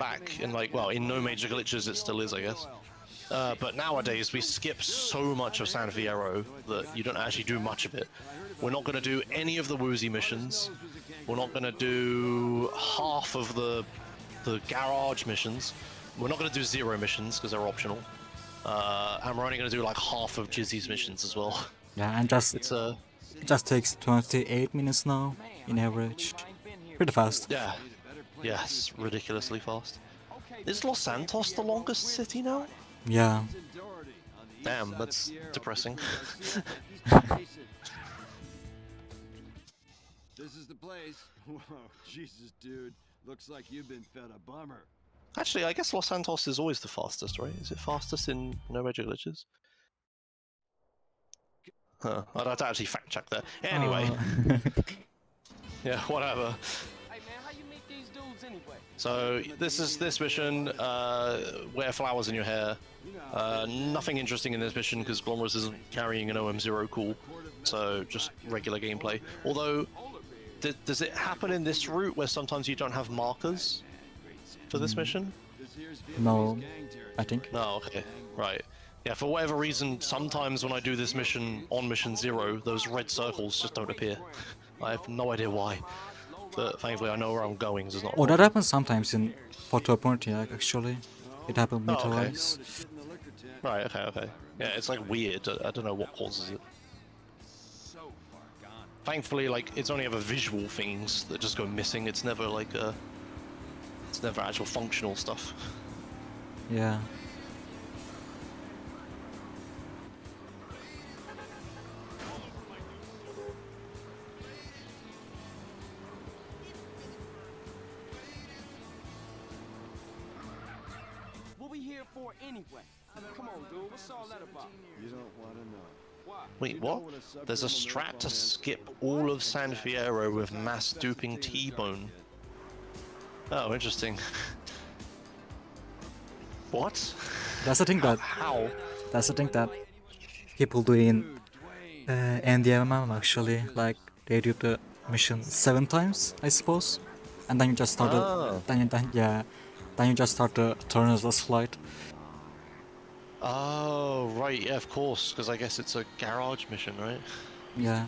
back in, like, well, in No Major Glitches it still is, I guess. But nowadays we skip so much of San Fierro that you don't actually do much of it. We're not going to do any of the woozy missions. We're not going to do half of the garage missions. We're not going to do 0 missions because they're optional. And we're only going to do like half of Jizzy's missions as well. Yeah, and just It's it just takes 28 minutes now in average. Pretty fast. yeah, yes, ridiculously fast. Is Los Santos the longest city now? Yeah. Damn, that's depressing. This is the place. Whoa, Jesus, dude. Looks like you've been fed a bummer. Actually, I guess Los Santos is always the fastest, right? Is it fastest in No Major Glitches? Huh, I'd have to actually fact check that. Anyway, yeah, whatever. Hey, man, how you meet these dudes anyway? So this mission, wear flowers in your hair. Nothing interesting in this mission because Glomerius isn't carrying an OM0 cool, so just regular gameplay. Although, does it happen in this route where sometimes you don't have markers for this mission? No, I think. No, okay, right. Yeah, for whatever reason, sometimes when I do this mission on mission 0, those red circles just don't appear. I have no idea why. But thankfully I know where I'm going, so it's not. Oh, that happens sometimes in Photo Pontiac, actually. It happened me Oh, okay. twice. Right, okay. Yeah, it's like weird. I don't know what causes it. Thankfully, like, it's only ever visual things that just go missing. It's never like it's never actual functional stuff. Yeah. What we here for anyway? Come on, dude. What's all that about? You don't want to know. Why? Wait, what? There's a strat to skip all of San Fierro with mass duping T-bone. Oh, interesting. What? That's the thing that How? that's the thing that people do in NDMM actually. Like they do the mission 7 times, I suppose, and then you just start Oh. then you just start the turnerless flight. Oh, right, yeah, of course, because I guess it's a garage mission, right? Yeah.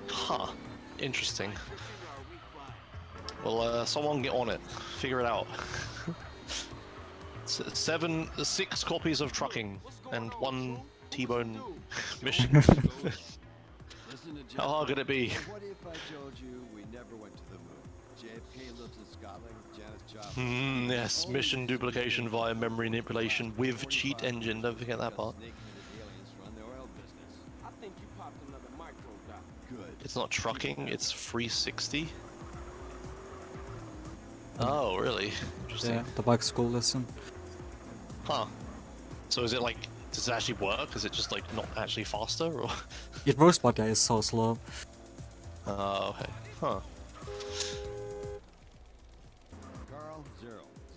Huh. Interesting. Well, someone get on it. Figure it out. 6 copies of trucking and 1 T-bone mission. Listen to How hard could it be? What if I told you we never went to the moon? JFK lives in Scotland. Janet Joplin. Yes, mission duplication via memory manipulation with cheat engine. Don't forget that part. Snake-headed aliens run the oil business. I think you popped another micro doc. Good. It's not trucking, it's 360. Oh, really? Interesting. Yeah, the bike school lesson. Huh. So is it like, does it actually work? Is it just like not actually faster or? It works, but yeah, it's so slow. Oh, okay. Huh. Carl,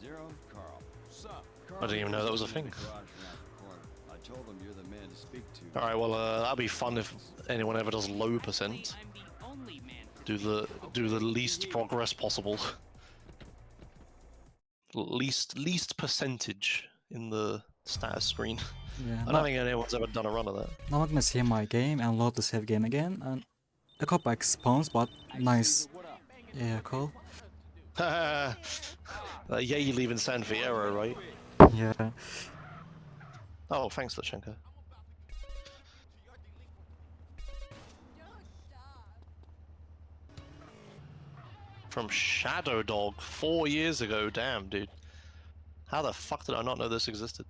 zero, Carl. What's up? Carl I didn't even know that was a lives in thing. the garage around the corner. I told him you're the man to speak to. Alright, well, that'll be fun if anyone ever does low percent. Do the least progress possible. Least percentage in the status screen. Yeah, I don't think anyone's ever done a run of that. now I'm gonna save my game and load the save game again, and a couple like spawns, but nice. What up? Yeah, cool. Yeah, you leave in San Fierro, right? Yeah. Oh, thanks, Lashenko. From Shadow Dog 4 years ago, damn, dude. How the fuck did I not know this existed?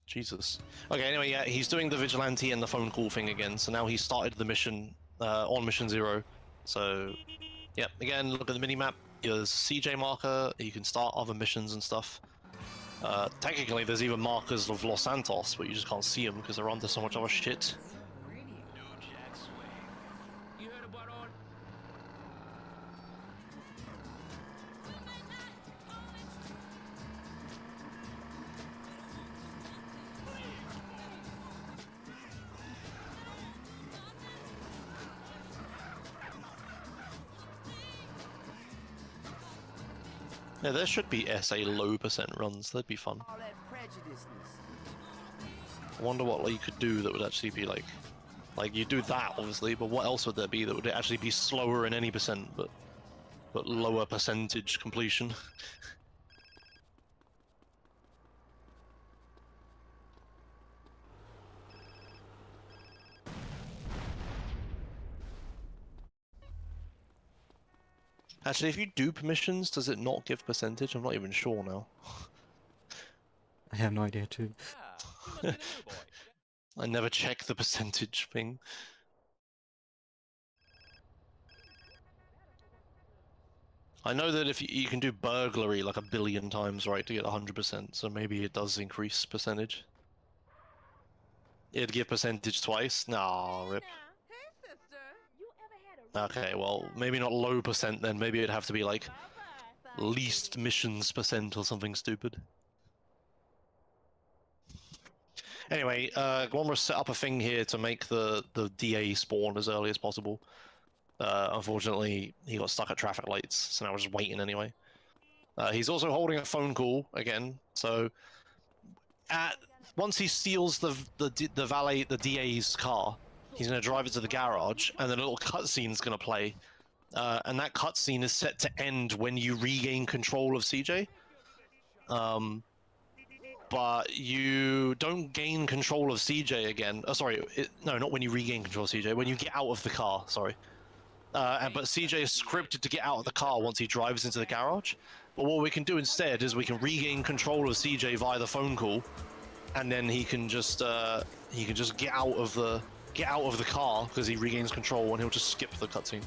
Jesus. Okay, anyway, yeah, he's doing the vigilante and the phone call thing again, so now he started the mission on mission 0. So, yep, again, look at the minimap. There's CJ marker, you can start other missions and stuff. Technically, there's even markers of Los Santos, but you just can't see them because they're under so much other shit. You heard about all? Yeah, there should be SA low percent runs, that'd be fun. All that prejudiceness. I wonder what you could do that would actually be like you do that obviously, but what else would there be that would actually be slower in any percent, but lower percentage completion? Actually, if you do permissions, does it not give percentage? I'm not even sure now. I have no idea too. I never check the percentage thing. I know that if you can do burglary like 1 billion times, right, to get 100%, so maybe it does increase percentage. It'd give percentage twice? Nah, rip. Hey, sister. You ever had a Okay, well, maybe not low percent then, maybe it'd have to be like least missions percent or something stupid. Anyway, Glomerius set up a thing here to make the DA spawn as early as possible. Unfortunately, he got stuck at traffic lights, so now we're just waiting anyway. He's also holding a phone call again, so once he steals the valet, the DA's car, he's going to drive it to the garage, and then a little cutscene's going to play. And that cutscene is set to end when you regain control of CJ. But you don't gain control of CJ again. Sorry, no, not when you regain control of CJ, when you get out of the car, sorry. But CJ is scripted to get out of the car once he drives into the garage. But what we can do instead is we can regain control of CJ via the phone call, and then he can just get out of the car because he regains control, and he'll just skip the cutscene.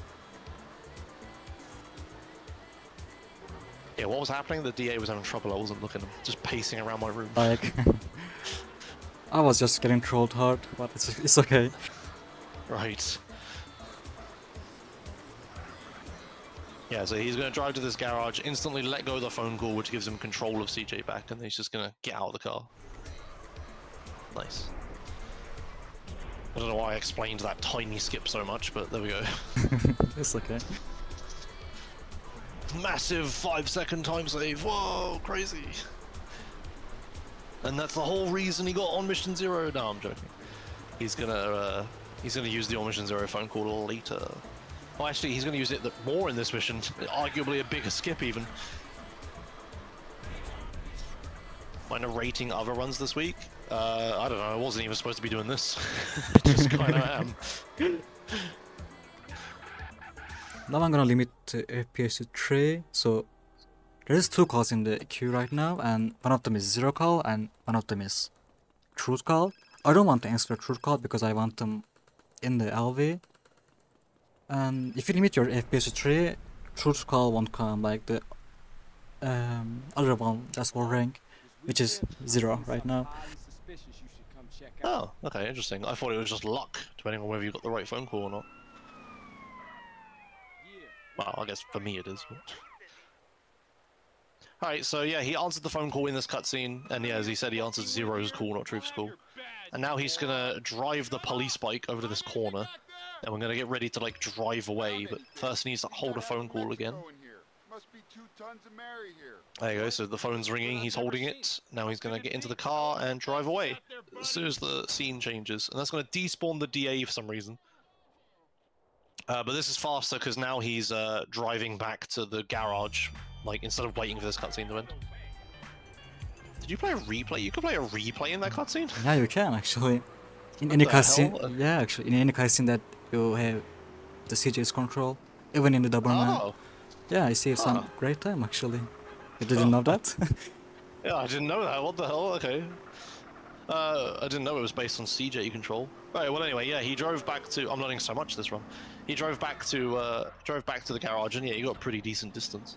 Yeah, what was happening? The DA was having trouble. I wasn't looking. Just pacing around my room. Like, I was just getting trolled hard, but it's okay. Right. Yeah, so he's going to drive to this garage, instantly let go of the phone call, which gives him control of CJ back, and then he's just going to get out of the car. Nice. I don't know why I explained that tiny skip so much, but there we go. It's okay. Massive 5-second time save. Whoa, crazy. And that's the whole reason he got on Mission 0. No, I'm joking. He's gonna use the on Mission 0 phone call later. Oh, actually, he's gonna use it more in this mission. Arguably a bigger skip, even. by narrating other runs this week. I don't know, I wasn't even supposed to be doing this. Just kind of am. Now I'm gonna limit FPS to 3, so there's 2 calls in the queue right now, and one of them is zero call and one of them is truth call. I don't want to answer truth call because I want them in the LV. And if you limit your FPS to 3, truth call won't come, like the other one just for rank, which is 0 right now. Oh, okay, interesting. I thought it was just luck, depending on whether you got the right phone call or not. Well, I guess for me it is. But... Alright, so yeah, he answered the phone call in this cutscene, and yeah, as he said, he answered Zero's call, not Truth's call. And now he's gonna drive the police bike over to this corner, and we're gonna get ready to, like, drive away, but first he needs to hold a phone call again. There you go, so the phone's ringing, he's holding it. Now he's gonna get into the car and drive away as soon as the scene changes. And that's gonna despawn the DA for some reason. But this is faster because now he's driving back to the garage, like, instead of waiting for this cutscene to end. Did you play a replay? You could play a replay in that cutscene? Yeah, you can actually. In any the hell? cutscene, yeah, actually, in any cutscene that you have the CJ's control, even in the double man. Oh, Yeah, I see some great time actually. You didn't know that? yeah, I didn't know that. What the hell? Okay. I didn't know it was based on CJ control. Right, well anyway, yeah, he drove back to... I'm learning so much this run. He drove back to the garage, and yeah, he got a pretty decent distance.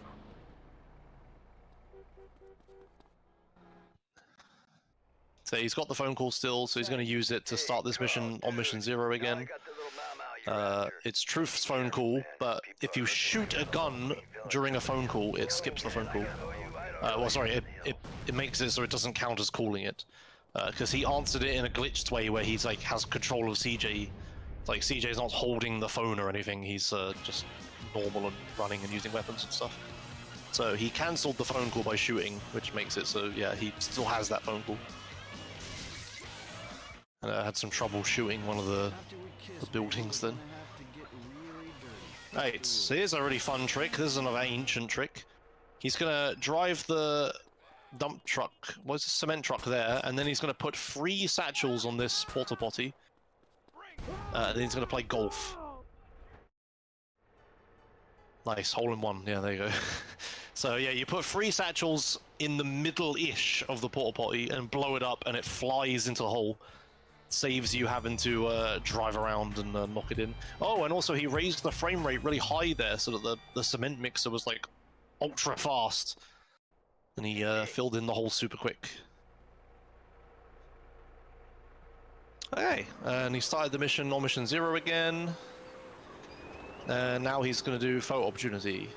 So he's got the phone call still, so he's going to use it to start this mission on Mission 0 again. It's Truth's phone call, but if you shoot a gun during a phone call, it skips the phone call. Well, sorry, it makes it so it doesn't count as calling it. Because he answered it in a glitched way where he's like has control of CJ. Like CJ's not holding the phone or anything, he's just normal and running and using weapons and stuff. So he cancelled the phone call by shooting, which makes it so, yeah, he still has that phone call. And I had some trouble shooting one of the buildings then. Right, so here's a really fun trick. This is another ancient trick. He's gonna drive the dump truck, what's the cement truck there, and then he's gonna put 3 satchels on this porta potty. And then he's gonna play golf. Nice, hole in one. Yeah, there you go. So yeah, you put 3 satchels in the middle-ish of the porta potty and blow it up, and it flies into the hole. Saves you having to drive around and knock it in. Oh, and also he raised the frame rate really high there so that the cement mixer was like ultra fast. And he filled in the hole super quick. Okay, and he started the mission on Mission 0 again. And now he's going to do photo opportunity.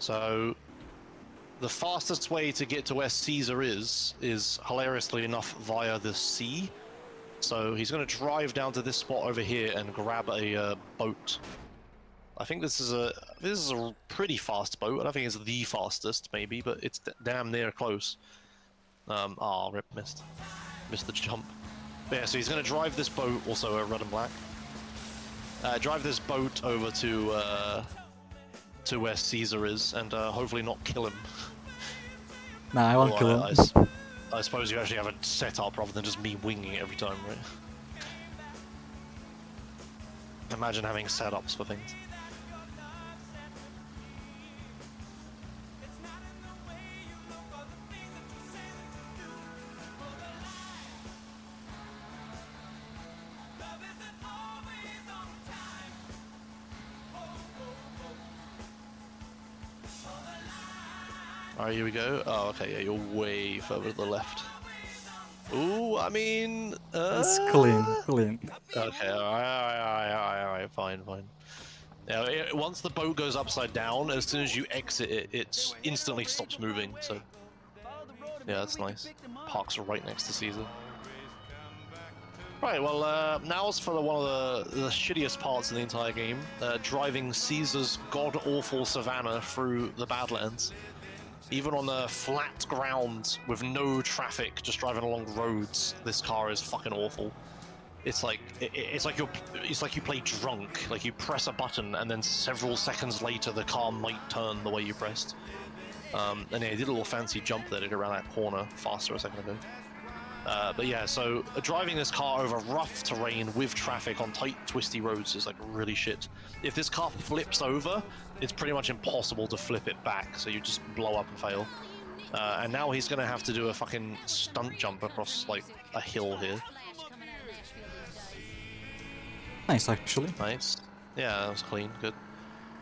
So the fastest way to get to where Caesar is hilariously enough via the sea. So he's going to drive down to this spot over here and grab a boat. I think this is a pretty fast boat. I don't think it's the fastest, maybe, but it's damn near close. Rip, missed the jump. But yeah, so he's going to drive this boat, also red and black. Drive this boat over to where Caesar is, and hopefully not kill him. Nah, I won't kill him. I suppose you actually have a setup rather than just me winging it every time, right? Imagine having setups for things. Alright, here we go. Oh, okay, yeah, you're way further to the left. Ooh, I mean... It's clean. Okay, alright, fine. Yeah, once the boat goes upside down, as soon as you exit it, it instantly stops moving, so... Yeah, that's nice. Parks right next to Caesar. Right, well, now's for one of the shittiest parts of the entire game, driving Caesar's god-awful savannah through the Badlands. Even on the flat ground with no traffic, just driving along roads, this car is fucking awful. it's like it's like you play drunk. Like you press a button and then several seconds later the car might turn the way you pressed. And yeah, he did a little fancy jump there to get around that corner faster a second ago. But yeah, so driving this car over rough terrain with traffic on tight, twisty roads is like really shit. If this car flips over, it's pretty much impossible to flip it back, so you just blow up and fail. And now he's gonna have to do a fucking stunt jump across like a hill here. Nice, actually. Nice. Yeah, that was clean. Good.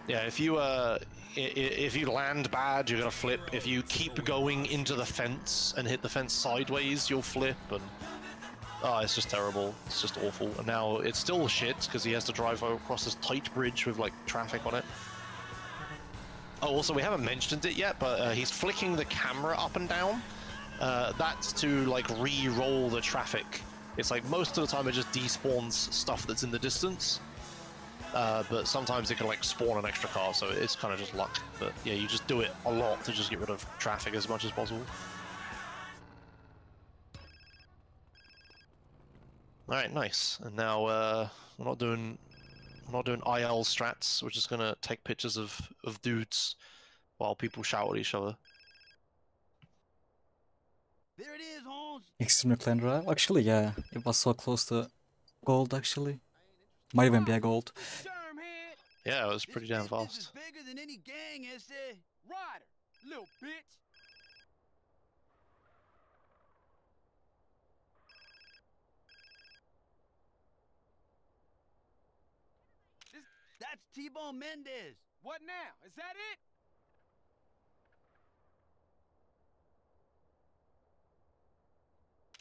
Yeah, if you land bad, you're gonna flip. If you keep going into the fence and hit the fence sideways, you'll flip. And it's just terrible. It's just awful. And now it's still shit because he has to drive across this tight bridge with like traffic on it. Oh, also we haven't mentioned it yet, but he's flicking the camera up and down. That's to like re-roll the traffic. It's like most of the time it just despawns stuff that's in the distance. But sometimes it can like spawn an extra car, so it's kind of just luck. But yeah, you just do it a lot to just get rid of traffic as much as possible. Alright, nice. And now we're not doing IL strats. We're just gonna take pictures of dudes while people shout at each other. There it is, Holmes. Extremely clean drive. Actually, yeah, it was so close to gold, actually. Might even be a gold. Germhead, Yeah, it was pretty damn This is fast. bigger than any gang, is it? Ryder, little bitch. That's T-Bone Mendez. What now? Is that it?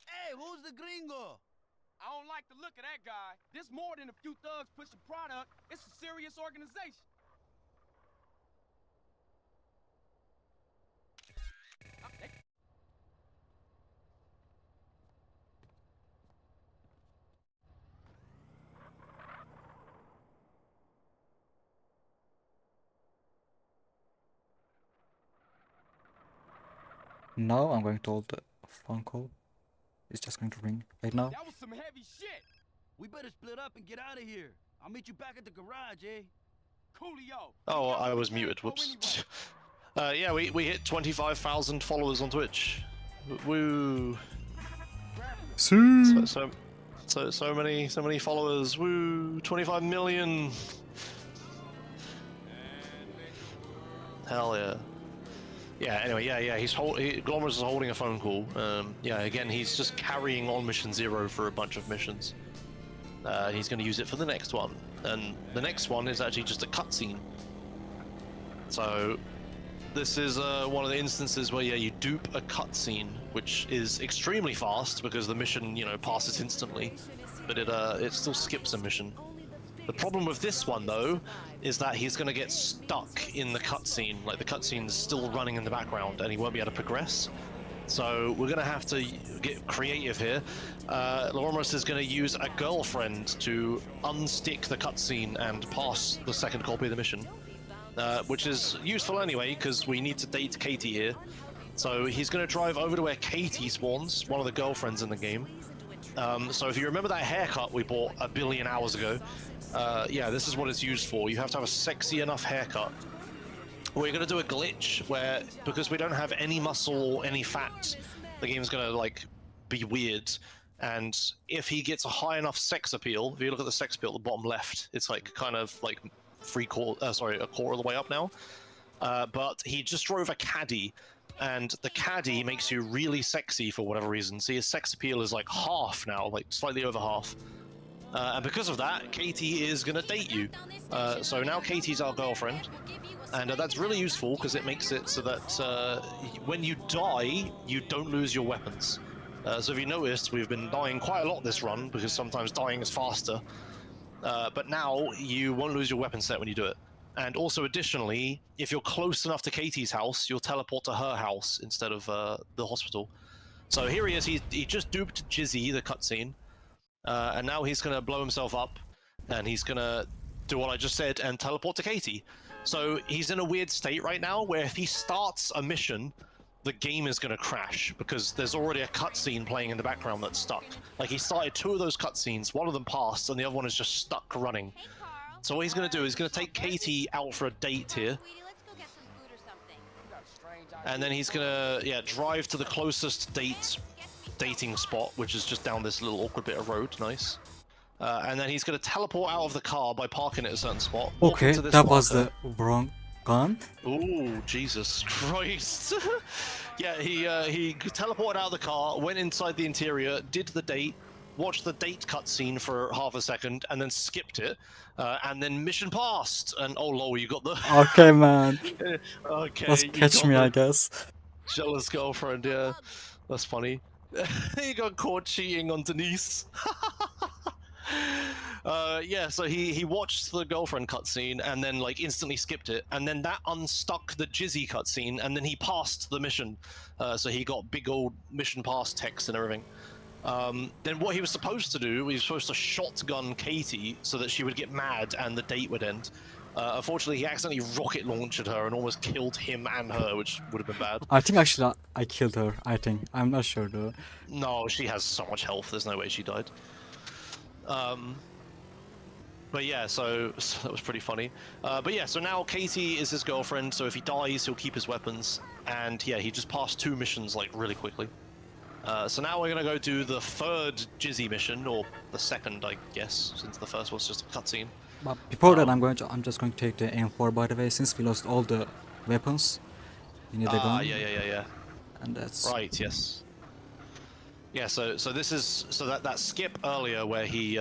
Hey, who's the gringo? I don't like the look of that guy. This more than a few thugs pushing product. It's a serious organization. Now I'm going to hold the phone call. It's just going to ring right now. That was some heavy shit. We better split up and get out of here. I'll meet you back at the garage, eh? Coolio. Oh, I was muted. Whoops. Yeah, we hit 25,000 followers on Twitch. Woo! So many followers. Woo! 25 million. Hell yeah. Yeah. Anyway, yeah. Glomerius is holding a phone call. Yeah. Again, he's just carrying on mission 0 for a bunch of missions. He's going to use it for the next one, and the next one is actually just a cutscene. So this is one of the instances where you dupe a cutscene, which is extremely fast because the mission passes instantly, but it still skips a mission. The problem with this one though is that he's going to get stuck in the cutscene. Like the cutscene's still running in the background, and he won't be able to progress. So we're going to have to get creative here. Glomerius is going to use a girlfriend to unstick the cutscene and pass the second copy of the mission, which is useful anyway because we need to date Katie here. So he's going to drive over to where Katie spawns, one of the girlfriends in the game. So if you remember that haircut we bought a billion hours ago, yeah, this is what it's used for. You have to have a sexy enough haircut. We're going to do a glitch where, because we don't have any muscle or any fat, the game's going to like be weird. And if he gets a high enough sex appeal, if you look at the sex appeal at the bottom left, it's like kind of like a quarter of the way up now. But he just drove a caddy, and the caddy makes you really sexy for whatever reason. See, his sex appeal is like half now, like slightly over half. And because of that, Katie is going to date you. So now Katie's our girlfriend. And that's really useful because it makes it so that when you die, you don't lose your weapons. So if you noticed, we've been dying quite a lot this run because sometimes dying is faster. But now you won't lose your weapon set when you do it. And also additionally, if you're close enough to Katie's house, you'll teleport to her house instead of the hospital. So here he is. He just duped Jizzy, the cutscene. And now he's going to blow himself up. And he's going to do what I just said and teleport to Katie. So he's in a weird state right now where if he starts a mission, the game is going to crash because there's already a cutscene playing in the background that's stuck. Like, he started 2 of those cutscenes, one of them passed, and the other one is just stuck running. Hey, Carl. So what he's going to do is going to take Katie out for a date here, Sweetie, let's go get some food or something. You got a strange and then he's going to, yeah, drive to the closest dating spot, which is just down this little awkward bit of road. Nice. And then he's going to teleport out of the car by parking at a certain spot. walk Okay, into this that was marker. the wrong gun. Ooh, Jesus Christ. Yeah, he teleported out of the car, went inside the interior, did the date, watched the date cutscene for half a second, and then skipped it. And then mission passed. And oh lol, you got the Okay, man. okay. Let's you catch got me, the I guess. jealous girlfriend. Yeah, that's funny. He got caught cheating on Denise. Yeah, so he watched the girlfriend cutscene and then like instantly skipped it, and then that unstuck the Jizzy cutscene, and then he passed the mission. So he got big old mission pass text and everything. Then what he was supposed to do, he was supposed to shotgun Katie so that she would get mad and the date would end. Unfortunately, he accidentally rocket launched her and almost killed him and her, which would have been bad. I think actually I killed her. I think. I'm not sure though. No, she has so much health, there's no way she died. But yeah, so that was pretty funny. But yeah, so now Katie is his girlfriend, so if he dies, he'll keep his weapons. And yeah, he just passed 2 missions like really quickly. So now we're gonna go do the 3rd Jizzy mission, or the 2nd, I guess, since the first was just a cutscene. But before that, I'm just going to take the M4, by the way, since we lost all the weapons. You need the gun. Yeah. And that's Right, yes. Yeah, so this is that skip earlier where he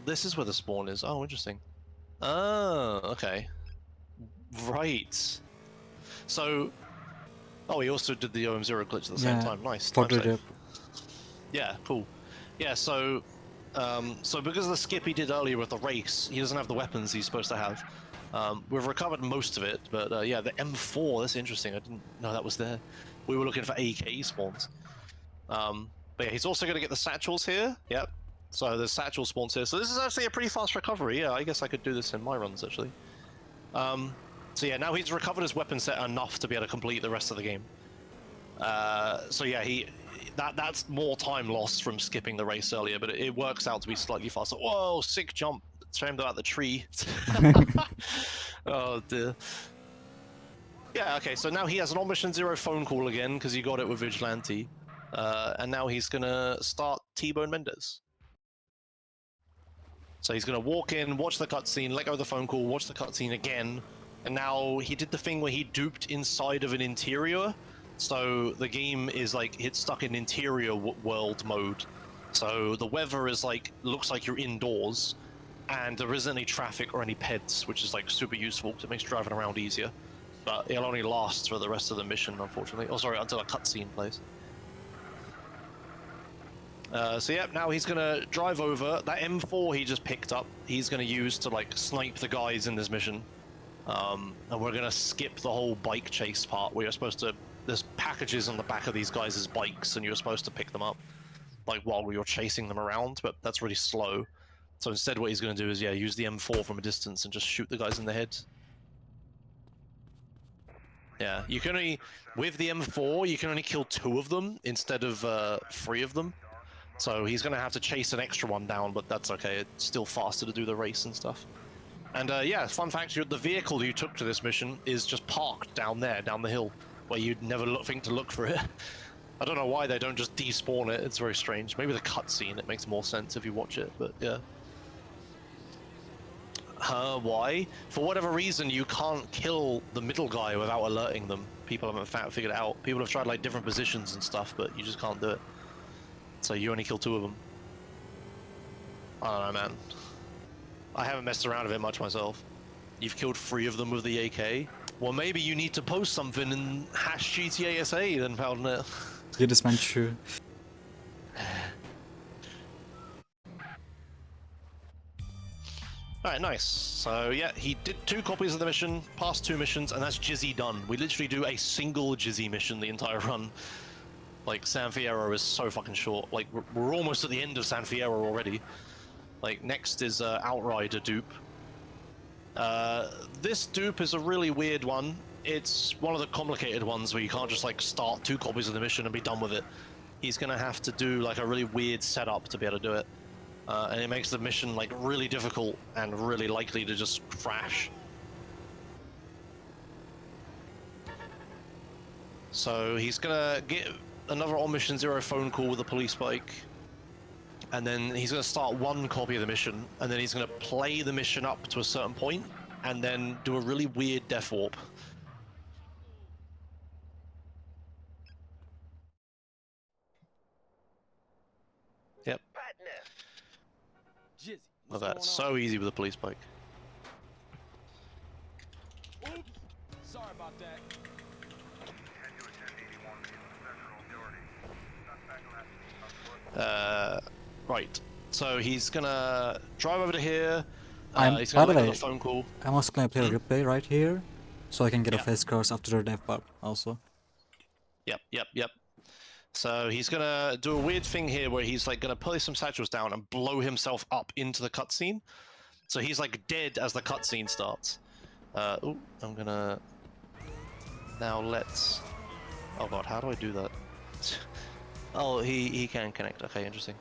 this is where the spawn is. Oh, interesting. Oh, okay. Right. So he also did the OM0 glitch at the same time. Nice. For Time the save. Yeah, cool. Yeah, so because of the skip he did earlier with the race, he doesn't have the weapons he's supposed to have. We've recovered most of it, but yeah, the M4, that's interesting. I didn't know that was there. We were looking for AK spawns. But yeah, he's also going to get the satchels here. Yep. So there's satchel spawns here. So this is actually a pretty fast recovery. Yeah, I guess I could do this in my runs, actually. So yeah, now he's recovered his weapon set enough to be able to complete the rest of the game. So yeah, that's more time lost from skipping the race earlier, but it works out to be slightly faster. Whoa, sick jump. Shame about the tree. Oh dear. Yeah, okay, so now he has an Mission Zero phone call again, because he got it with Vigilante. And now he's gonna start T-Bone Mendez. So he's gonna walk in, watch the cutscene, let go of the phone call, watch the cutscene again, and now he did the thing where he duped inside of an interior. So the game is like, it's stuck in interior world mode. So the weather is like, looks like you're indoors, and there isn't any traffic or any peds, which is like super useful because it makes driving around easier. But it'll only last for the rest of the mission, unfortunately. Oh, sorry, until a cutscene plays. So yeah, now he's gonna drive over. That M4 he just picked up, he's gonna use to like snipe the guys in this mission. And we're gonna skip the whole bike chase part where you're supposed to, there's packages on the back of these guys' bikes and you're supposed to pick them up like while you're chasing them around, but that's really slow. So instead what he's gonna do is, yeah, use the M4 from a distance and just shoot the guys in the head. Yeah, you can only, with the M4, you can only kill 2 of them instead of 3 of them. So he's going to have to chase an extra one down, but that's okay. It's still faster to do the race and stuff. And yeah, fun fact, the vehicle you took to this mission is just parked down there, down the hill, where you'd never think to look for it. I don't know why they don't just despawn it. It's very strange. Maybe the cutscene, it makes more sense if you watch it, but yeah. Why? For whatever reason, you can't kill the middle guy without alerting them. People haven't figured it out. People have tried like different positions and stuff, but you just can't do it. So you only kill 2 of them. I don't know, man. I haven't messed around with it much myself. You've killed 3 of them with the AK? Well, maybe you need to post something in #GTASA then, Powdernet. yeah, this man true. Alright, nice. So yeah, he did 2 copies of the mission, passed 2 missions, and that's Jizzy done. We literally do a single Jizzy mission the entire run. Like, San Fierro is so fucking short. Like, we're almost at the end of San Fierro already. Like, next is Outrider dupe. This dupe is a really weird one. it's one of the complicated ones where you can't just like start 2 copies of the mission and be done with it. He's gonna have to do like a really weird setup to be able to do it, and it makes the mission like really difficult and really likely to just crash. So he's gonna get another on mission 0 phone call with a police bike, and then he's gonna start 1 copy of the mission, and then he's gonna play the mission up to a certain point, and then do a really weird death warp. Yep. Jizzy, Look what's at that. going So easy with a police bike. on? Oops. Sorry about that. Right. So he's gonna drive over to here. He's By gonna the make way, a phone call. I'm also gonna play the replay right here, so I can get a Yeah. face course after the death bar also. Yep. So he's gonna do a weird thing here where he's like gonna pull some satchels down and blow himself up into the cutscene. So he's like dead as the cutscene starts. Oh, I'm gonna now let's. Oh god, how do I do that? Oh, he can connect. Okay, interesting.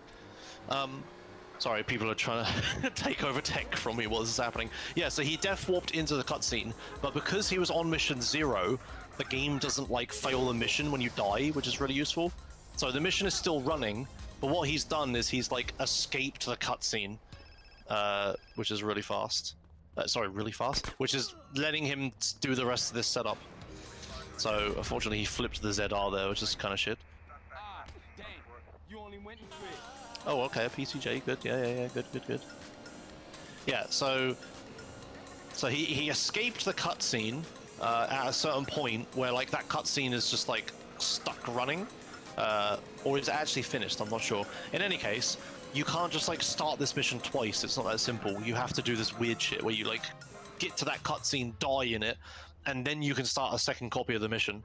Sorry, people are trying to take over tech from me while this is happening. Yeah, so he death warped into the cutscene, but because he was on mission 0, the game doesn't like fail the mission when you die, which is really useful. So the mission is still running, but what he's done is he's like escaped the cutscene, which is really fast. Sorry, really fast, which is letting him do the rest of this setup. So unfortunately, he flipped the ZR there, which is kind of shit. Ah, dang. You only went in fifth. Oh, okay, a PCJ, good, yeah, good. Yeah, so he escaped the cutscene at a certain point where like that cutscene is just like stuck running, or is it actually finished? I'm not sure. In any case, you can't just like start this mission twice. It's not that simple. You have to do this weird shit where you like get to that cutscene, die in it, and then you can start a second copy of the mission,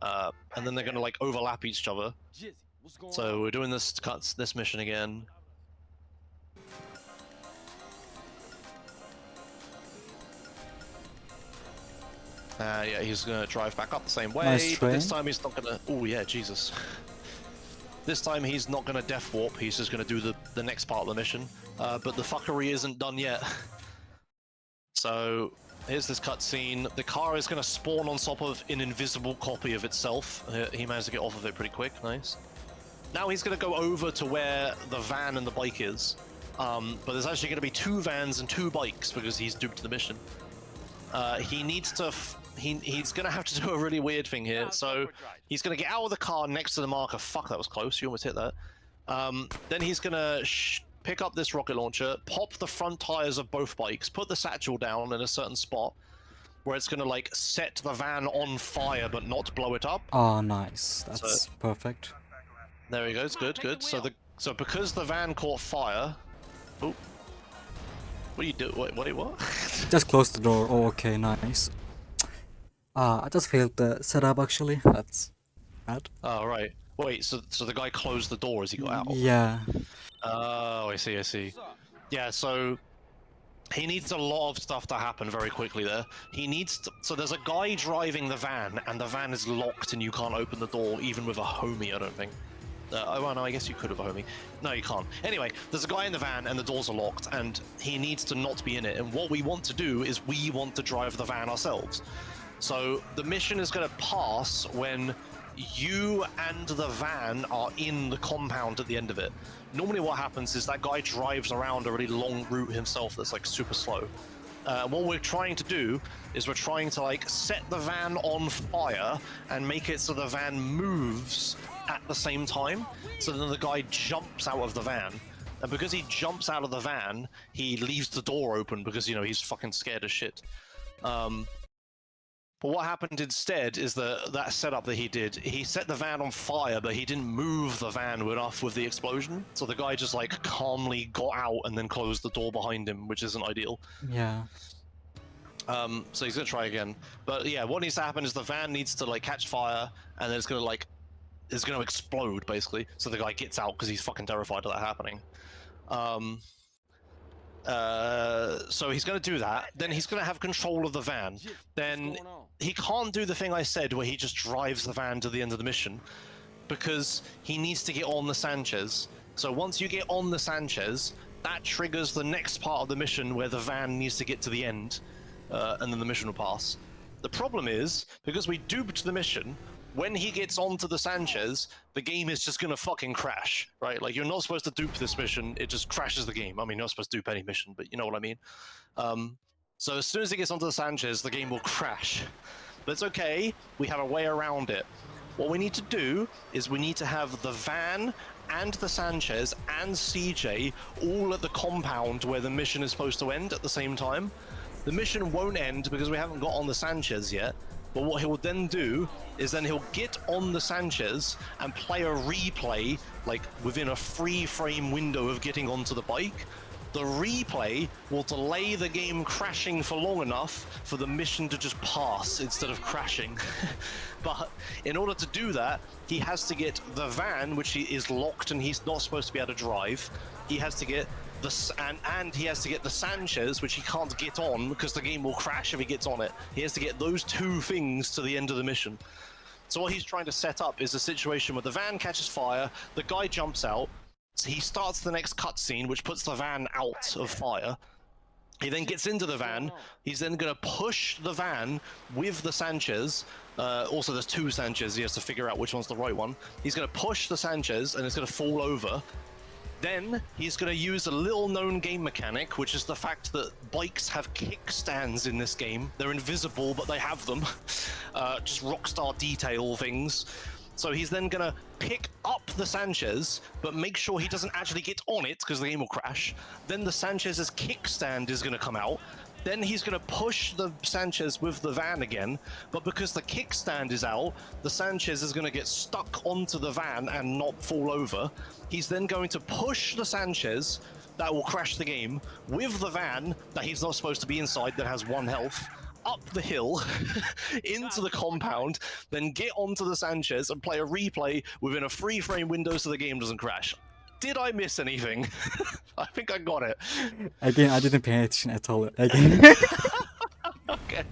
and then they're gonna like overlap each other. Jizzy, what's going So on? we're doing this mission again. Yeah, he's gonna drive back up the same way, Nice but this train. time he's not gonna. Oh yeah, Jesus. This time he's not gonna death warp. He's just gonna do the next part of the mission. But the fuckery isn't done yet. So here's this cutscene. The car is gonna spawn on top of an invisible copy of itself. He managed to get off of it pretty quick. Nice. Now he's gonna go over to where the van and the bike is. But there's actually gonna be 2 vans and 2 bikes because he's duped the mission. He needs to. He's gonna have to do a really weird thing here. So he's gonna get out of the car next to the marker. Fuck, that was close. You almost hit that. Then he's gonna pick up this rocket launcher, pop the front tires of both bikes, put the satchel down in a certain spot where it's gonna like set the van on fire but not blow it up. Oh, nice. That's perfect. There he goes. Good. So because the van caught fire. Oh. What do you do? Wait, what? Just close the door. Oh, okay, nice. I just failed the setup actually. That's bad. Oh, right. Wait, so the guy closed the door as he got out? Yeah. Oh, I see. What's up? Yeah, so he needs a lot of stuff to happen very quickly there. He needs to, so there's a guy driving the van, and the van is locked and you can't open the door even with a homie, I don't think. Oh, well, no, I guess you could have a homie. No, you can't. Anyway, there's a guy in the van and the doors are locked and he needs to not be in it. And what we want to do is we want to drive the van ourselves. So the mission is going to pass when you and the van are in the compound at the end of it. Normally what happens is that guy drives around a really long route himself that's like super slow. What we're trying to do is we're trying to like set the van on fire and make it so the van moves at the same time, so then the guy jumps out of the van. And because he jumps out of the van, he leaves the door open because, you know, he's fucking scared as shit. But what happened instead is that setup that he did, he set the van on fire, but he didn't move the van enough with the explosion. So the guy just like calmly got out and then closed the door behind him, which isn't ideal. Yeah. So he's gonna try again. But yeah, what needs to happen is the van needs to like catch fire, and then it's gonna explode basically. So the guy gets out because he's fucking terrified of that happening. So he's going to do that. Then he's going to have control of the van. Then What's going on? he can't do the thing I said where he just drives the van to the end of the mission, because he needs to get on the Sanchez. So once you get on the Sanchez, that triggers the next part of the mission where the van needs to get to the end, and then the mission will pass. The problem is, because we duped the mission, when he gets onto the Sanchez, the game is just gonna fucking crash, right? Like, you're not supposed to dupe this mission, it just crashes the game. I mean, you're not supposed to dupe any mission, but you know what I mean. So as soon as he gets onto the Sanchez, the game will crash. But it's okay, we have a way around it. What we need to do is we need to have the van and the Sanchez and CJ all at the compound where the mission is supposed to end at the same time. The mission won't end because we haven't got on the Sanchez yet, but what he'll then do is then he'll get on the Sanchez and play a replay, like within a free frame window of getting onto the bike. The replay will delay the game crashing for long enough for the mission to just pass instead of crashing. But in order to do that, he has to get the van, which is locked and he's not supposed to be able to drive. He has to get and he has to get the Sanchez, which he can't get on because the game will crash if he gets on it. He has to get those two things to the end of the mission. So what he's trying to set up is a situation where the van catches fire, the guy jumps out, so he starts the next cutscene, which puts the van out of fire. He then gets into the van. He's then going to push the van with the Sanchez. Also, there's two Sanchez. He has to figure out which one's the right one. He's going to push the Sanchez, and it's going to fall over. Then he's going to use a little-known game mechanic, which is the fact that bikes have kickstands in this game. They're invisible, but they have them. Just Rockstar detail things. So he's then going to pick up the Sanchez, but make sure he doesn't actually get on it, because the game will crash. Then the Sanchez's kickstand is going to come out. Then he's going to push the Sanchez with the van again, but because the kickstand is out, the Sanchez is going to get stuck onto the van and not fall over. He's then going to push the Sanchez, that will crash the game, with the van that he's not supposed to be inside, that has 1 health, up the hill, into the compound, then get onto the Sanchez and play a replay within a free frame window so the game doesn't crash. Did I miss anything? I think I got it. Again, I didn't pay attention at all. Again. Okay.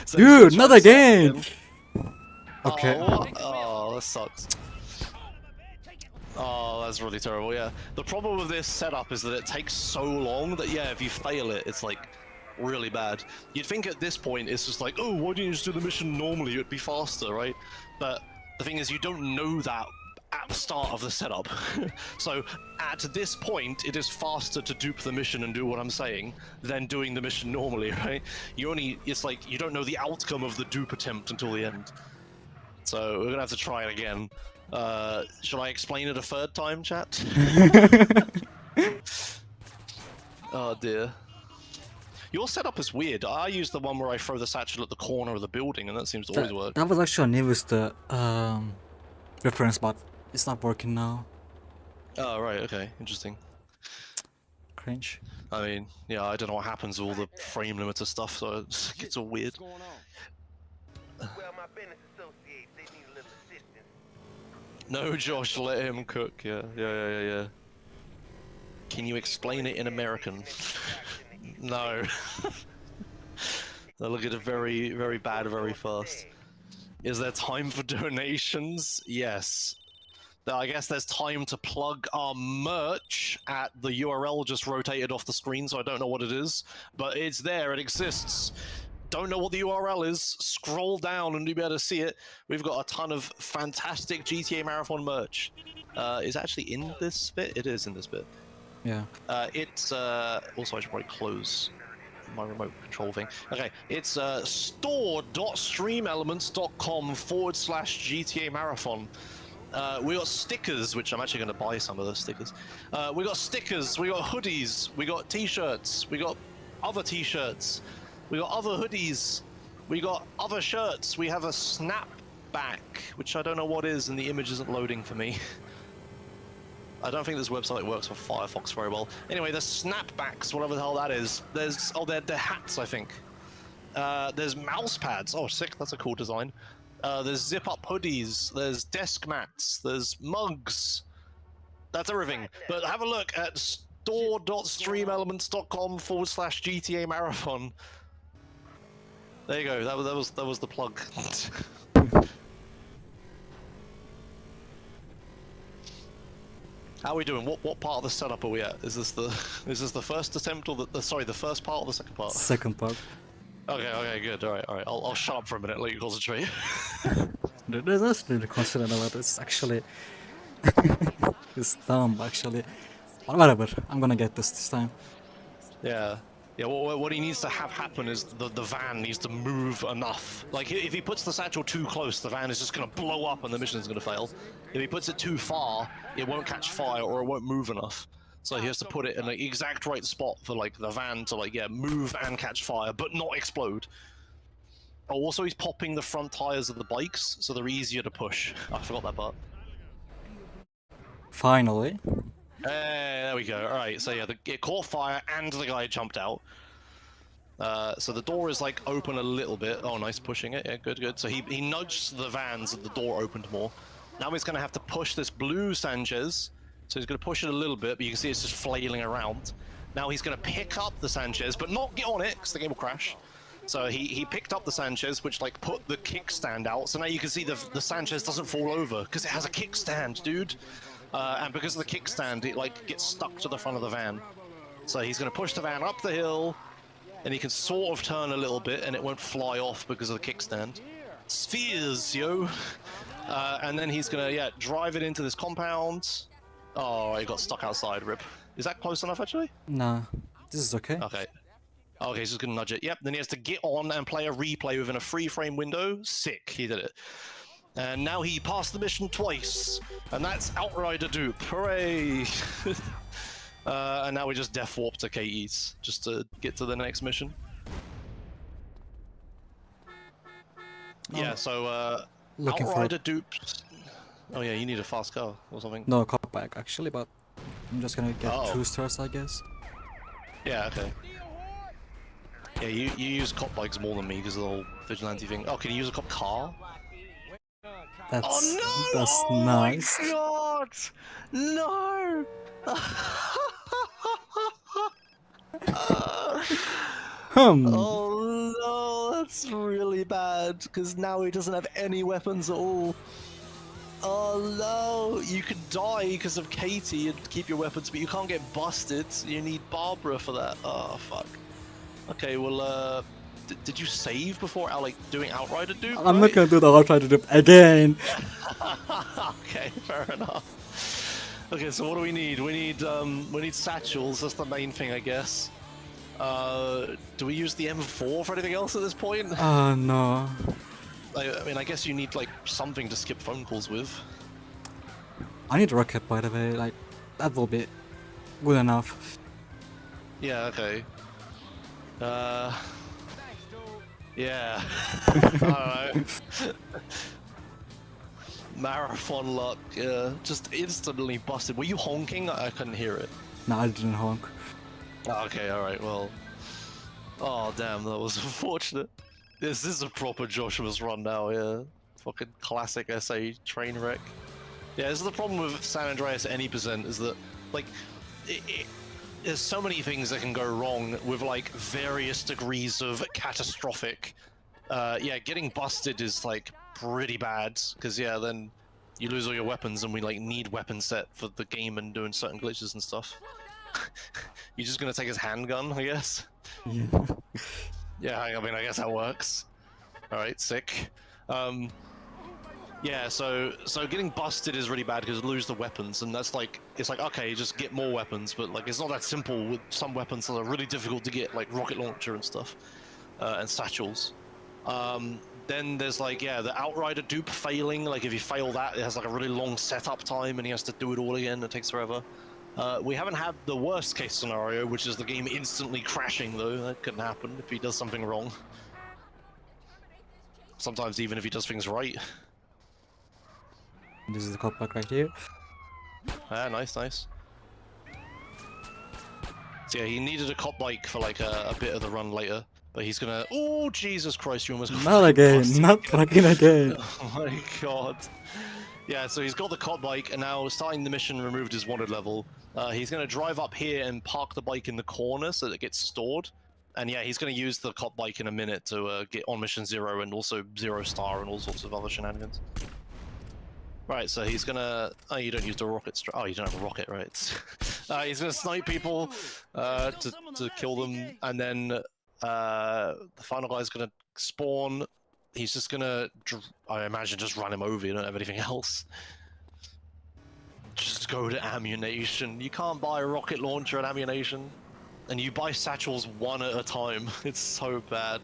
So Dude, not again! Okay. Oh, that sucks. Oh, that's really terrible, yeah. The problem with this setup is that it takes so long that, yeah, if you fail it, it's like really bad. You'd think at this point it's just like, oh, why don't you just do the mission normally? It'd be faster, right? But the thing is, you don't know that at the start of the setup. So at this point, it is faster to dupe the mission and do what I'm saying than doing the mission normally, right? It's like you don't know the outcome of the dupe attempt until the end. So we're gonna have to try it again. Should I explain it a third time, chat? Oh dear. Your setup is weird. I use the one where I throw the satchel at the corner of the building, and that seems to always work. That was actually newest reference, but it's not working now. Oh, right, okay, interesting. Cringe. I mean, yeah, I don't know what happens with all the frame limiter stuff, so it gets all weird. What's going on? Well, my business associates, they need a little assistance. No, Josh, let him cook. Yeah. Can you explain it in American? No. They'll look at it very, very bad very fast. Is there time for donations? Yes. I guess there's time to plug our merch at the URL just rotated off the screen, so I don't know what it is. But it's there, it exists. Don't know what the URL is, scroll down and you'll be able to see it. We've got a ton of fantastic GTA Marathon merch. Is it actually in this bit? It is in this bit. Yeah. It's also I should probably close my remote control thing. Okay, it's store.streamelements.com/GTA Marathon. We got stickers, which I'm actually going to buy some of those stickers. We got stickers, we got hoodies, we got t-shirts, we got other t-shirts, we got other hoodies, we got other shirts. We have a snapback, which I don't know what is, and the image isn't loading for me. I don't think this website works for Firefox very well. Anyway, there's snapbacks, whatever the hell that is. There's, oh, they're hats, I think. There's mouse pads. Oh, sick, that's a cool design. There's zip-up hoodies, there's desk mats, there's mugs. That's everything. But have a look at door.streamelements.com/GTAMarathon. There you go. That was the plug. How are we doing? What part of the setup are we at? Is this the first attempt or the first part or the second part? Second part. Okay, good. All right. I'll shut up for a minute. Let you concentrate. That's really considered about it's actually it's dumb actually. But whatever, I'm gonna get this time. Yeah. What he needs to have happen is the van needs to move enough. Like if he puts the satchel too close, the van is just gonna blow up and the mission is gonna fail. If he puts it too far, it won't catch fire or it won't move enough. So he has to put it in the exact right spot for like the van to move and catch fire, but not explode. Oh, also he's popping the front tires of the bikes, so they're easier to push. I forgot that part. Finally. Hey, there we go. All right, so yeah, it caught fire and the guy jumped out. So the door is like open a little bit. Oh, nice pushing it. Yeah, good. So he nudged the vans and the door opened more. Now he's gonna have to push this blue Sanchez. So he's gonna push it a little bit, but you can see it's just flailing around. Now he's gonna pick up the Sanchez, but not get on it because the game will crash. So he picked up the Sanchez, which like put the kickstand out. So now you can see the Sanchez doesn't fall over because it has a kickstand, dude. And because of the kickstand, it like gets stuck to the front of the van. So he's going to push the van up the hill, and he can sort of turn a little bit, and it won't fly off because of the kickstand. Spheres, yo! And then he's going to, drive it into this compound. Oh, he got stuck outside, rip. Is that close enough, actually? Nah, this is okay. Okay, he's just going to nudge it. Yep, then he has to get on and play a replay within a free-frame window. Sick, he did it. And now he passed the mission twice, and that's Outrider dupe. Hooray! And now we just death warp to KE's just to get to the next mission. Yeah, so Looking for Outrider dupes. Oh yeah, you need a fast car or something. no cop back actually, but I'm just gonna get Oh. 2 stars, I guess. Yeah, okay. Yeah, you use cop bikes more than me because of the whole vigilante thing. Oh, can you use a cop car? That's Oh no! that's Oh nice. my god! No! Oh no, that's really bad because now he doesn't have any weapons at all. Oh no, you could die because of Katie and keep your weapons, but you can't get busted. You need Barbara for that. Oh fuck. Okay, well, did you save before doing Outrider dupe? I'm not gonna do the Outrider dupe again. Okay, fair enough. Okay, so what do we need? We need satchels. That's the main thing, I guess. Do we use the M4 for anything else at this point? Oh no. I mean, I guess you need like something to skip phone calls with. I need a rocket, by the way. Like that will be good enough. Yeah. Okay. Yeah. I don't know. Marathon luck. Yeah. Just instantly busted. Were you honking? I couldn't hear it. No, I didn't honk. Oh, okay. All right. Well. Oh damn, that was unfortunate. This is a proper Joshua's run now. Yeah. Fucking classic SA train wreck. Yeah. This is the problem with San Andreas any percent is that like there's so many things that can go wrong with like various degrees of catastrophic. Yeah, getting busted is like pretty bad because yeah, then you lose all your weapons and we like need weapon set for the game and doing certain glitches and stuff. You're just gonna take his handgun, I guess. Yeah. Yeah, I mean, I guess that works. All right, sick. Yeah, so getting busted is really bad because you lose the weapons, and that's like it's like okay, just get more weapons, but like it's not that simple with some weapons that are really difficult to get, like rocket launcher and stuff, and satchels. Then there's like the Outrider dupe failing. Like if you fail that, it has like a really long setup time, and he has to do it all again. It takes forever. We haven't had the worst case scenario, which is the game instantly crashing though. That couldn't happen if he does something wrong. Sometimes even if he does things right. This is the cop back right here. Ah, nice. So yeah, he needed a cop bike for like a bit of the run later, but he's gonna. Oh Jesus Christ! You almost. Not again. Not fucking again. Oh my god. Yeah, so he's got the cop bike, and now starting the mission removed his wanted level. He's going to drive up here and park the bike in the corner so that it gets stored. And yeah, he's going to use the cop bike in a minute to get on mission 0 and also 0 star and all sorts of other shenanigans. Right, so he's gonna. Oh, you don't use the rocket. Oh, you don't have a rocket, right? He's gonna snipe people to kill them, and then the final guy's gonna spawn. He's just gonna, I imagine, just run him over. You don't have anything else. Just go to ammunition. You can't buy a rocket launcher and ammunition, and you buy satchels one at a time. It's so bad.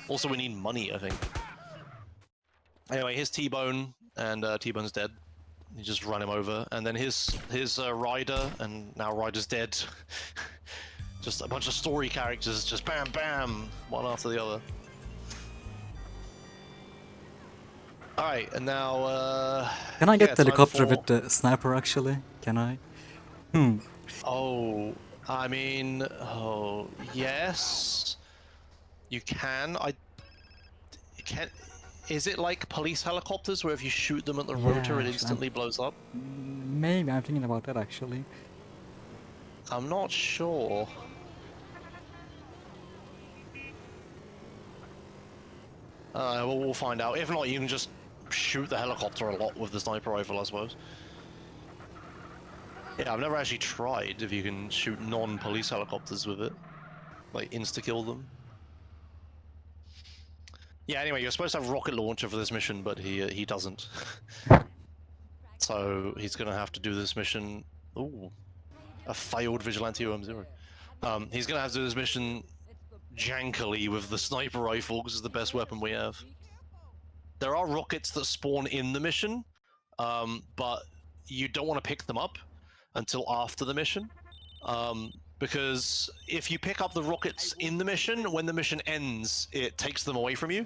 Also, we need money, I think. Anyway, here's T-Bone, and T-Bone's dead. You just run him over, and then his Ryder, and now Ryder's dead. Just a bunch of story characters, just bam, bam, one after the other. All right, and now. Can I get the time helicopter for- with the sniper actually? Can I? Oh, I mean, oh yes, you can. You can. Is it like police helicopters where if you shoot them at the rotor, it Yeah, instantly blows up? Maybe I'm thinking about that actually. I'm not sure. We'll find out. If not, you can just shoot the helicopter a lot with the sniper rifle, I suppose. Yeah, I've never actually tried if you can shoot non-police helicopters with it. Like, insta-kill them. Yeah, anyway, you're supposed to have a rocket launcher for this mission, but he doesn't. So he's gonna have to do this mission... Ooh. A failed Vigilante OM0. He's gonna have to do this mission jankily with the sniper rifle, because it's the best weapon we have. There are rockets that spawn in the mission, but you don't want to pick them up until after the mission. Because if you pick up the rockets in the mission, when the mission ends, it takes them away from you.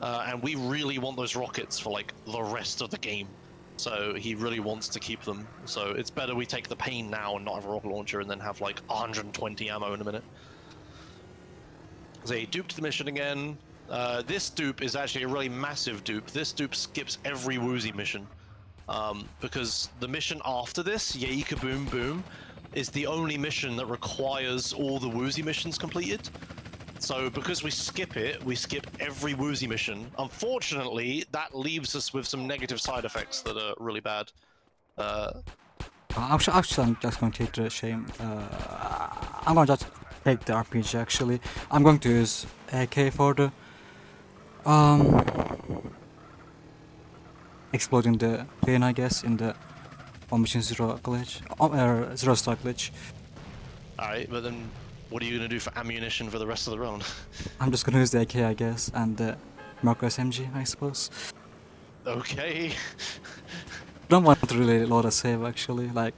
And we really want those rockets for like the rest of the game. So he really wants to keep them. So it's better we take the pain now and not have a rocket launcher and then have like 120 ammo in a minute. So he duped the mission again. This dupe is actually a really massive dupe. This dupe skips every woozy mission. Because the mission after this, Yay Kaboom Boom, is the only mission that requires all the woozy missions completed. So because we skip it, we skip every woozy mission. Unfortunately, that leaves us with some negative side effects that are really bad. I'm just going to take the shame. I'm going to just take the RPG actually. I'm going to use AK for the exploding the plane, I guess, in the on mission 0 glitch, 0 star glitch. Alright, but then what are you going to do for ammunition for the rest of the round? I'm just gonna use the AK, I guess, and the Marco SMG, I suppose. Okay. Don't want to really load a save actually. Like,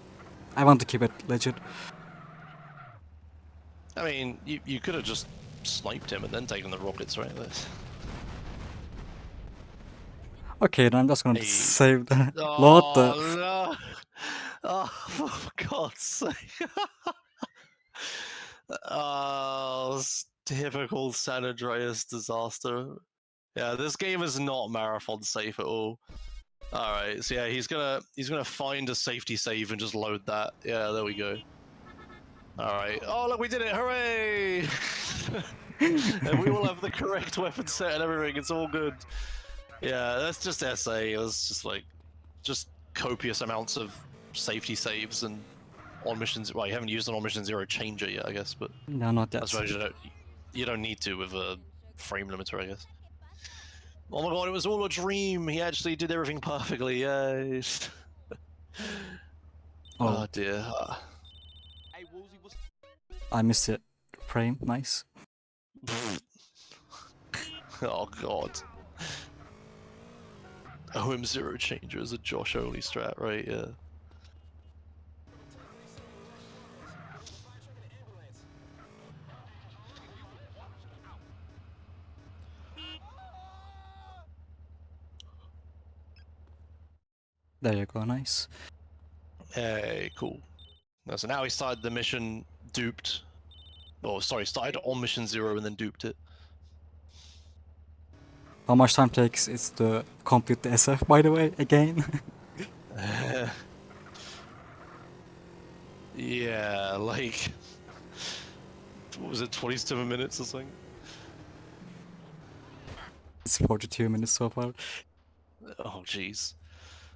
I want to keep it legit. I mean, you could have just sniped him and then taken the rockets, right? Okay, then I'm just gonna Hey. save the Oh, load the. no! Oh, for God's sake. Oh, typical San Andreas disaster. Yeah, this game is not marathon safe at all. Alright, so yeah, he's gonna find a safety save and just load that. Yeah, there we go. Alright. Oh look, we did it! Hooray! And we will have the correct weapon set and everything, it's all good. Yeah, that's just SA. It's just like just copious amounts of safety saves and on missions. Well, you haven't used an on mission 0 changer yet, I guess, but No, not I that. suppose you don't need to with a frame limiter, I guess. Oh my god, it was all a dream! He actually did everything perfectly, yay! Oh dear. Hey, Woozy, what's I missed it. Frame, nice. Oh god. OM0 changer is a Josh only strat, right? Yeah. There you go, nice. Hey, cool. So now he started the mission duped. Oh, sorry, started on mission 0 and then duped it. How much time takes it to complete the SF, by the way, again? Yeah, like, what was it, 27 minutes or something? It's 42 minutes so far. Oh, jeez.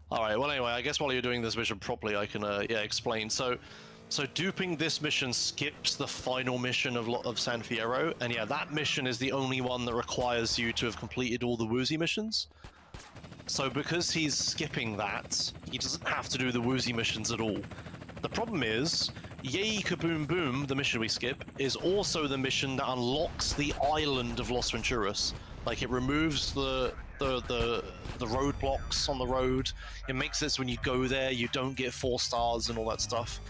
All right. Well, anyway, I guess while you're doing this mission properly, I can yeah explain. So duping this mission skips the final mission of San Fierro, and yeah, that mission is the only one that requires you to have completed all the woozy missions. So because he's skipping that, he doesn't have to do the woozy missions at all. The problem is, Yay Kaboom Boom, the mission we skip, is also the mission that unlocks the island of Los Venturas. Like, it removes the roadblocks on the road. It makes it so when you go there, you don't get 4 stars and all that stuff.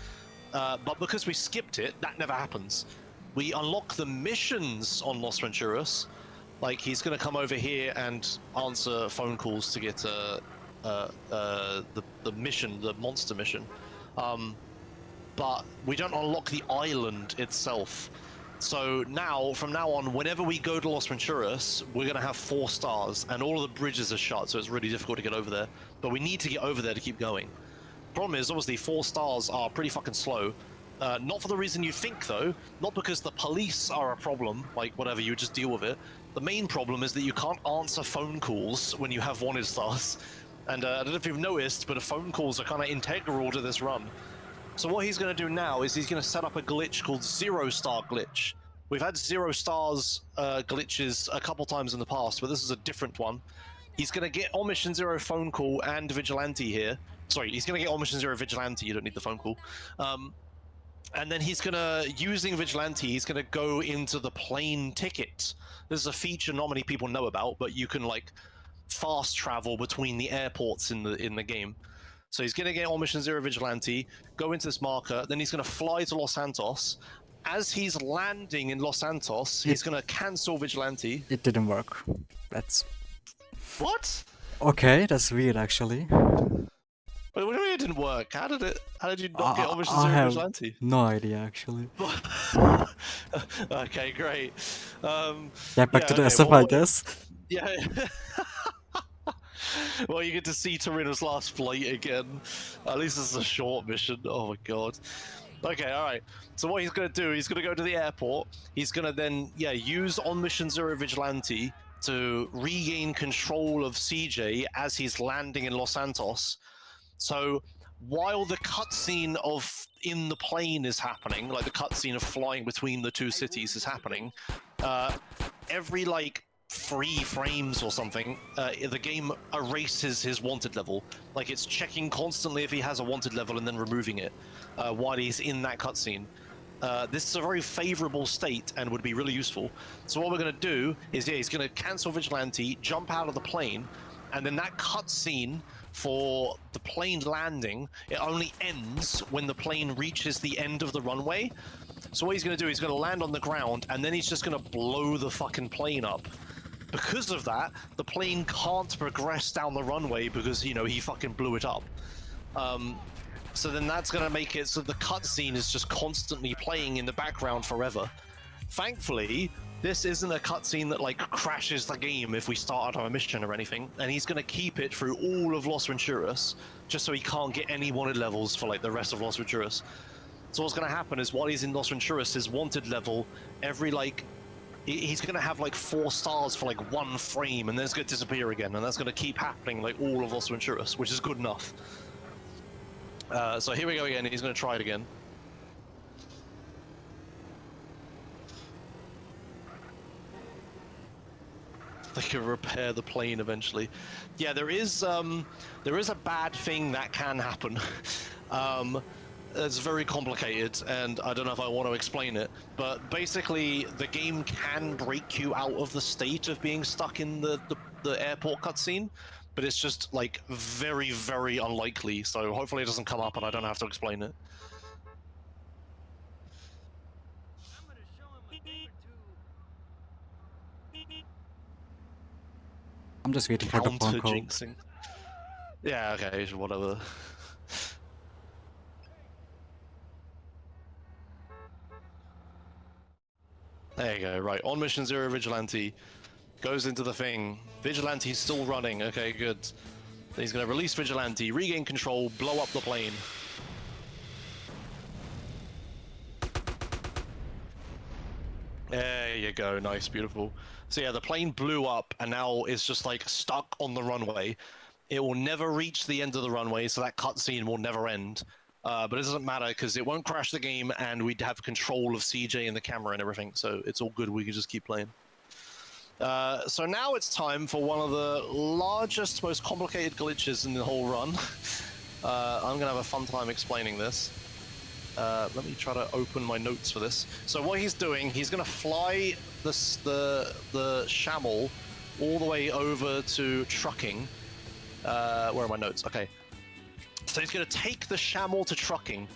But because we skipped it, that never happens. We unlock the missions on Los Venturas. Like, he's going to come over here and answer phone calls to get the mission, the monster mission. But we don't unlock the island itself. So now, from now on, whenever we go to Los Venturas, we're going to have 4 stars, and all of the bridges are shut, so it's really difficult to get over there. But we need to get over there to keep going. Problem is, obviously, 4 stars are pretty fucking slow. Not for the reason you think, though. Not because the police are a problem, like, whatever, you just deal with it. The main problem is that you can't answer phone calls when you have wanted stars. And I don't know if you've noticed, but the phone calls are kind of integral to this run. So what he's going to do now is he's going to set up a glitch called 0-star glitch. We've had 0 stars glitches a couple times in the past, but this is a different one. He's going to get on Mission 0 phone call and Vigilante here. Sorry, he's going to get on Mission 0 Vigilante, you don't need the phone call. And then he's going to, using Vigilante, he's going to go into the plane ticket. This is a feature not many people know about, but you can, like, fast travel between the airports in the game. So he's going to get on Mission 0 Vigilante, go into this marker, then he's going to fly to Los Santos. As he's landing in Los Santos, he's going to cancel Vigilante. It didn't work. That's... What? Okay, that's weird actually. Wait, what do you mean it didn't work? How did you not get on Mission 0 have Vigilante? no idea actually. Okay, great. Yeah, back to the okay, SF, I guess. Yeah. Well, you get to see Torino's last flight again. At least this is a short mission. Oh my god. Okay, alright. So what he's going to do, he's going to go to the airport. He's going to then, yeah, use on Mission 0 Vigilante to regain control of CJ as he's landing in Los Santos. So while the cutscene of in the plane is happening, like the cutscene of flying between the 2 cities is happening, every, like, 3 frames or something, the game erases his wanted level. Like, it's checking constantly if he has a wanted level and then removing it while he's in that cutscene. This is a very favorable state and would be really useful. So what we're going to do is, yeah, he's going to cancel Vigilante, jump out of the plane, and then that cutscene for the plane landing, it only ends when the plane reaches the end of the runway. So what he's going to do, he's going to land on the ground, and then he's just going to blow the fucking plane up. Because of that, the plane can't progress down the runway because, you know, he fucking blew it up. So then that's going to make it so the cutscene is just constantly playing in the background forever. Thankfully, this isn't a cutscene that, like, crashes the game if we start on a mission or anything, and he's going to keep it through all of Los Venturas, just so he can't get any wanted levels for, like, the rest of Los Venturas. So what's going to happen is while he's in Los Venturas, his wanted level, every, like, he's going to have like 4 stars for like 1 frame, and then it's going to disappear again, and that's going to keep happening like all of Los Venturas, which is good enough. So here we go again, he's going to try it again. They can repair the plane eventually. Yeah, there is a bad thing that can happen. It's very complicated, and I don't know if I want to explain it, but basically the game can break you out of the state of being stuck in the airport cutscene, but it's just, like, very, very unlikely, so hopefully it doesn't come up and I don't have to explain it. I'm gonna show him a thing or two. I'm just waiting for the phone call. Counter-jinxing. Yeah, okay, whatever. There you go, right, on Mission 0 Vigilante, goes into the thing, Vigilante's still running, okay, good. Then he's gonna release Vigilante, regain control, blow up the plane. There you go, nice, beautiful. So yeah, the plane blew up and now it's just like stuck on the runway. It will never reach the end of the runway, so that cutscene will never end. But it doesn't matter because it won't crash the game and we'd have control of CJ and the camera and everything, so it's all good, we can just keep playing. So now it's time for one of the largest, most complicated glitches in the whole run. I'm gonna have a fun time explaining this. Let me try to open my notes for this. So what he's doing, he's gonna fly the Shamel all the way over to trucking. Where are my notes? Okay. So he's gonna take the Shamel to trucking.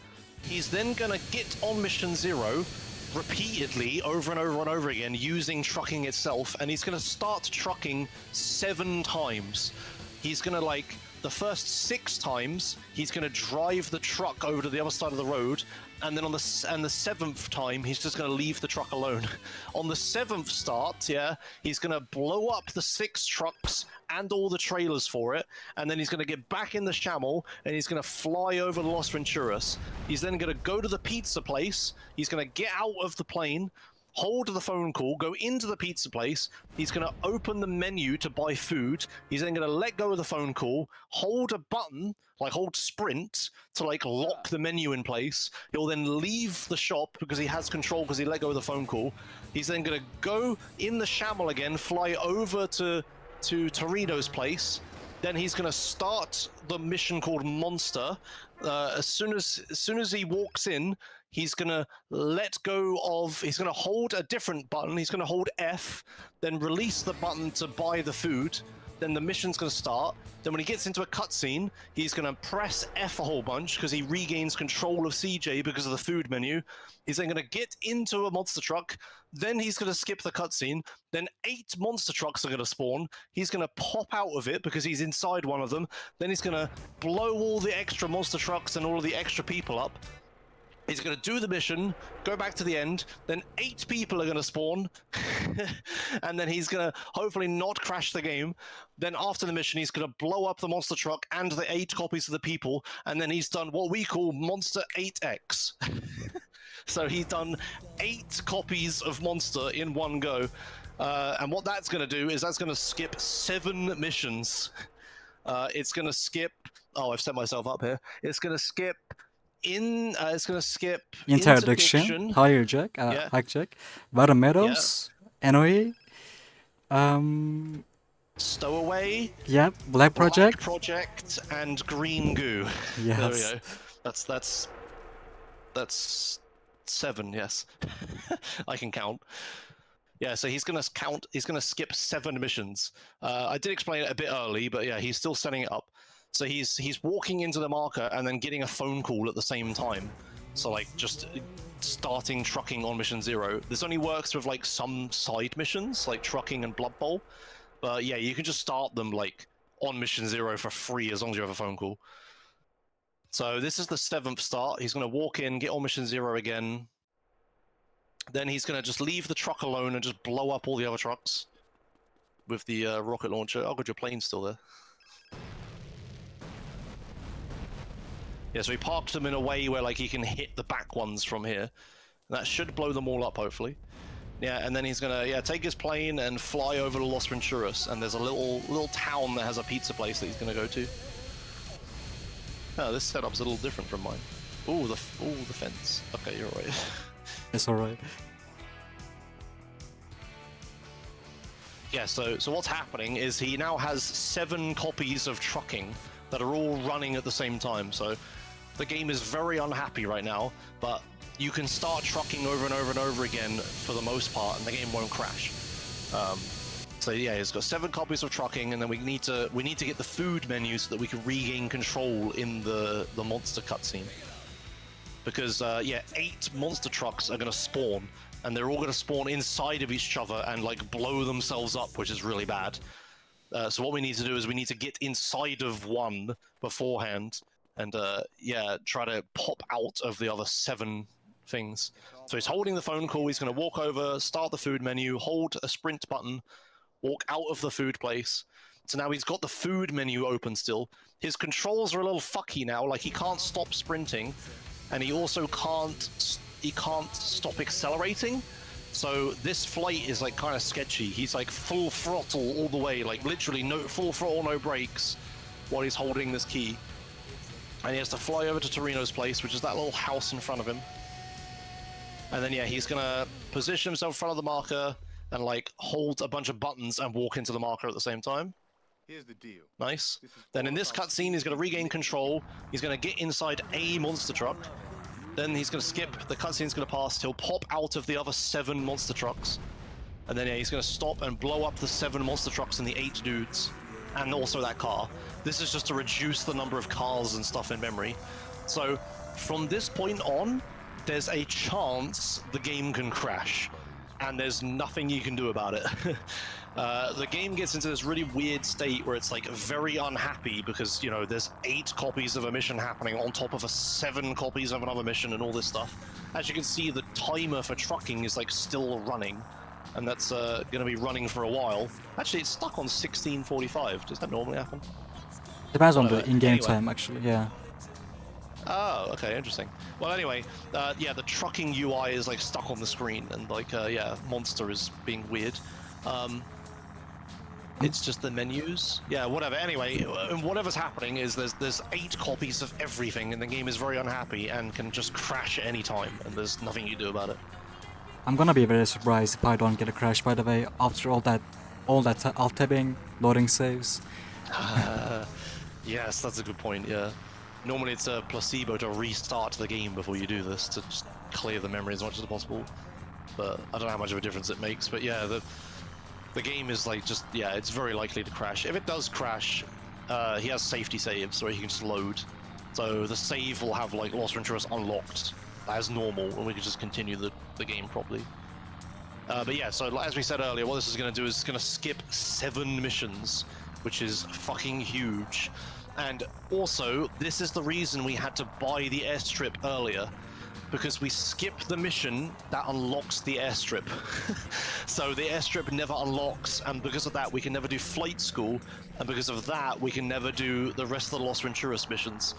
He's then gonna get on Mission Zero repeatedly over and over and over again using trucking itself, and he's gonna start trucking 7 times. He's gonna like the first 6 times he's gonna drive the truck over to the other side of the road, and then on the 7th time he's just gonna leave the truck alone. On the 7th start, yeah, he's gonna blow up the 6 trucks and all the trailers for it, and then he's gonna get back in the Shamel and he's gonna fly over the Los Venturas. He's then gonna go to the pizza place. He's gonna get out of the plane, hold the phone call, go into the pizza place. He's going to open the menu to buy food. He's then going to let go of the phone call, hold a button, like hold sprint, to like lock the menu in place. He'll then leave the shop because he has control because he let go of the phone call. He's then going to go in the Shamel again, fly over to Torito's place. Then he's going to start the mission called Monster. As soon as he walks in, he's going to he's going to hold a different button. He's going to hold F, then release the button to buy the food. Then the mission's going to start. Then when he gets into a cutscene, he's going to press F a whole bunch because he regains control of CJ because of the food menu. He's then going to get into a monster truck. Then he's going to skip the cutscene. Then 8 monster trucks are going to spawn. He's going to pop out of it because he's inside one of them. Then he's going to blow all the extra monster trucks and all of the extra people up. He's going to do the mission, go back to the end, then 8 people are going to spawn, and then he's going to hopefully not crash the game. Then after the mission, he's going to blow up the monster truck and the 8 copies of the people, and then he's done what we call Monster 8X. So he's done 8 copies of Monster in one go. And what that's going to do is that's going to skip 7 missions. It's going to skip... Oh, I've set myself up here. It's going to skip... it's going to skip Interdiction, hijack, hijack, Water Meadows, NOE, Stowaway, yeah, Black Project, and Green Goo. Yes. There we go. That's 7. Yes, I can count. Yeah, so he's gonna count. He's gonna skip 7 missions. I did explain it a bit early, but yeah, he's still setting it up. So he's walking into the marker and then getting a phone call at the same time. So like just starting trucking on Mission Zero. This only works with like some side missions like trucking and Blood Bowl. But yeah, you can just start them like on Mission Zero for free as long as you have a phone call. So this is the 7th start. He's going to walk in, get on Mission Zero again. Then he's going to just leave the truck alone and just blow up all the other trucks with the rocket launcher. Oh, good, your plane's still there. Yeah, so he parked them in a way where like he can hit the back ones from here. That should blow them all up, hopefully. Yeah, and then he's gonna take his plane and fly over to Los Venturas, and there's a little town that has a pizza place that he's gonna go to. Oh, this setup's a little different from mine. Ooh, the fence. Okay, you're right. It's alright. Yeah, so what's happening is he now has 7 copies of trucking that are all running at the same time. So the game is very unhappy right now, but you can start trucking over and over and over again for the most part, and the game won't crash. So yeah, he's got 7 copies of trucking, and then we need to get the food menu so that we can regain control in the monster cutscene. Because yeah, 8 monster trucks are going to spawn, and they're all going to spawn inside of each other and like blow themselves up, which is really bad. So what we need to do is we need to get inside of one beforehand, and yeah, try to pop out of the other 7 things. So he's holding the phone call. He's going to walk over, start the food menu, hold a sprint button, walk out of the food place. So now he's got the food menu open still. His controls are a little fucky now. Like he can't stop sprinting, and he also can't stop accelerating. So this flight is like kind of sketchy. He's like full throttle all the way, like literally no full throttle, no brakes, while he's holding this key. And he has to fly over to Torino's place, which is that little house in front of him. And then yeah, he's gonna position himself in front of the marker and like hold a bunch of buttons and walk into the marker at the same time. Here's the deal. Nice. Then in this cutscene, he's gonna regain control. He's gonna get inside a monster truck. Then he's gonna skip. The cutscene's gonna pass. He'll pop out of the other 7 monster trucks. And then yeah, he's gonna stop and blow up the 7 monster trucks and the 8 dudes. And also that car. This is just to reduce the number of cars and stuff in memory. So from this point on, there's a chance the game can crash. And there's nothing you can do about it. The game gets into this really weird state where it's like very unhappy because, you know, there's 8 copies of a mission happening on top of 7 copies of another mission and all this stuff. As you can see, the timer for trucking is like still running. And that's going to be running for a while. Actually, it's stuck on 16:45. Does that normally happen? Depends on the in-game anyway. time, actually. Yeah. Oh, okay, interesting. Well, anyway, yeah, the trucking UI is like stuck on the screen, and like, yeah, Monster is being weird. It's just the menus. Yeah, whatever. Anyway, whatever's happening is there's 8 copies of everything, and the game is very unhappy and can just crash at any time, and there's nothing you do about it. I'm gonna be very surprised if I don't get a crash, by the way, after all that alt-tabbing, loading saves. Yes, that's a good point, yeah. Normally it's a placebo to restart the game before you do this, to just clear the memory as much as possible. But I don't know how much of a difference it makes, but yeah, the game is like just, yeah, it's very likely to crash. If it does crash, he has safety saves where he can just load. So the save will have like Los Venturas unlocked as normal, and we can just continue the game properly. But yeah, so as we said earlier, what this is going to do is it's going to skip 7 missions, which is fucking huge. And also, this is the reason we had to buy the airstrip earlier, because we skipped the mission that unlocks the airstrip. So the airstrip never unlocks, and because of that we can never do flight school, and because of that we can never do the rest of the Los Venturas missions.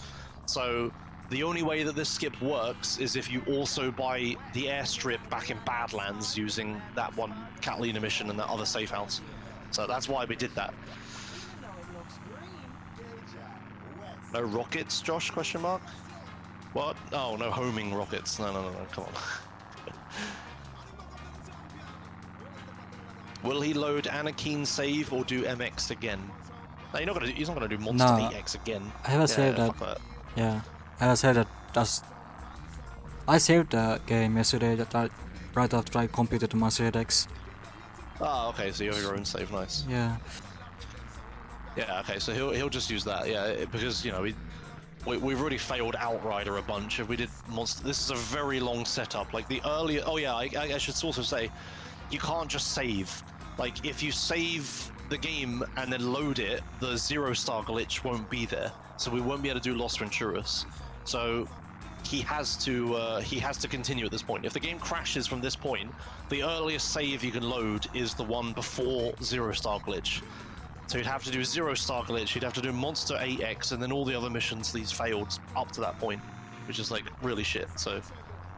So the only way that this skip works is if you also buy the airstrip back in Badlands using that one Catalina mission and that other safe house. So that's why we did that. No rockets, Josh? Question mark? What? Oh, no homing rockets. No, come on. Will he load Anakin save or do MX again? No, he's not gonna do Monster 8X again. I haven't saved that. Yeah, I haven't saved that. I saved the game yesterday right after I completed the Monster 8X. Oh, okay, so you have your own save, nice. Yeah. Yeah, okay, so he'll just use that, yeah, because, you know, we've already failed Outrider a bunch. If we did Monster, this is a very long setup. Like the earlier, oh yeah, I should also say, you can't just save. Like if you save the game and then load it, the 0-star glitch won't be there, so we won't be able to do Los Venturas. So he has to continue at this point. If the game crashes from this point, the earliest save you can load is the one before 0-star glitch. So you'd have to do 0-star glitch, you'd have to do Monster 8X, and then all the other missions he's failed up to that point, which is like really shit. So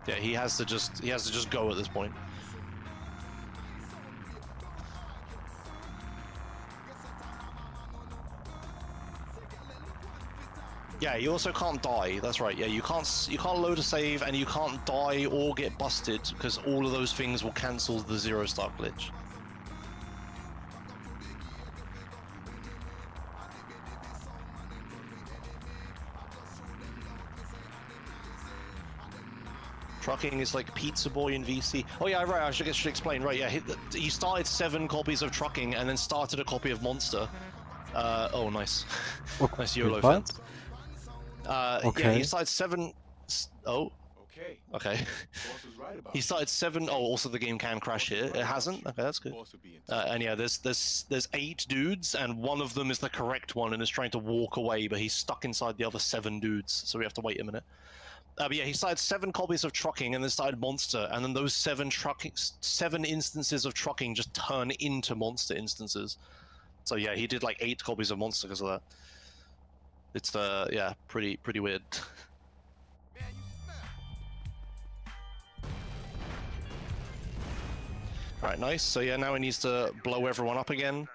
yeah, he has to just go at this point. Yeah, you also can't die. That's right. Yeah, you can't load a save, and you can't die or get busted, because all of those things will cancel the 0-star glitch. Trucking is like Pizza Boy in VC. Oh yeah, right, I should explain. Right, yeah, he started 7 copies of Trucking and then started a copy of Monster. Oh, nice. Nice YOLO fans. Okay. Yeah, he started 7... Oh. Okay. He started 7... Oh, also the game can crash here. It hasn't? Okay, that's good. And yeah, there's 8 dudes, and one of them is the correct one and is trying to walk away, but he's stuck inside the other 7 dudes, so we have to wait a minute. But yeah, he started 7 copies of Trucking and then started Monster, and then those 7 instances of Trucking just turn into Monster instances. So yeah, he did like 8 copies of Monster because of that. It's yeah, pretty weird. Alright, nice. So yeah, now he needs to blow everyone up again.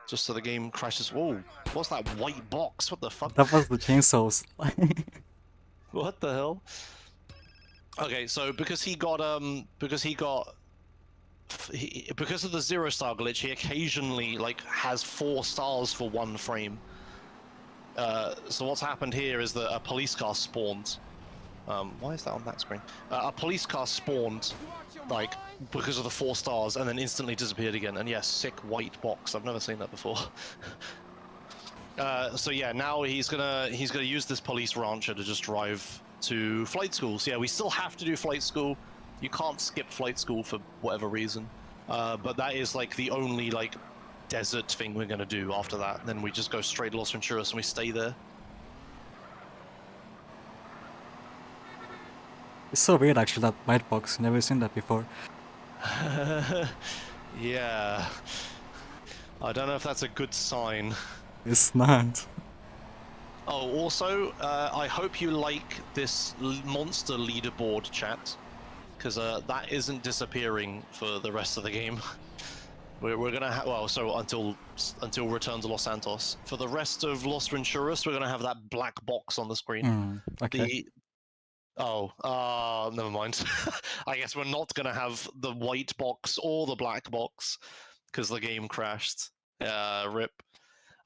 Just so the game crashes. Whoa, what's that white box? What the fuck? That was the chainsaws. What the hell? Okay, so because he got because of the 0-star glitch, he occasionally like has 4 stars for 1 frame. So what's happened here is that a police car spawned. Why is that on that screen? A police car spawned, like, because of the 4 stars, and then instantly disappeared again. And yes, sick white box. I've never seen that before. So yeah, now he's gonna use this police rancher to just drive to flight school. So yeah, we still have to do flight school. You can't skip flight school for whatever reason. But that is like the only like desert thing we're gonna do after that. Then we just go straight to Los Venturas and we stay there. It's so weird actually, that white box. Never seen that before. Yeah. I don't know if that's a good sign. It's not. Oh, also, I hope you like this monster leaderboard chat, because that isn't disappearing for the rest of the game. We're gonna have, well, so until Return to Los Santos. For the rest of Los Venturas, we're gonna have that black box on the screen. Okay. Never mind. I guess we're not gonna have the white box or the black box because the game crashed. Rip.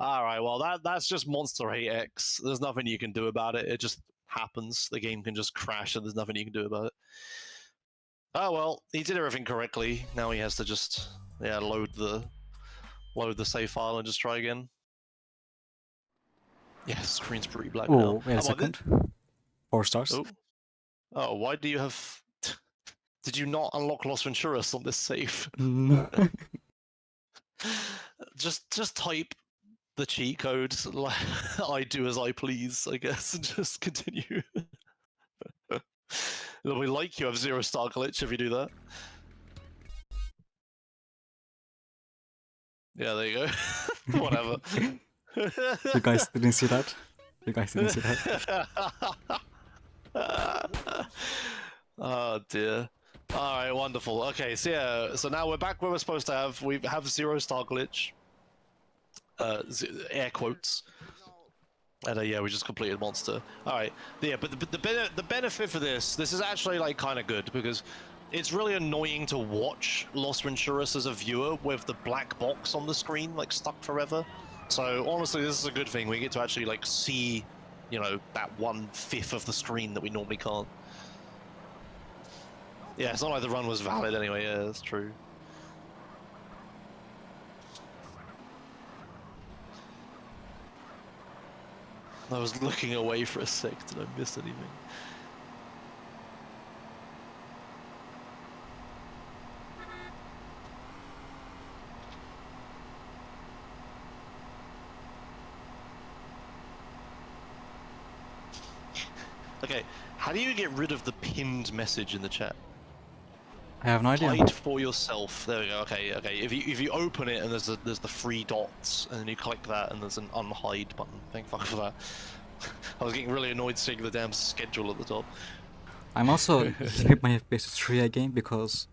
All right, well that's just Monster 8X. There's nothing you can do about it. It just happens. The game can just crash, and there's nothing you can do about it. Oh well, he did everything correctly. Now he has to just load the save file and just try again. Yeah, the screen's pretty black now. Oh, wait a second. 4 stars. Oh, why do you have? Did you not unlock Los Venturas on this save? No. just type the cheat code. Like, I do as I please, I guess, and just continue. It'll be like you have 0-star glitch if you do that. Yeah, there you go. Whatever. You guys didn't see that? You guys didn't see that? Oh dear. Alright, wonderful. Okay, so yeah, so now we're back where we're supposed to have. We have 0-star glitch. Air quotes. And yeah, we just completed monster. Alright, yeah, but the benefit for this is actually like kind of good, because it's really annoying to watch Los Venturas as a viewer with the black box on the screen, like stuck forever. So honestly, this is a good thing. We get to actually like see, you know, that 1/5 of the screen that we normally can't. Yeah, it's not like the run was valid anyway. Yeah, that's true. I was looking away for a sec. Did I miss anything? Okay, how do you get rid of the pinned message in the chat? I have no idea. Hide for yourself. There we go. Okay, okay. If you open it and there's the 3 dots, and then you click that and there's an unhide button. Thank fuck for that. I was getting really annoyed seeing the damn schedule at the top. I'm also keep my FPS to 3 again because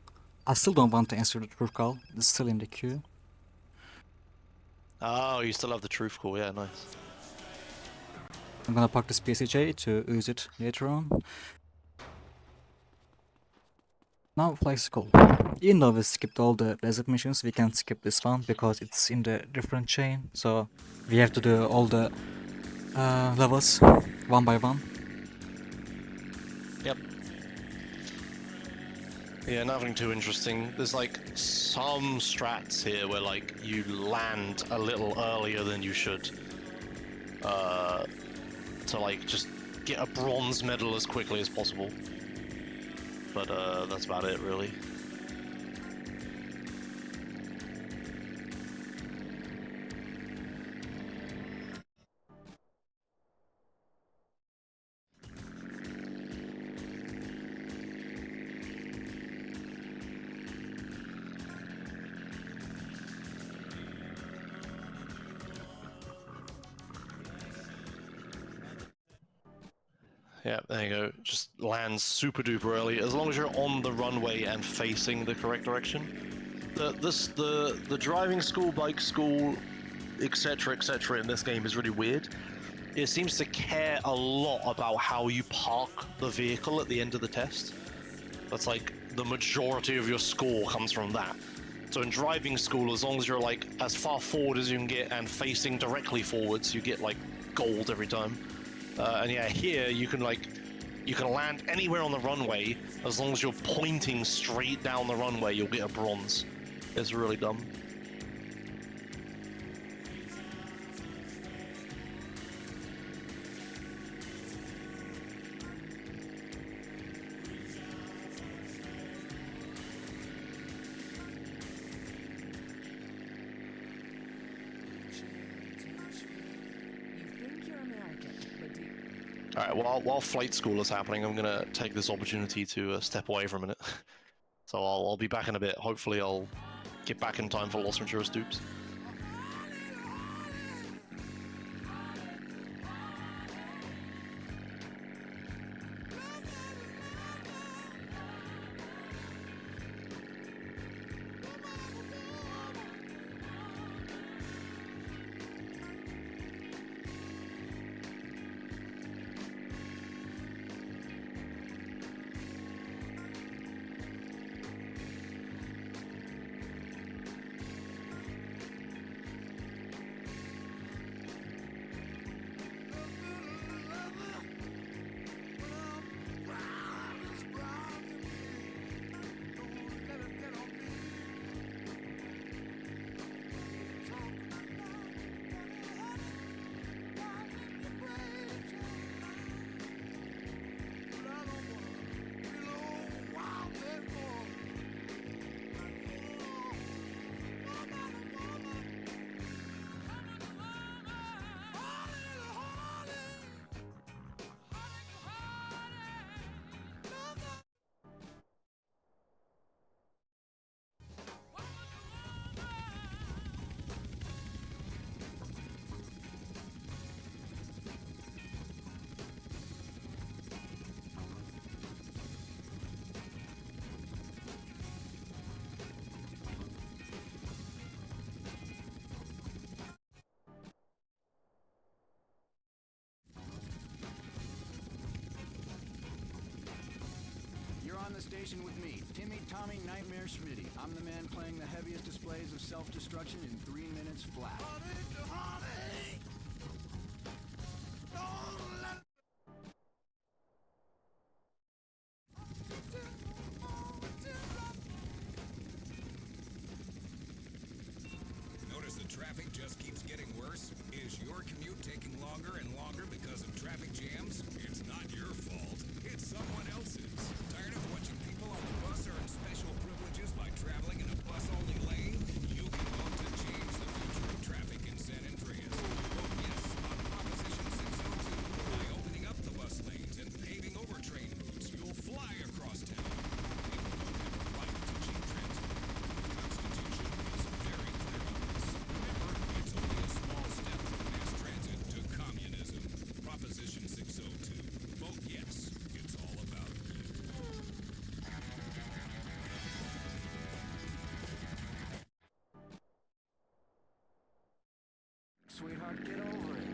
I still don't want to answer the truth call. It's still in the queue. Oh, you still have the truth call. Yeah, nice. I'm gonna park this PSHA to use it later on. Now flight school. Even though we skipped all the desert missions, we can't skip this one because it's in the different chain. So we have to do all the levels one by one. Yep. Yeah, nothing too interesting. There's like some strats here where like you land a little earlier than you should. To like just get a bronze medal as quickly as possible. But that's about it, really. Yeah, there you go. Just lands super duper early. As long as you're on the runway and facing the correct direction. the driving school, bike school, etc., in this game is really weird. It seems to care a lot about how you park the vehicle at the end of the test. That's like the majority of your score comes from that. So in driving school, as long as you're like as far forward as you can get and facing directly forwards, you get like gold every time. And yeah, here you can land anywhere on the runway as long as you're pointing straight down the runway. You'll get a bronze. It's really dumb. All right, while flight school is happening, I'm gonna take this opportunity to step away for a minute. So I'll be back in a bit. Hopefully I'll get back in time for Los Venturas Dupes. You're on the station with me, Timmy Tommy Nightmare Schmitty. I'm the man playing the heaviest displays of self-destruction in 3 minutes flat. Notice the traffic just keeps getting worse? Is your commute taking longer and longer because of traffic jams? It's not your fault. It's someone else's. Tired of watching people on the bus earn special privileges by traveling in a bus-only lane? You can vote to change the future of traffic in San Andreas. Vote yes on Proposition 602. By opening up the bus lanes and paving over train routes, you'll fly across town. People don't have a right to cheap transport. The Constitution is very clear on this. Remember, it's only a small step from mass transit to communism. Proposition 602. Vote yes. It's all about you. Sweetheart, get over it.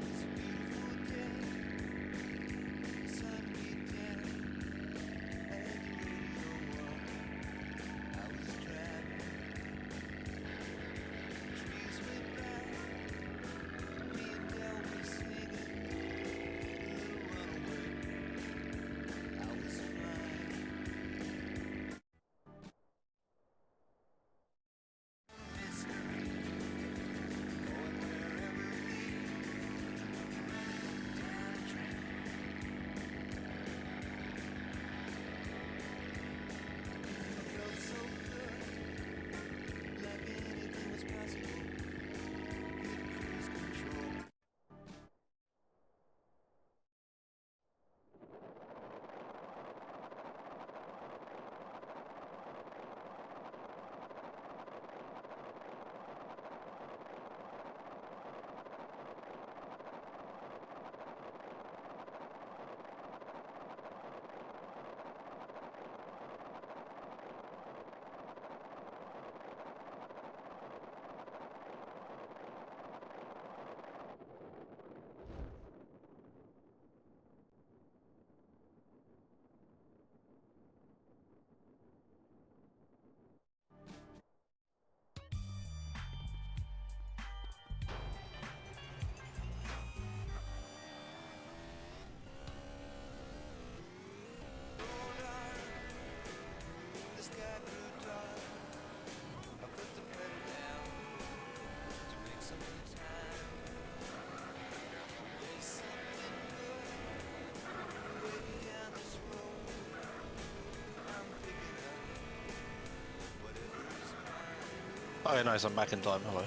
Oh, nice, I'm back in time. Hello.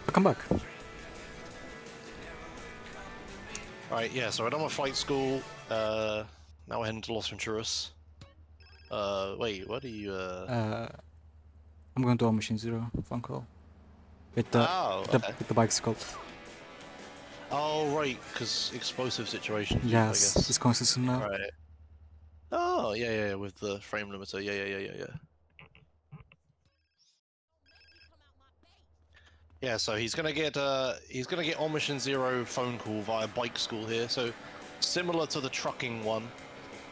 Welcome back. Alright, yeah, so we're done with flight school. Now we're heading to Los Venturas. Wait, what are you, I'm going to All Machine Zero phone call. With the, Oh, the, okay. with the bicycle. Oh, right, because explosive situation, I Yes, guess. it's consistent now. Right. Oh, yeah, with the frame limiter. Yeah. Yeah, so he's gonna get On Mission Zero phone call via bike school here. So similar to the trucking one,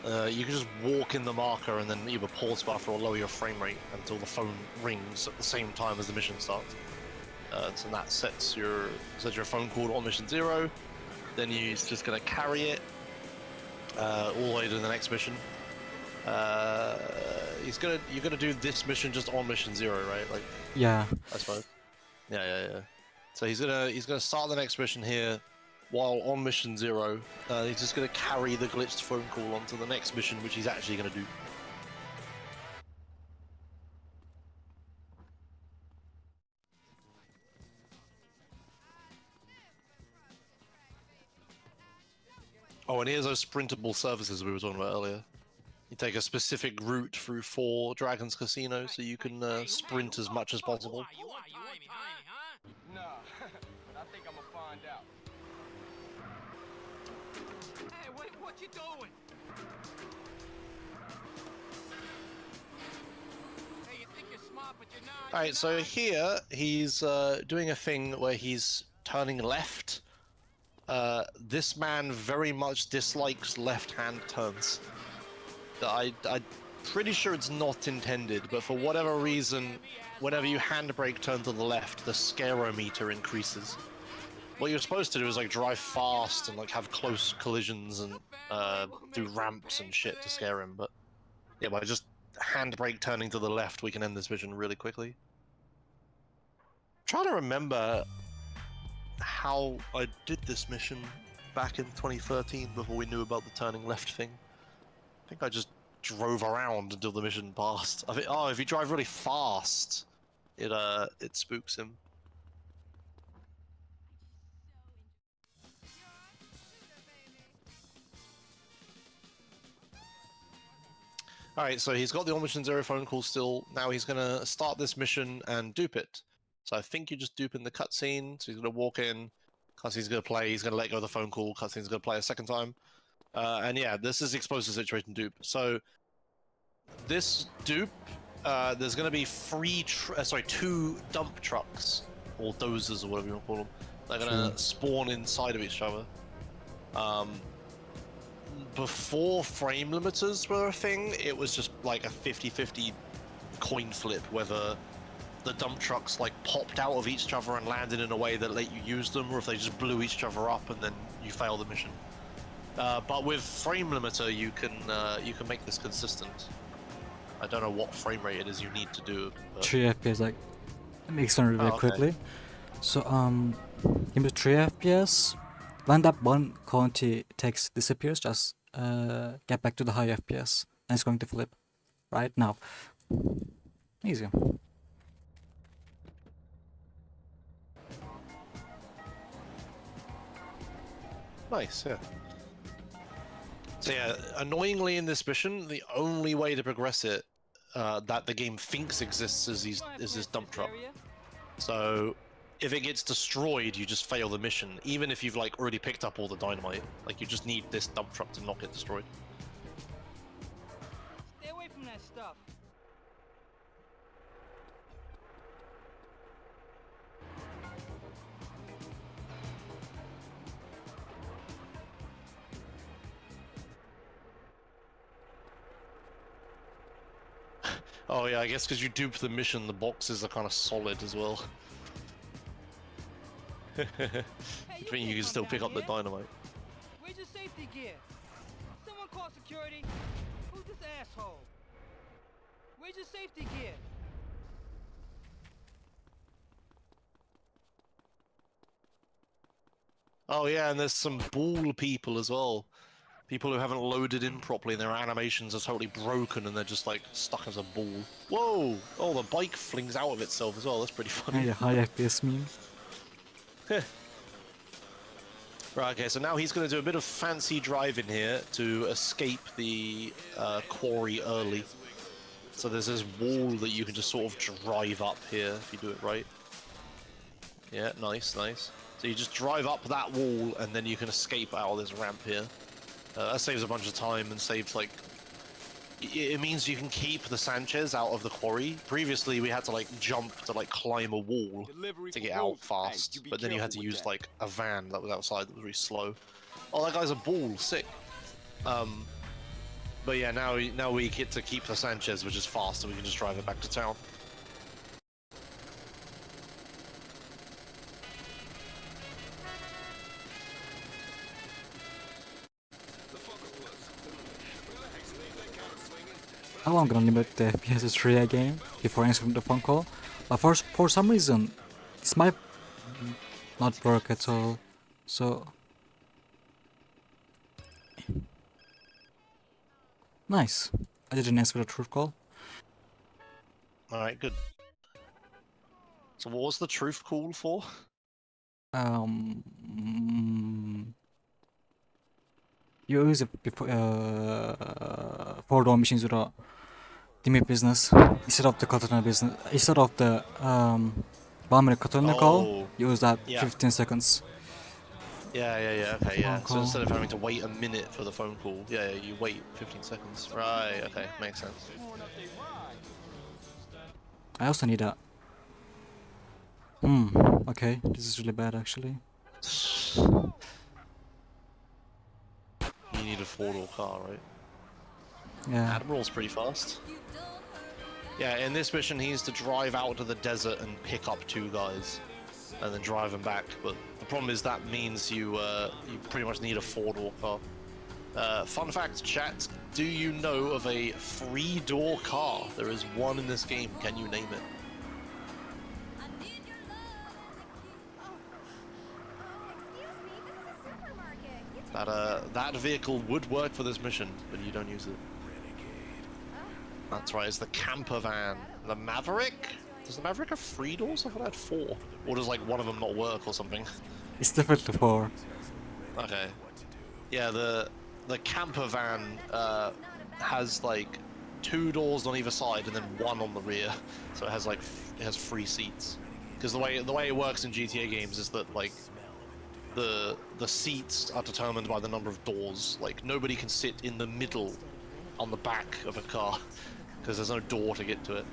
you can just walk in the marker and then either pause buffer or lower your frame rate until the phone rings at the same time as the mission starts. So that sets your phone call to On Mission Zero. Then he's just gonna carry it all the way to the next mission. You're gonna do this mission just on Mission Zero, right? Like, Yeah. I suppose. Yeah. So he's gonna start the next mission here, while on Mission Zero. He's just gonna carry the glitched phone call onto the next mission, which he's actually gonna do. Oh, and here's those sprintable services we were talking about earlier. You take a specific route through 4 Dragons Casino, so you can sprint as much as possible. Nah, but I think I'm gonna find out. Hey, wait, what you doing? Hey, you think you're smart, but you're not. Alright, so here he's doing a thing where he's turning left. This man very much dislikes left-hand turns. I'm pretty sure it's not intended, but for whatever reason, whenever you handbrake turn to the left, the scarometer increases. What you're supposed to do is like drive fast and like have close collisions and do ramps and shit to scare him, but yeah, by just handbrake turning to the left, we can end this mission really quickly. I'm trying to remember how I did this mission back in 2013 before we knew about the turning left thing. I think I just drove around until the mission passed. I think, oh, if you drive really fast, it spooks him. Alright, so he's got the On Mission Zero phone call still. Now he's gonna start this mission and dupe it. So I think you just dupe in the cutscene. So he's gonna walk in, cutscene's gonna play, he's gonna let go of the phone call, cutscene's gonna play a second time. And yeah, this is explosive situation dupe. So this dupe, there's gonna be 2 dump trucks, or dozers, or whatever you want to call them. They're gonna spawn inside of each other. Before frame limiters were a thing, it was just like a 50-50 coin flip, whether the dump trucks like popped out of each other and landed in a way that let you use them, or if they just blew each other up and then you fail the mission. But with frame limiter, you can make this consistent. I don't know what frame rate it is you need to do. But... 3 FPS, like, let me explain really quickly. So, in the 3 FPS, when that one county text disappears, just get back to the high FPS, and it's going to flip. Right now. Easy. Nice, yeah. So yeah, annoyingly in this mission, the only way to progress it that the game thinks exists is this dump truck. So if it gets destroyed, you just fail the mission, even if you've like already picked up all the dynamite. Like you just need this dump truck to not get destroyed. Stay away from that stuff. Oh yeah, I guess because you dupe the mission, the boxes are kind of solid as well. I think you can still pick up the dynamite. Where's your safety gear? Someone call security. Who's this asshole? Where's your safety gear? Oh yeah, and there's some ball people as well. People who haven't loaded in properly and their animations are totally broken and they're just like stuck as a ball. Whoa! Oh, the bike flings out of itself as well. That's pretty funny. Yeah, high FPS meme. Right, okay, so now he's going to do a bit of fancy driving here to escape the quarry early. So there's this wall that you can just sort of drive up here if you do it right. Yeah, nice, nice. So you just drive up that wall and then you can escape out of this ramp here. That saves a bunch of time and saves like... It means you can keep the Sanchez out of the quarry. Previously we had to like jump to like climb a wall to get out fast, but then you had to use like a van that was outside that was really slow. Oh, that guy's a ball, sick. But yeah, now we get to keep the Sanchez, which is fast, and we can just drive it back to town. How long gonna limit the FPS to 3 again before answering the phone call? But for some reason, this might not work at all. So nice. I didn't answer the truth call. Alright, good. So what was the truth call for? You use it before for the machines with a limit business instead of the Katana business. Instead of the 1 minute Katana call, you use that 15 seconds. Yeah, okay, yeah. Phone So call. instead of having to wait a minute for the phone call, yeah, you wait 15 seconds. Right, okay, makes sense. I also need a. Okay, this is really bad actually. You need a four-door car, right? Yeah. Admiral's pretty fast. Yeah, in this mission he needs to drive out to the desert and pick up 2 guys, and then drive them back. But the problem is that means you pretty much need a 4-door car. Fun fact, chat: do you know of a 3-door car? There is one in this game. Can you name it? That vehicle would work for this mission, but you don't use it. That's right, it's the camper van. The Maverick? Does the Maverick have 3 doors? I thought it had 4. Or does like one of them not work or something? It's definitely 4. Okay. Yeah, the camper van has like 2 doors on either side and then 1 on the rear. So it has like it has 3 seats. Because the way it works in GTA games is that like the seats are determined by the number of doors. Like nobody can sit in the middle on the back of a car because there's no door to get to it.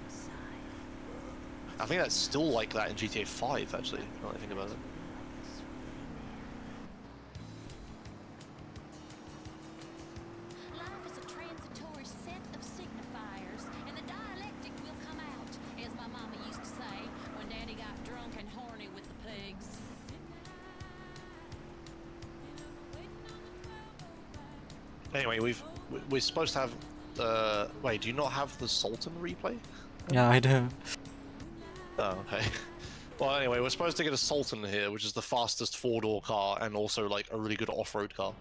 I think that's still like that in GTA 5 actually, now that I think about it. Life is a transitory set of signifiers, and the dialectic will come out, as my mama used to say when Daddy got drunk and horny with the pigs. Anyway, we're supposed to have wait, do you not have the Sultan replay? Yeah, I do. Oh, okay. Well, anyway, we're supposed to get a Sultan here, which is the fastest 4-door car and also like a really good off-road car.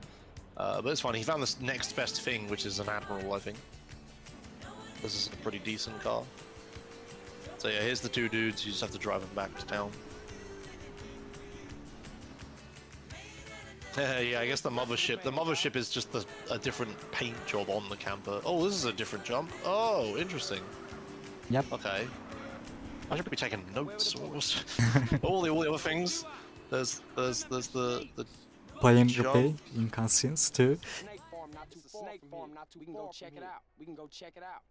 But it's fine. He found this next best thing, which is an Admiral, I think. This is a pretty decent car. So yeah, here's the 2 dudes. You just have to drive them back to town. Yeah, I guess the mothership. The mothership is just a different paint job on the camper. Oh, this is a different jump. Oh, interesting. Yep. Okay. I should be taking notes. All the other things. There's the Playing jump. replay in conscience too. Snake farm not too far. Snake farm not too. We can go check it out. We can go check it out.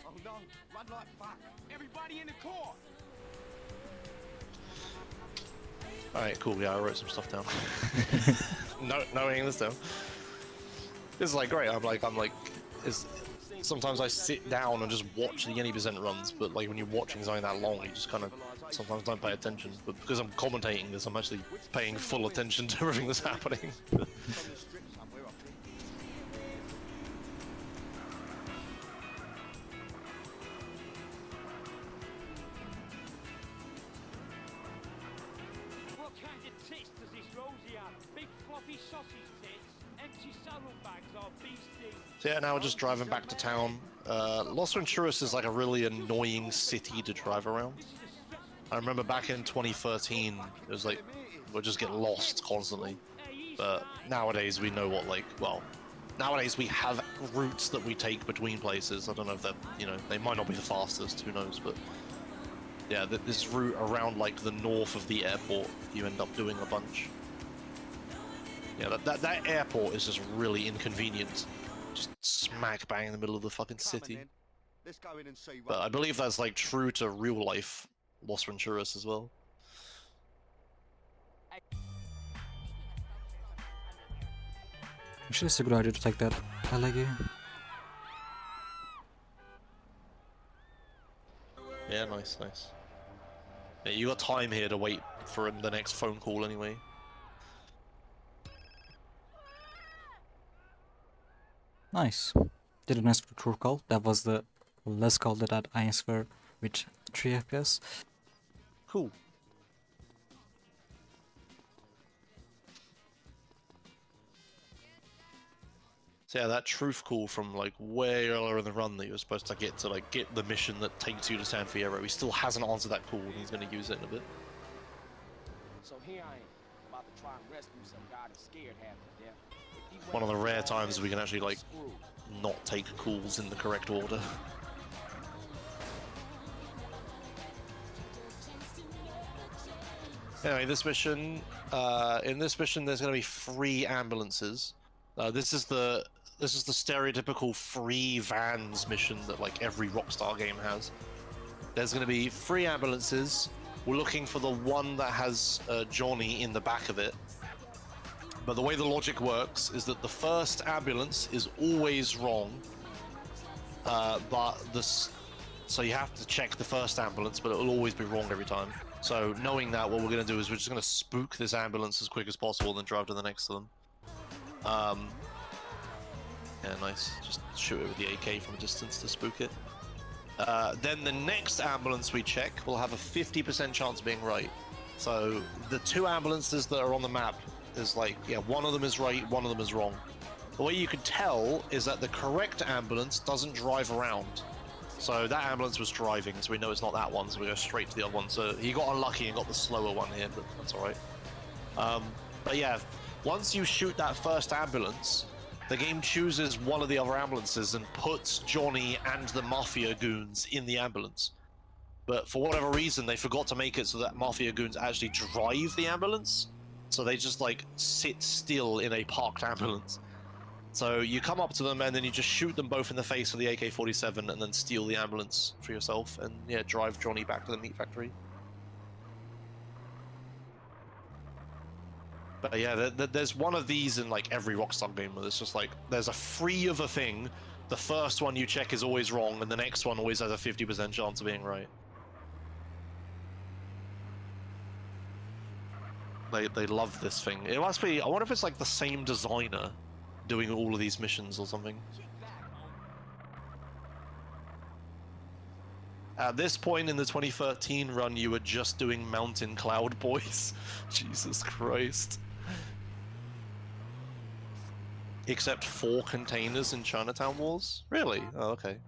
Oh no! Run like fuck! Everybody in the car! Alright, cool. Yeah, I wrote some stuff down. No, writing this down. This is like great. I'm like, sometimes I sit down and just watch the any percent runs, but like when you're watching something that long, you just kind of sometimes don't pay attention. But because I'm commentating this, I'm actually paying full attention to everything that's happening. Sloppy sausage tits, empty saddlebags are beasting. So yeah, now we're just driving back to town. Los Venturas is like a really annoying city to drive around. I remember back in 2013, it was like, we'll just get lost constantly. But nowadays we know what, like, well, nowadays we have routes that we take between places. I don't know if they're, you know, they might not be the fastest, who knows, but yeah, this route around like the north of the airport, you end up doing a bunch. Yeah, that airport is just really inconvenient. Just smack bang in the middle of the fucking city. But I believe that's like true to real life Los Venturas as well. Actually, it's a good idea to take that LAG. Yeah, nice. Yeah, you got time here to wait for the next phone call anyway. Nice. Didn't ask for true call. That was the last call that I answered with 3 FPS. Cool. So yeah, that truth call from like way earlier in the run that you were supposed to get the mission that takes you to San Fierro, he still hasn't answered that call and he's going to use it in a bit. So here I am, about to try and rescue some guy that's scared half to death. If he One of the went rare all times this, we can actually like screwed. not take calls in the correct order. Anyway, this mission, in this mission, there's going to be 3 ambulances. This is the stereotypical free vans mission that like every Rockstar game has. There's going to be 3 ambulances. We're looking for the one that has Johnny in the back of it. But the way the logic works is that the first ambulance is always wrong. So you have to check the first ambulance, but it will always be wrong every time. So knowing that, what we're going to do is we're just going to spook this ambulance as quick as possible and then drive to the next to them. Yeah, nice. Just shoot it with the AK from a distance to spook it. Then the next ambulance we check will have a 50% chance of being right. So the 2 ambulances that are on the map is like, yeah, one of them is right, one of them is wrong. The way you can tell is that the correct ambulance doesn't drive around. So that ambulance was driving, so we know it's not that one, so we go straight to the other one. So he got unlucky and got the slower one here, but that's alright. But yeah, once you shoot that first ambulance, the game chooses one of the other ambulances and puts Johnny and the Mafia goons in the ambulance. But for whatever reason, they forgot to make it so that Mafia goons actually drive the ambulance. So they just like sit still in a parked ambulance. So you come up to them and then you just shoot them both in the face with the AK-47 and then steal the ambulance for yourself and yeah, drive Johnny back to the meat factory. But yeah, there's one of these in like every Rockstar game where it's just like, there's a free of a thing, the first one you check is always wrong and the next one always has a 50% chance of being right. They love this thing. It must be, I wonder if it's like the same designer doing all of these missions or something. At this point in the 2013 run, you were just doing Mountain Cloud Boys. Jesus Christ. Except 4 containers in Chinatown Wars? Really? Oh, okay.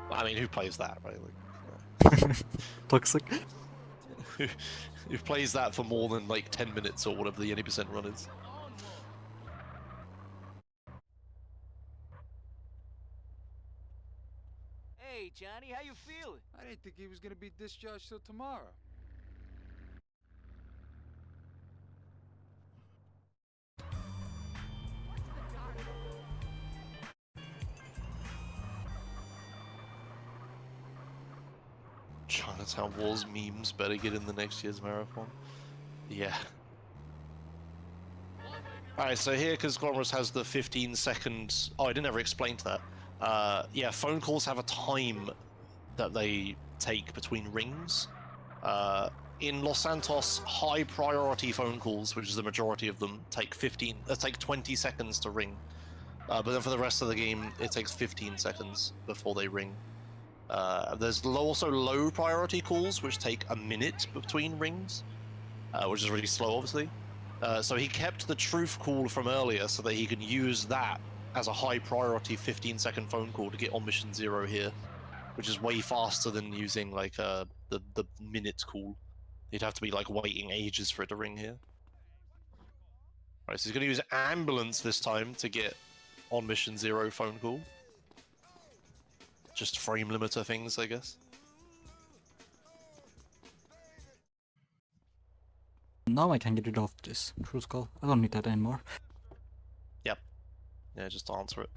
I mean, who plays that, right? Like, yeah. Toxic. Who plays that for more than like 10 minutes or whatever the 80% run is? Hey, Johnny, how you feeling? I didn't think he was gonna be discharged till tomorrow. Chinatown Wars memes better get in the next year's marathon. Yeah. Alright, so here, because Glomerius has the 15-second... Oh, I didn't ever explain to that. Yeah, phone calls have a time that they take between rings. In Los Santos, high-priority phone calls, which is the majority of them, take 20 seconds to ring. But then for the rest of the game, it takes 15 seconds before they ring. There's also low-priority calls, which take a minute between rings, which is really slow, obviously. So he kept the truth call from earlier so that he can use that as a high priority 15-second phone call to get on mission 0 here, which is way faster than using like the minute call. You'd have to be like waiting ages for it to ring here. Alright, so he's going to use ambulance this time to get on mission 0 phone call. Just frame limiter things, I guess. Now I can get rid of this truth call. I don't need that anymore. Yep. Yeah, just answer it.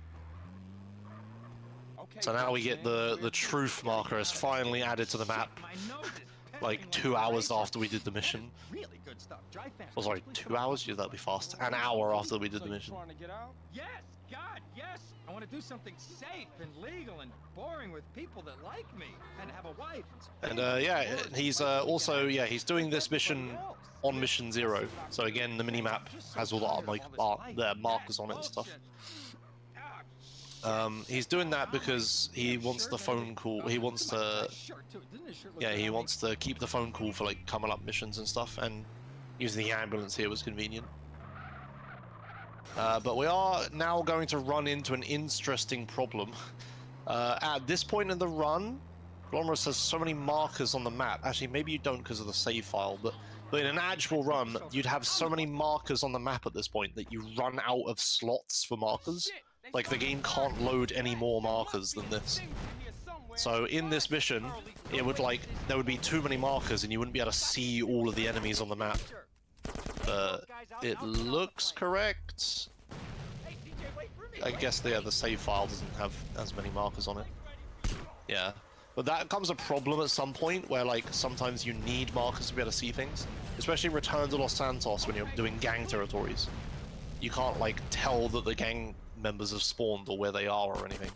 So now we get the truth marker is finally added to the map. Like 2 hours after we did the mission. Oh, sorry, 2 hours? Yeah, that'd be fast. An hour after we did the mission. Yes, God, yes. I want to do something safe and legal and boring with people that like me and have a wife. And yeah, he's also he's doing this mission on mission 0. So again, the minimap has all the markers on it and stuff. He's doing that because he wants the phone call. He wants to, he wants to keep the phone call for like coming up missions and stuff. And using the ambulance here was convenient. But we are now going to run into an interesting problem. At this point in the run, Glomerius has so many markers on the map. Actually, maybe you don't because of the save file, but in an actual run, you'd have so many markers on the map at this point that you run out of slots for markers. Like, the game can't load any more markers than this. So in this mission, it would there would be too many markers and you wouldn't be able to see all of the enemies on the map. It looks correct. I guess the save file doesn't have as many markers on it. Yeah. But that becomes a problem at some point where sometimes you need markers to be able to see things. Especially in Return to Los Santos when you're doing gang territories. You can't tell that the gang members have spawned or where they are or anything.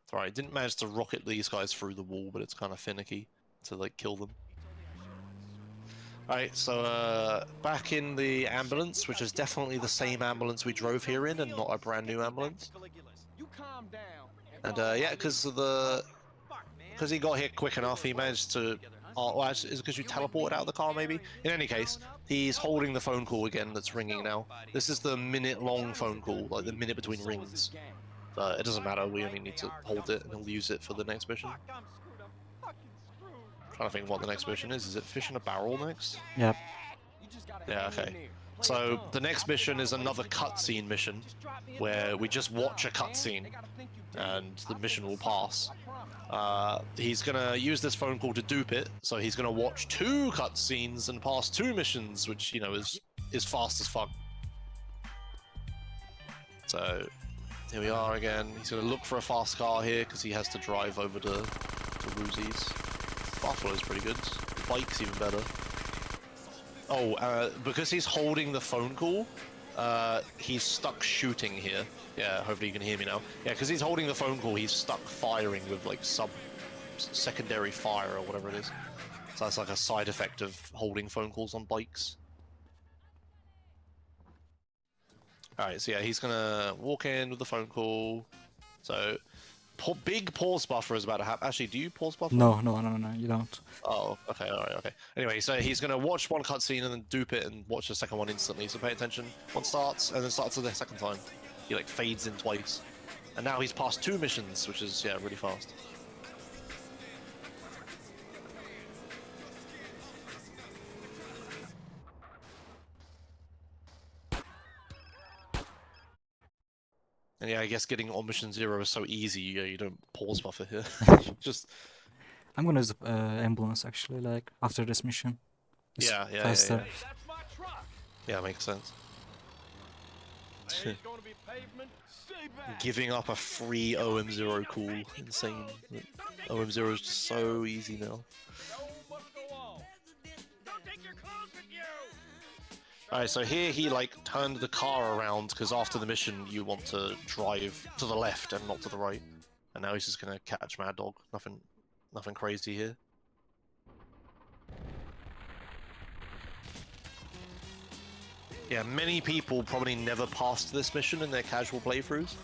Sorry, I didn't manage to rocket these guys through the wall, but it's kind of finicky to kill them. Alright, so back in the ambulance, which is definitely the same ambulance we drove here in and not a brand new ambulance. And yeah, because he got hit quick enough, he managed to... Oh, well, is it because you teleported out of the car, maybe? In any case, he's holding the phone call again that's ringing now. This is the minute-long phone call, like the minute between rings. It doesn't matter, we only need to hold it and he'll use it for the next mission. Trying to think what the next mission is. Is it fish in a barrel next? Yep. Yeah, okay. So the next mission is another cutscene mission where we just watch a cutscene and the mission will pass. He's gonna use this phone call to dupe it, so he's gonna watch 2 cutscenes and pass 2 missions, which, you know, is fast as fuck. So here we are again. He's gonna look for a fast car here because he has to drive over to Ruzi's. Buffalo's pretty good. Bike's even better. Oh, because he's holding the phone call, he's stuck shooting here. Yeah, hopefully you can hear me now. Yeah, because he's holding the phone call, he's stuck firing with secondary fire or whatever it is. So that's like a side effect of holding phone calls on bikes. Alright, so yeah, he's gonna walk in with the phone call. So, big pause buffer is about to happen. Actually, do you pause buffer? No, you don't. Oh, okay, alright, okay. Anyway, so he's gonna watch one cutscene and then dupe it and watch the second one instantly. So pay attention. One starts and then starts the second time. He fades in twice. And now he's passed 2 missions, which is, yeah, really fast. And yeah, I guess getting on mission 0 is so easy, you don't pause buffer here. Just... I'm gonna use the ambulance actually, after this mission. It's faster. Yeah, makes sense. Giving up a free OM0 call. Insane. OM0 is just so easy now. Alright, so here he turned the car around because after the mission you want to drive to the left and not to the right. And now he's just gonna catch Mad Dog. Nothing crazy here. yeah, many people probably never passed this mission in their casual playthroughs.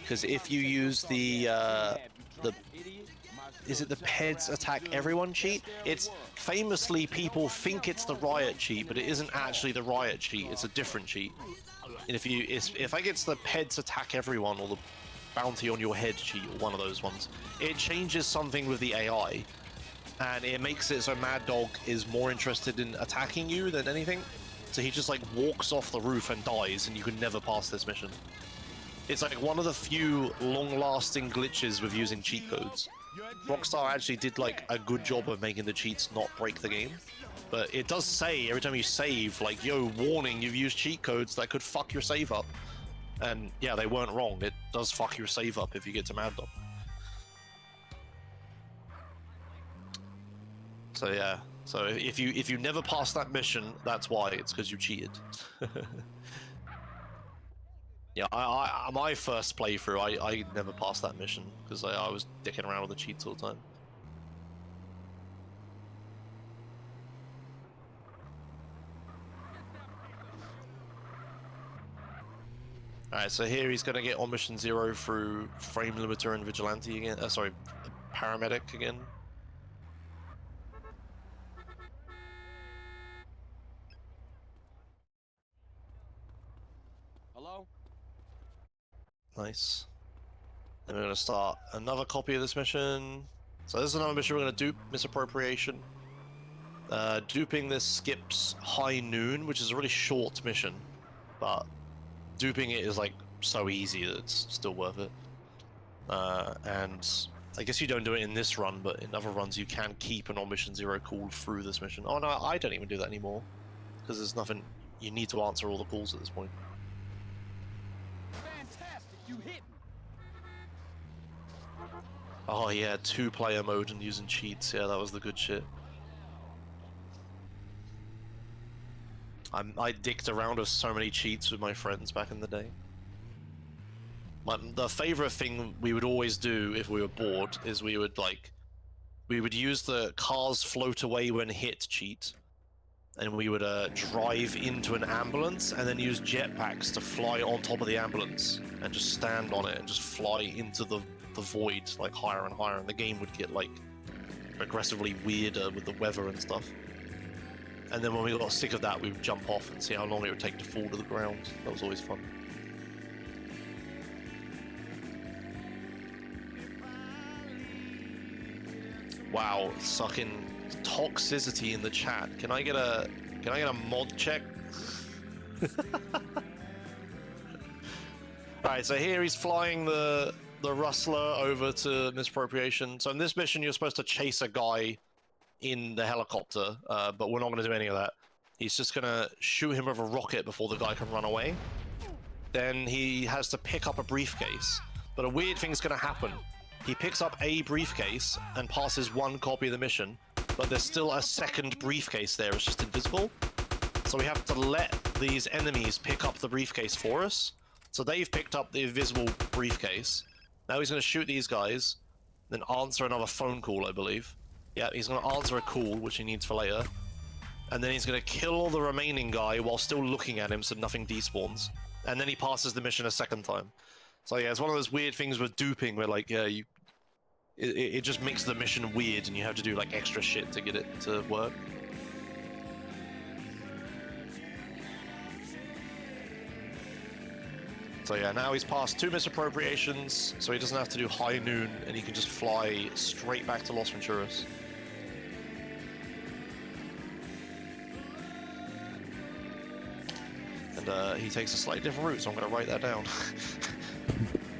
Because if you use the is it the Peds attack everyone cheat? It's famously people think it's the riot cheat, but it isn't actually the riot cheat. It's a different cheat. And if I get the Peds attack everyone or the bounty on your head cheat or one of those ones, it changes something with the AI, and it makes it so Mad Dog is more interested in attacking you than anything. So he just like walks off the roof and dies, and you can never pass this mission. It's like one of the few long-lasting glitches with using cheat codes. Rockstar actually did like a good job of making the cheats not break the game. But it does say every time you save, like, yo, warning, you've used cheat codes that could fuck your save up. And yeah, they weren't wrong. It does fuck your save up if you get to Mad Dog. So yeah, so if you never pass that mission, that's why. It's because you cheated. Yeah, my first playthrough, I never passed that mission because I was dicking around with the cheats all the time. Alright, so here he's gonna get on mission 0 through frame limiter and vigilante again. Sorry, paramedic again. Hello? Nice. Then we're gonna start another copy of this mission. So this is another mission we're gonna dupe, misappropriation. Duping this skips high noon, which is a really short mission, but duping it is like so easy that it's still worth it. And I guess you don't do it in this run, but in other runs you can keep an on mission 0 call through this mission. Oh no, I don't even do that anymore, because there's nothing, you need to answer all the calls at this point. Fantastic, you hit me. Oh yeah, 2-player mode and using cheats, yeah, that was the good shit. I dicked around with so many cheats with my friends back in the day. The favorite thing we would always do if we were bored is we would use the cars float away when hit cheat, and we would drive into an ambulance and then use jetpacks to fly on top of the ambulance and just stand on it and just fly into the void like higher and higher, and the game would get like aggressively weirder with the weather and stuff. And then when we got sick of that, we would jump off and see how long it would take to fall to the ground. That was always fun. Wow, sucking toxicity in the chat. Can I get a mod check? Alright, so here he's flying the Rustler over to misappropriation. So in this mission, you're supposed to chase a guy in the helicopter, but we're not going to do any of that. He's just going to shoot him with a rocket before the guy can run away. Then he has to pick up a briefcase. But a weird thing's going to happen. He picks up a briefcase and passes one copy of the mission, but there's still a second briefcase there. It's just invisible. So we have to let these enemies pick up the briefcase for us. So they've picked up the invisible briefcase. Now he's going to shoot these guys, then answer another phone call, I believe. Yeah, he's going to answer a call, which he needs for later. And then he's going to kill the remaining guy while still looking at him so nothing despawns. And then he passes the mission a second time. So yeah, it's one of those weird things with duping where like, yeah, it just makes the mission weird and you have to do like extra shit to get it to work. So yeah, now he's passed 2 misappropriations, so he doesn't have to do high noon and he can just fly straight back to Los Venturas. And he takes a slightly different route, so I'm going to write that down.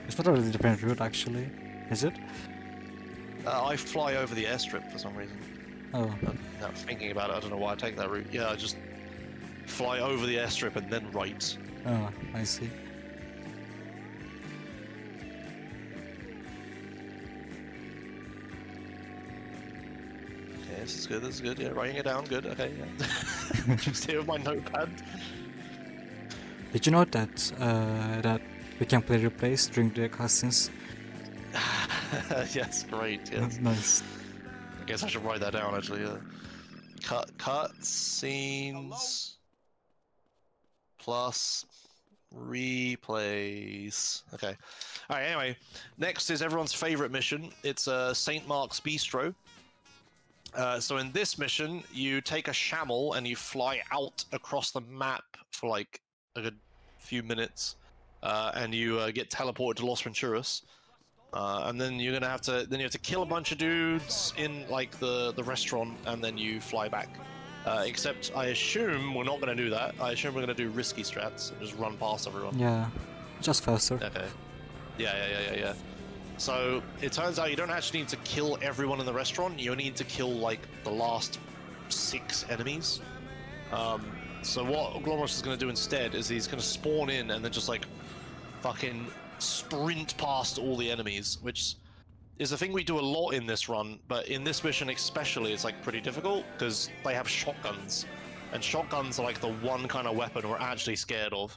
It's not a really different route, actually, is it? I fly over the airstrip for some reason. Oh. Now thinking about it, I don't know why I take that route. Yeah, I just fly over the airstrip and then right. Oh, I see. Okay, this is good, this is good. Yeah, writing it down, good, okay, yeah. Just here with my notepad. Did you know that that we can play replays during the cutscenes? Yes, great, yes. Nice. I guess I should write that down, actually, yeah. Cut scenes. plus replays. Okay. All right. Anyway, next is everyone's favorite mission. It's St. Mark's Bistro. So in this mission, you take a camel and you fly out across the map for like a good few minutes, and you get teleported to Los Venturas. And then you're gonna have to kill a bunch of dudes in like the restaurant, and then you fly back. Except I assume we're not gonna do that. I assume we're gonna do risky strats and just run past everyone. Yeah, just faster. Okay. Yeah. So it turns out you don't actually need to kill everyone in the restaurant. You only need to kill like the last 6 enemies. So what Glomerius is gonna do instead is he's gonna spawn in and then just like fucking sprint past all the enemies, which is a thing we do a lot in this run, but in this mission especially it's like pretty difficult because they have shotguns, and shotguns are like the one kind of weapon we're actually scared of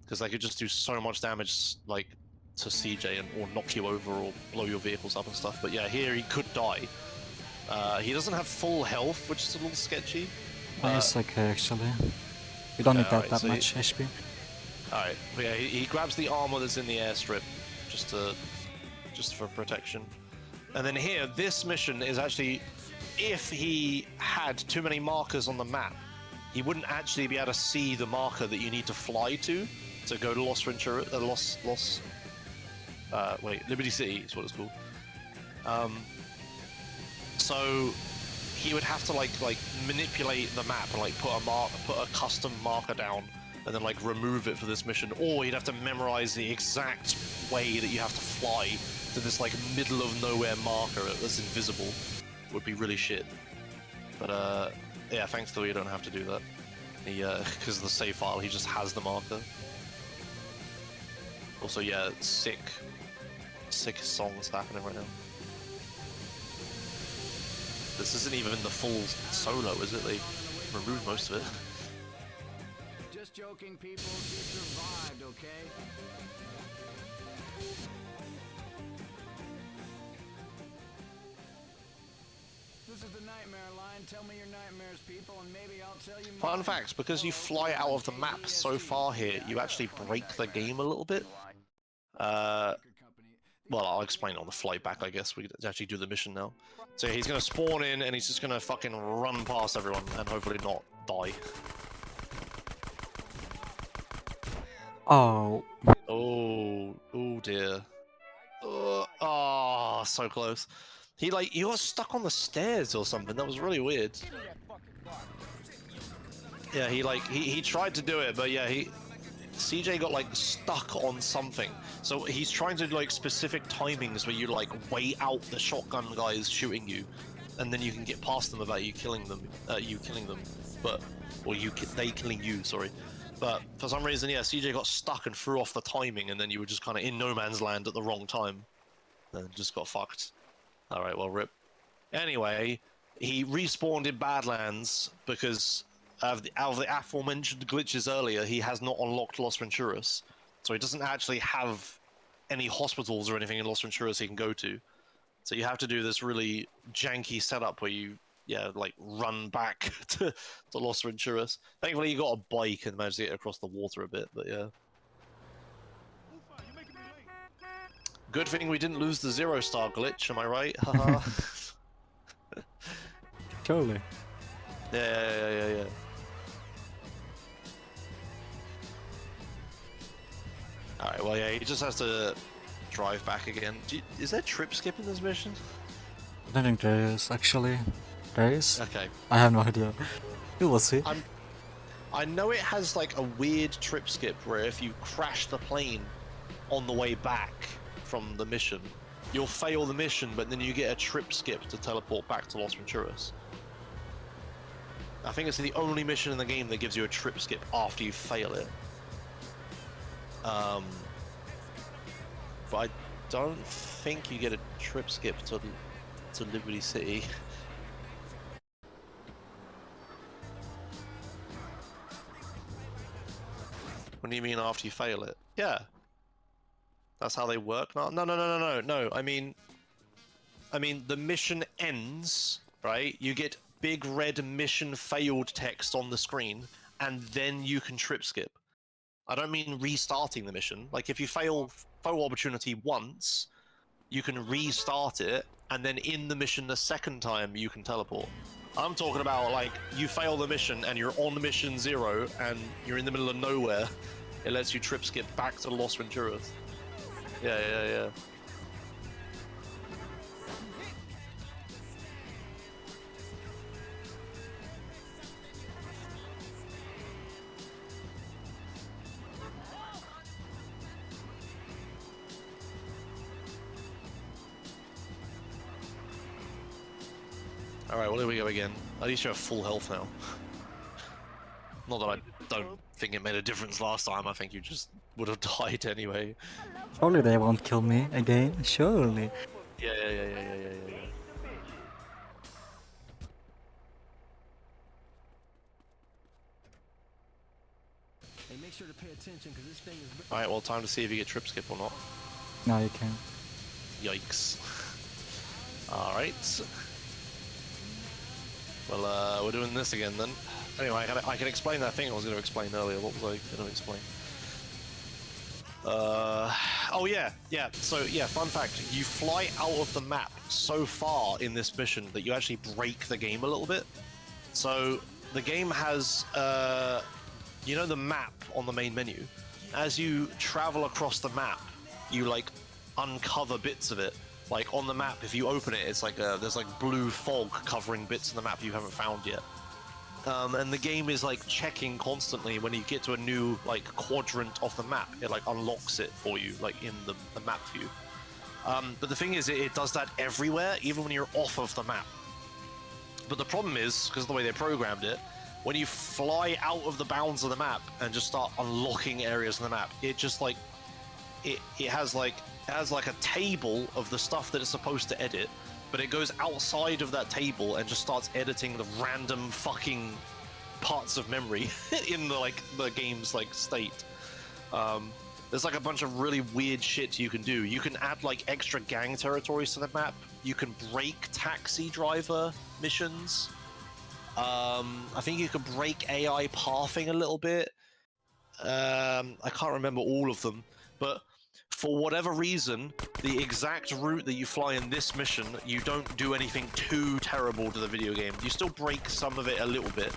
because they could just do so much damage like to CJ or knock you over or blow your vehicles up and stuff. But yeah, here he could die. He doesn't have full health, which is a little sketchy. It's okay actually. You don't need that so much HP. Alright, but yeah, he grabs the armor that's in the airstrip just for protection. And then here, this mission is actually, if he had too many markers on the map, he wouldn't actually be able to see the marker that you need to fly to go to Los Ventura, Liberty City is what it's called. So he would have to like manipulate the map and like put a custom marker down and then like remove it for this mission, or you'd have to memorize the exact way that you have to fly to this like middle of nowhere marker that's invisible. Would be really shit. But yeah, thankfully you don't have to do that. He because of the save file, he just has the marker. Also, yeah, sick songs happening right now. This isn't even the full solo, is it? They removed most of it. Just joking, people. She survived, okay? This is the nightmare line. Tell me your nightmares, people, and maybe I'll tell you more. Fun fact, because you fly out of the map so far here, you actually break the game a little bit. Well, I'll explain on the flight back, I guess. We could actually do the mission now. So he's going to spawn in, and he's just going to fucking run past everyone, and hopefully not die. Oh. Oh dear. Oh, so close. He got stuck on the stairs or something. That was really weird. Yeah, he tried to do it, but yeah, CJ got like stuck on something. So he's trying to do like specific timings where you like wait out the shotgun guys shooting you, and then you can get past them without you killing them. They killing you. Sorry. But for some reason, yeah, CJ got stuck and threw off the timing, and then you were just kind of in no man's land at the wrong time, and just got fucked. All right, well, rip. Anyway, he respawned in Badlands because out of the aforementioned glitches earlier, he has not unlocked Los Venturas, so he doesn't actually have any hospitals or anything in Los Venturas he can go to. So you have to do this really janky setup where you, like run back to Los Venturas. Thankfully, you got a bike and managed to get across the water a bit, but yeah. Good thing we didn't lose the 0-star glitch, am I right? Haha. Totally. Yeah. Alright, well, yeah, he just has to drive back again. Is there trip skip in this mission? I don't think there is, actually. There is? Okay. I have no idea. We will see. I know it has like a weird trip skip where if you crash the plane on the way back from the mission, you'll fail the mission, but then you get a trip skip to teleport back to Los Venturas. I think it's the only mission in the game that gives you a trip skip after you fail it. But I don't think you get a trip skip to Liberty City. What do you mean after you fail it? Yeah. That's how they work now? No. I mean the mission ends, right? You get big red mission failed text on the screen, and then you can trip skip. I don't mean restarting the mission. Like, if you fail photo opportunity once, you can restart it, and then in the mission the second time, you can teleport. I'm talking about, like, you fail the mission, and you're on mission 0, and you're in the middle of nowhere. It lets you trip skip back to Los Venturas. Yeah. Alright, well, here we go again. At least you have full health now. Not that I don't think it made a difference last time, I think you just would have died anyway. Surely they won't kill me again, surely. Yeah. Hey, make sure to pay attention, because this thing is... Alright, well, time to see if you get trip skip or not. Now you can. Yikes. Alright. Well, we're doing this again then. Anyway, I can explain that thing I was going to explain earlier. What was I going to explain? Oh yeah. So yeah, fun fact, you fly out of the map so far in this mission that you actually break the game a little bit. So the game has, you know, the map on the main menu. As you travel across the map, you like uncover bits of it. Like on the map, if you open it, it's like there's like blue fog covering bits of the map you haven't found yet. And the game is like checking constantly when you get to a new like quadrant of the map. It like unlocks it for you, like in the map view. But the thing is, it does that everywhere, even when you're off of the map. But the problem is, because of the way they programmed it, when you fly out of the bounds of the map and just start unlocking areas of the map, it just like it has like a table of the stuff that it's supposed to edit, but it goes outside of that table and just starts editing the random fucking parts of memory in the game's like state. There's like a bunch of really weird shit you can do. You can add like extra gang territories to the map. You can break taxi driver missions. I think you can break AI pathing a little bit. I can't remember all of them, but for whatever reason, the exact route that you fly in this mission, you don't do anything too terrible to the video game. You still break some of it a little bit.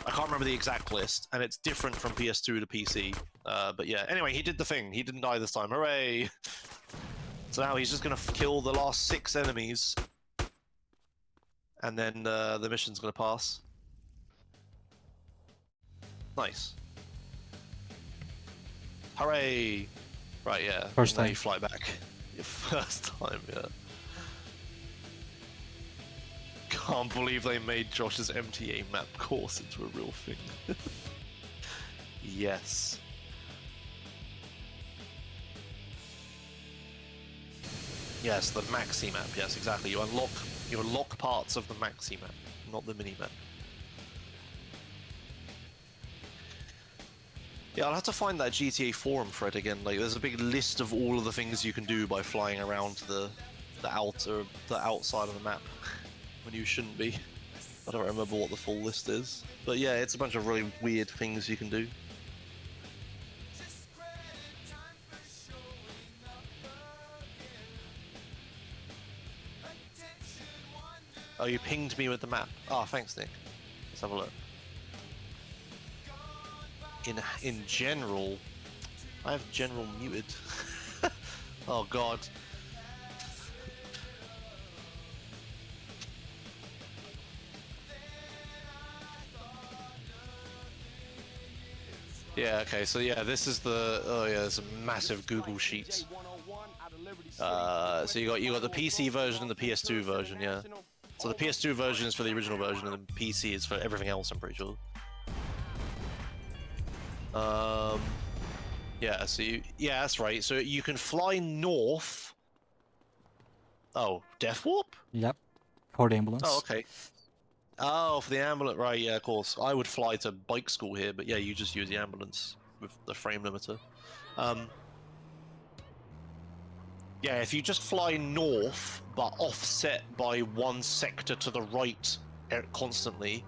I can't remember the exact list, and it's different from PS2 to PC. But yeah, anyway, he did the thing. He didn't die this time. Hooray! So now he's just going to kill the last 6 enemies, and then the mission's going to pass. Nice. Hooray! Right, yeah. First now time. you fly back. Your first time, yeah. Can't believe they made Josh's MTA map course into a real thing. Yes. Yes, the maxi map. Yes, exactly. You unlock parts of the maxi map, not the mini map. Yeah, I'll have to find that GTA forum thread again. Like, there's a big list of all of the things you can do by flying around the outside of the map when you shouldn't be. I don't remember what the full list is, but yeah, it's a bunch of really weird things you can do. Oh, you pinged me with the map. Oh, thanks, Nick. Let's have a look. In general, I have general muted. Oh god. Yeah, okay, so yeah, this is the, oh yeah, there's a massive Google Sheets. So you got the PC version and the PS2 version, yeah. So the PS2 version is for the original version, and the PC is for everything else, I'm pretty sure. Yeah, so yeah, that's right. So you can fly north. Oh, Death Warp? Yep. For the ambulance. Oh, okay. Oh, for the ambulance, right, yeah, of course. I would fly to bike school here, but yeah, you just use the ambulance with the frame limiter. Yeah, if you just fly north, but offset by one sector to the right constantly,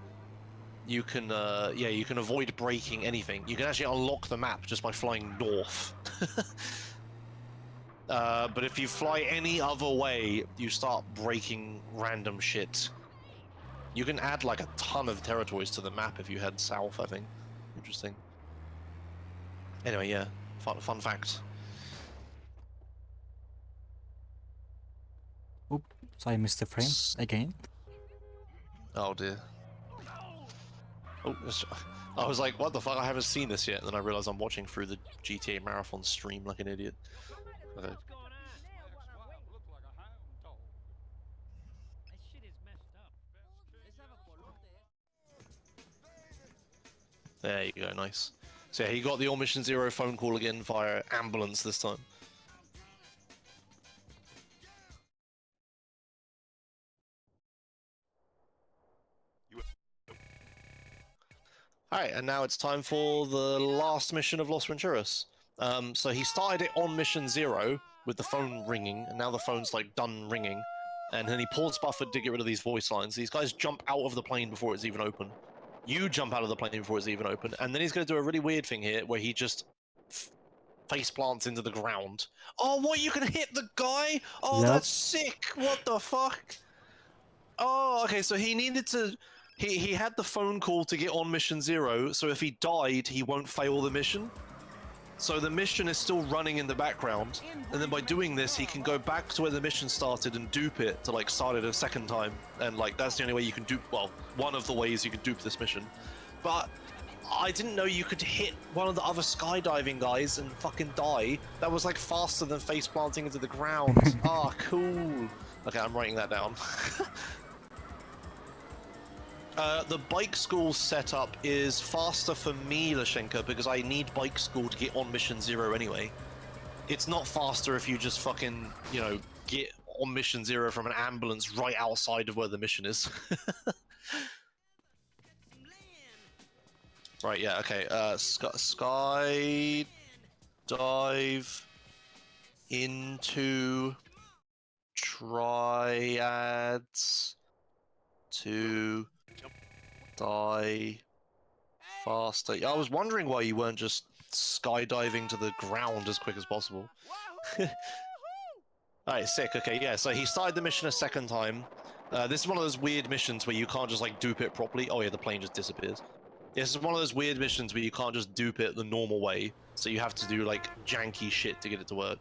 you can you can avoid breaking anything. You can actually unlock the map just by flying north. But if you fly any other way, you start breaking random shit. You can add like a ton of territories to the map if you head south, I think. Interesting. Anyway, yeah, fun fact. Oop, so I missed the frame again. Oh dear. Oh, I was like, what the fuck? I haven't seen this yet. And then I realized I'm watching through the GTA Marathon stream like an idiot. Okay. There you go, nice. So yeah, he got the All Mission Zero phone call again via ambulance this time. Alright, and now it's time for the last mission of Los Venturas. So he started it on Mission Zero with the phone ringing, and now the phone's like done ringing. And then he pause buffered to get rid of these voice lines. These guys jump out of the plane before it's even open. You jump out of the plane before it's even open, and then he's going to do a really weird thing here where he just face plants into the ground. Oh, what? You can hit the guy? Oh, Yep. that's sick! What the fuck? Oh, okay, so he needed to... He had the phone call to get on Mission Zero, so if he died, he won't fail the mission. So the mission is still running in the background, and then by doing this, he can go back to where the mission started and dupe it to like start it a second time. And like that's the only way you can dupe. Well, one of the ways you can dupe this mission. But I didn't know you could hit one of the other skydiving guys and fucking die. That was like faster than face planting into the ground. Ah, cool. Okay, I'm writing that down. The bike school setup is faster for me, Lashenka, because I need bike school to get on Mission Zero anyway. It's not faster if you just fucking, you know, get on Mission Zero from an ambulance right outside of where the mission is. Right, yeah, okay. Sky dive into triads to die faster. I was wondering why you weren't just skydiving to the ground as quick as possible. Alright, sick. Okay, yeah, so he started the mission a second time. This is one of those weird missions where you can't just like dupe it properly. Oh yeah, the plane just disappears. This is one of those weird missions where you can't just dupe it the normal way, so you have to do like janky shit to get it to work.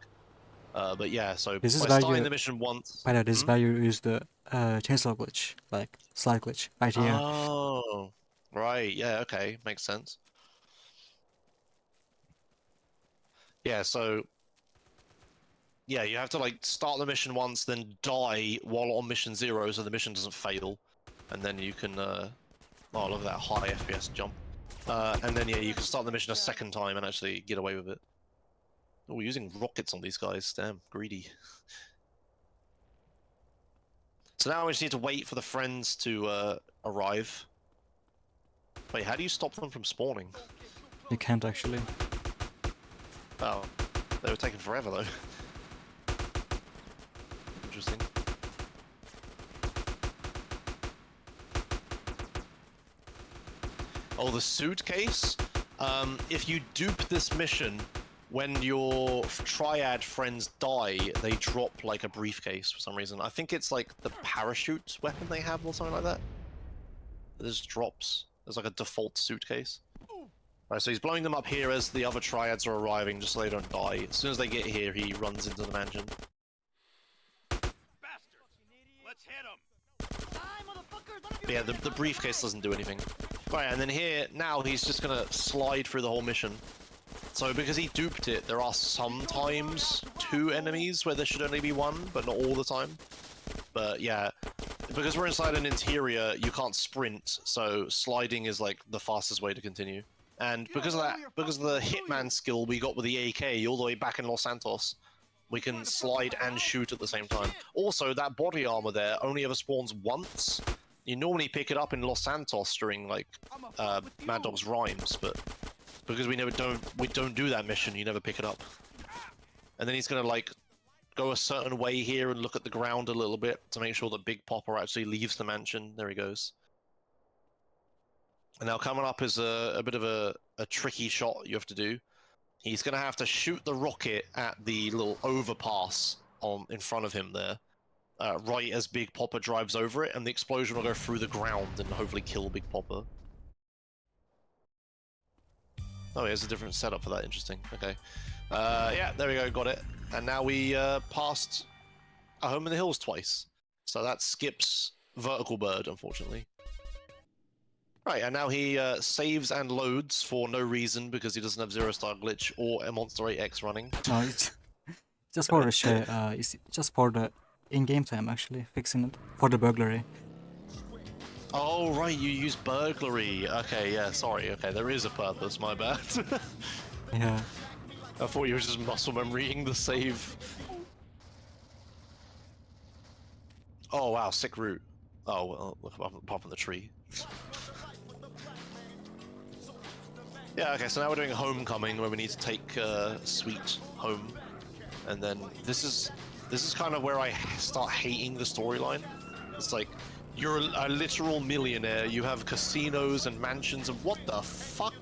But yeah, so This is by where starting you- the mission once... By the way, this is where you use the chainsaw glitch, like slide glitch, right here. Oh, right, yeah, okay, makes sense. Yeah, so... Yeah, you have to like start the mission once, then die while on Mission Zero so the mission doesn't fail. And then you can, oh, look at that high FPS jump. And then, yeah, you can start the mission a second time and actually get away with it. Oh, we're using rockets on these guys, damn, greedy. So now we just need to wait for the friends to arrive. Wait, how do you stop them from spawning? You can't actually. Oh, they were taking forever though. Interesting. Oh, the suitcase? If you dupe this mission, when your triad friends die, they drop like a briefcase for some reason. I think it's like the parachute weapon they have or something like that. It just drops. There's like a default suitcase. Alright, so he's blowing them up here as the other triads are arriving, just so they don't die. As soon as they get here, he runs into the mansion. Let's hit him. But yeah, the briefcase doesn't do anything. Right, and then here, now he's just gonna slide through the whole mission. So because he duped it, there are sometimes 2 enemies where there should only be 1, but not all the time. But yeah, because we're inside an interior, you can't sprint, so sliding is like the fastest way to continue. And because of that, because of the hitman skill we got with the AK all the way back in Los Santos, we can slide and shoot at the same time. Also, that body armor there only ever spawns once. You normally pick it up in Los Santos during like Mad Dog's Rhymes, but because we don't do that mission, you never pick it up. And then he's gonna like go a certain way here and look at the ground a little bit to make sure that Big Popper actually leaves the mansion. There he goes. And now coming up is a bit of a tricky shot you have to do. He's going to have to shoot the rocket at the little overpass in front of him there, right as Big Popper drives over it, and the explosion will go through the ground and hopefully kill Big Popper. Oh, here's a different setup for that. Interesting. Okay. Yeah, there we go. Got it. And now we passed a Home in the Hills twice. So that skips Vertical Bird, unfortunately. Right, and now he saves and loads for no reason because he doesn't have 0-star glitch or a Monster 8X running. No, it's just for the share. It's just for the in-game time actually, fixing it for the burglary. Oh, right, you use burglary. Okay, yeah, sorry. Okay, there is a purpose, my bad. Yeah. I thought you were just muscle memorying the save. Oh, wow, sick route. Oh, well, look apart from the tree. Yeah, okay, so now we're doing Homecoming, where we need to take Sweet home. And then this is kind of where I start hating the storyline. It's like, you're a literal millionaire, you have casinos and mansions, and what the fuck?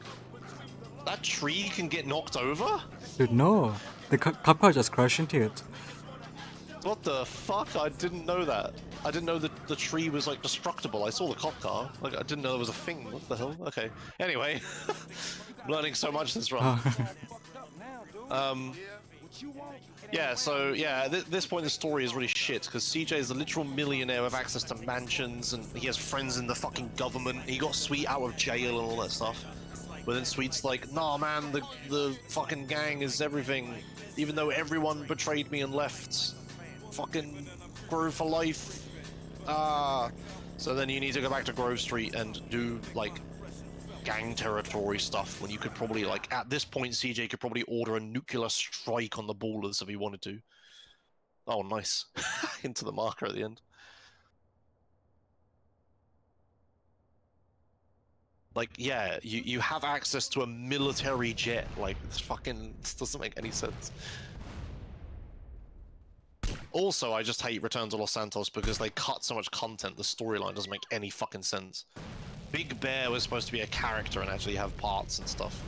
That tree can get knocked over? Dude, no. The cop car just crashed into it. What the fuck? I didn't know that. I didn't know that the tree was like destructible. I saw the cop car. Like I didn't know there was a thing. What the hell? Okay. Anyway, I'm learning so much this run. Yeah. So yeah, at this point the story is really shit because CJ is a literal millionaire with access to mansions and he has friends in the fucking government. He got Sweet out of jail and all that stuff. But then Sweet's like, nah, man, the fucking gang is everything. Even though everyone betrayed me and left. Fucking Grove for life. So then you need to go back to Grove Street and do like gang territory stuff when you could probably like at this point CJ could probably order a nuclear strike on the ballers if he wanted to. Oh, nice. Into the marker at the end. Like, yeah, you have access to a military jet. Like, this doesn't make any sense. Also, I just hate Return to Los Santos because they cut so much content, the storyline doesn't make any fucking sense. Big Bear was supposed to be a character and actually have parts and stuff.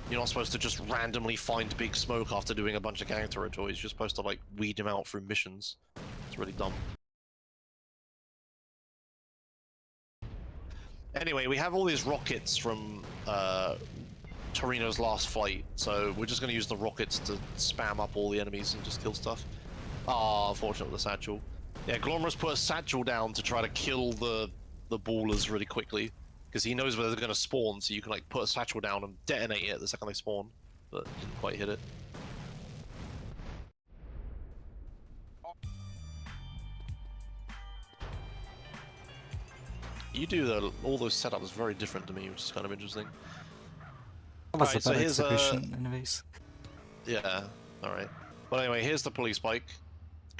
You're not supposed to just randomly find Big Smoke after doing a bunch of gang territories. You're supposed to, like, weed him out through missions. It's really dumb. Anyway, we have all these rockets from Torino's last fight, so we're just going to use the rockets to spam up all the enemies and just kill stuff. Ah, unfortunate with the satchel. Yeah, Glomerius put a satchel down to try to kill the ballers really quickly, because he knows where they're going to spawn, so you can like put a satchel down and detonate it the second they spawn, but didn't quite hit it. You do all those setups very different to me, which is kind of interesting. That's Alright, a bad so execution, anyways. Yeah, alright. But anyway, here's the police bike.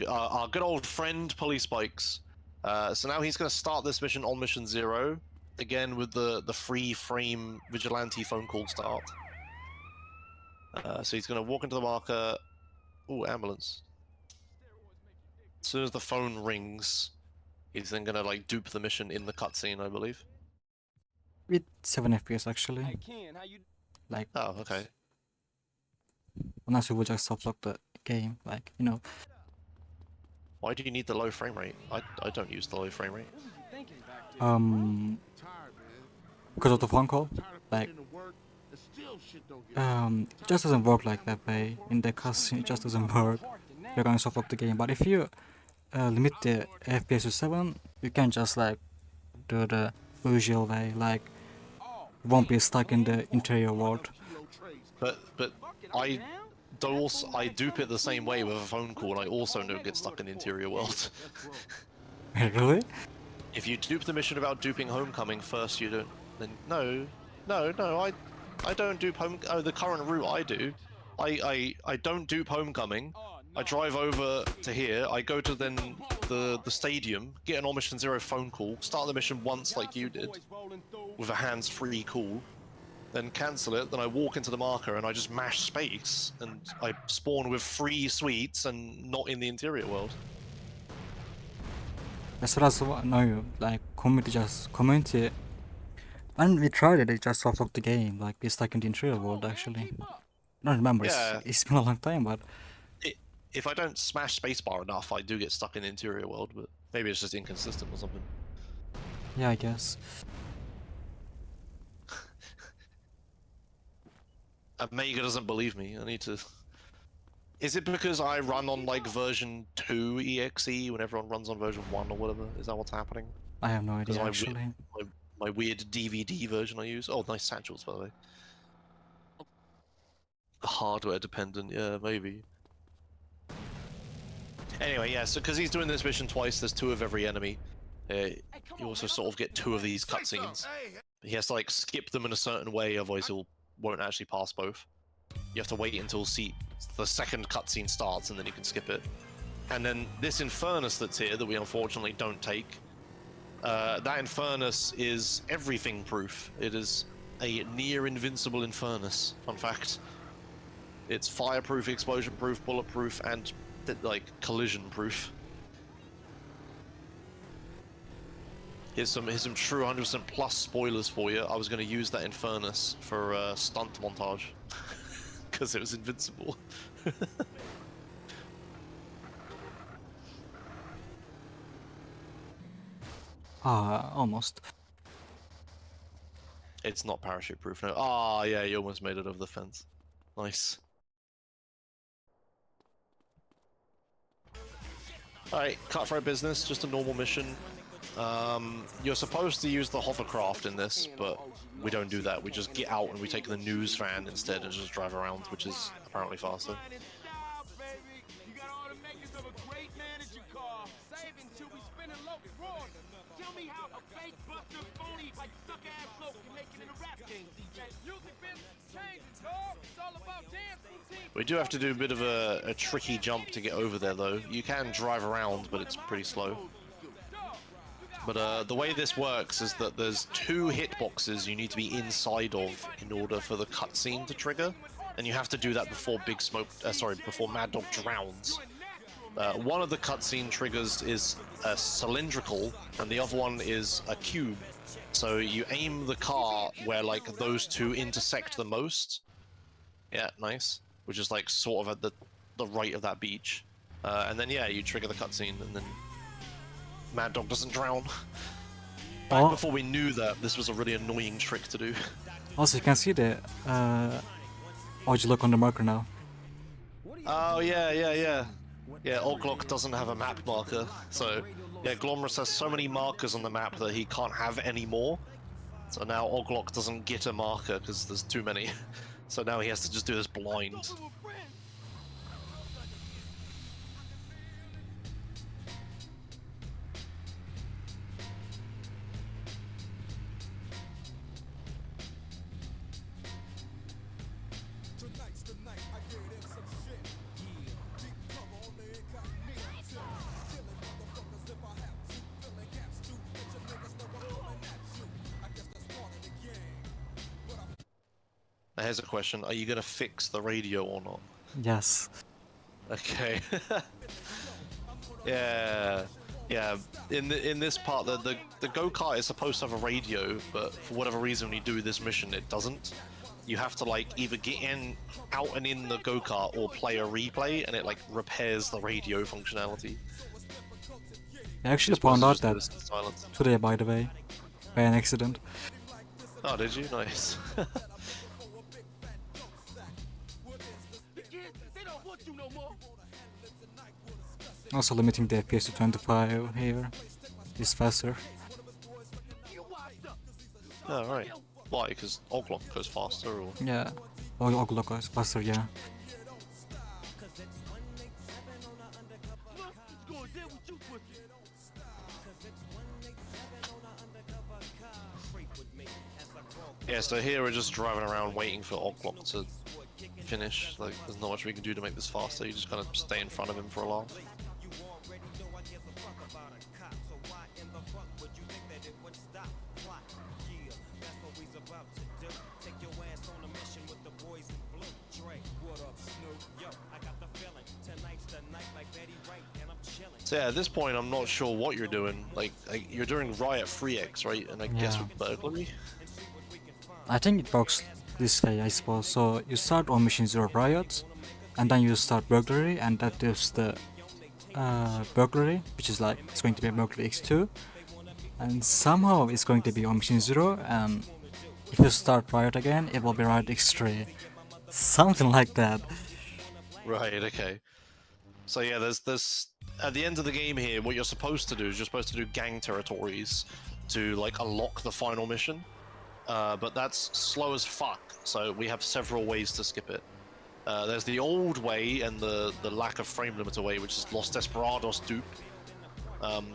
Our good old friend, Police Bikes. So now he's going to start this mission on Mission 0. Again, with the free frame vigilante phone call start. So he's going to walk into the marker. Ooh, ambulance. As soon as the phone rings, he's then going to like dupe the mission in the cutscene, I believe. With 7 FPS actually. Hey Ken, how you? Like, Oh, okay. unless you would just softlock the game, like, you know. Why do you need the low frame rate? I don't use the low frame rate. Because of the phone call, like, it just doesn't work like that way. In the cutscene, it just doesn't work. You're going to softlock the game, but if you limit the FPS to 7, you can just like do the usual way, like, won't be stuck in the interior world. But I dupe it the same way with a phone call, and I also don't get stuck in the interior world. Really? If you dupe the mission without duping Homecoming first, you don't. Then no, I don't dupe the current route I do. I don't dupe Homecoming. I drive over to here. I go to then the stadium, get an on Mission 0 phone call, start the mission once like you did, with a hands-free call. Then cancel it, then I walk into the marker and I just mash space, and I spawn with 3 sweets and not in the interior world. That's what I know, like, community And we tried it, it just softlocked the game, like we're stuck in the interior world actually. I don't remember, Yeah. it's been a long time, but If I don't smash spacebar enough, I do get stuck in the interior world, but maybe it's just inconsistent or something. yeah, I guess. Omega doesn't believe me. I need to. Is it because I run on like version 2 EXE when everyone runs on version 1 or whatever? Is that what's happening? I have no idea my actually. My weird DVD version I use. Oh, nice satchels by the way. Hardware dependent, yeah, maybe. Anyway, yeah, so because he's doing this mission twice, there's 2 of every enemy. You also sort of get 2 of these cutscenes. He has to like skip them in a certain way, otherwise he won't actually pass both. You have to wait until the second cutscene starts and then you can skip it. And then this Infernus that's here that we unfortunately don't take, that Infernus is everything proof. It is a near invincible Infernus, fun fact. It's fireproof, explosion proof, bulletproof, and like collision proof. Here's some true 100% plus spoilers for you. I was going to use that Infernus for stunt montage because it was invincible. Almost. It's not parachute proof, no. Ah, yeah, you almost made it over the fence. Nice. Alright, cutthroat business, just a normal mission. You're supposed to use the hovercraft in this, but we don't do that. We just get out and we take the news van instead and just drive around, which is apparently faster. We do have to do a bit of a tricky jump to get over there though. You can drive around, but it's pretty slow. But the way this works is that there's 2 hitboxes you need to be inside of in order for the cutscene to trigger, and you have to do that before before Mad Dog drowns. One of the cutscene triggers is a cylindrical, and the other one is a cube. So you aim the car where like those 2 intersect the most. Yeah, nice. Which is like sort of at the right of that beach, and then yeah, you trigger the cutscene, and then Mad Dog doesn't drown. Back before we knew that, this was a really annoying trick to do. Also, you can see the you look on the marker now. Oh yeah. Yeah, Oglok doesn't have a map marker, so yeah, Glomerius has so many markers on the map that he can't have any more. So now Oglok doesn't get a marker because there's too many. So now he has to just do this blind. Now here's a question: are you gonna fix the radio or not? Yes. Okay. Yeah. In this part, the go-kart is supposed to have a radio, but for whatever reason, when you do this mission, it doesn't. You have to like either get out and in the go-kart, or play a replay, and it like repairs the radio functionality. I actually found out that today, by the way, by an accident. Oh, did you? Nice. Also limiting the FPS to 25 here is faster. Oh, right. Why? Because Oglok goes faster, or? Yeah. Oglok goes faster, yeah. Yeah, so here we're just driving around waiting for Oglok to finish. Like, there's not much we can do to make this faster. You just kind of stay in front of him for a laugh. So yeah, at this point I'm not sure what you're doing. Like you're doing Riot 3X, right? And I guess with burglary? I think it works this way, I suppose. So you start on mission 0 riot, and then you start burglary, and that gives the burglary, which is like it's going to be a burglary x2, and somehow it's going to be on mission 0, and if you start riot again, it will be riot x3, something like that. Right. Okay. So yeah, there's at the end of the game here, what you're supposed to do is you're supposed to do gang territories to like unlock the final mission. But that's slow as fuck, so we have several ways to skip it. There's the old way and the lack of frame limiter way, which is Los Desperados dupe.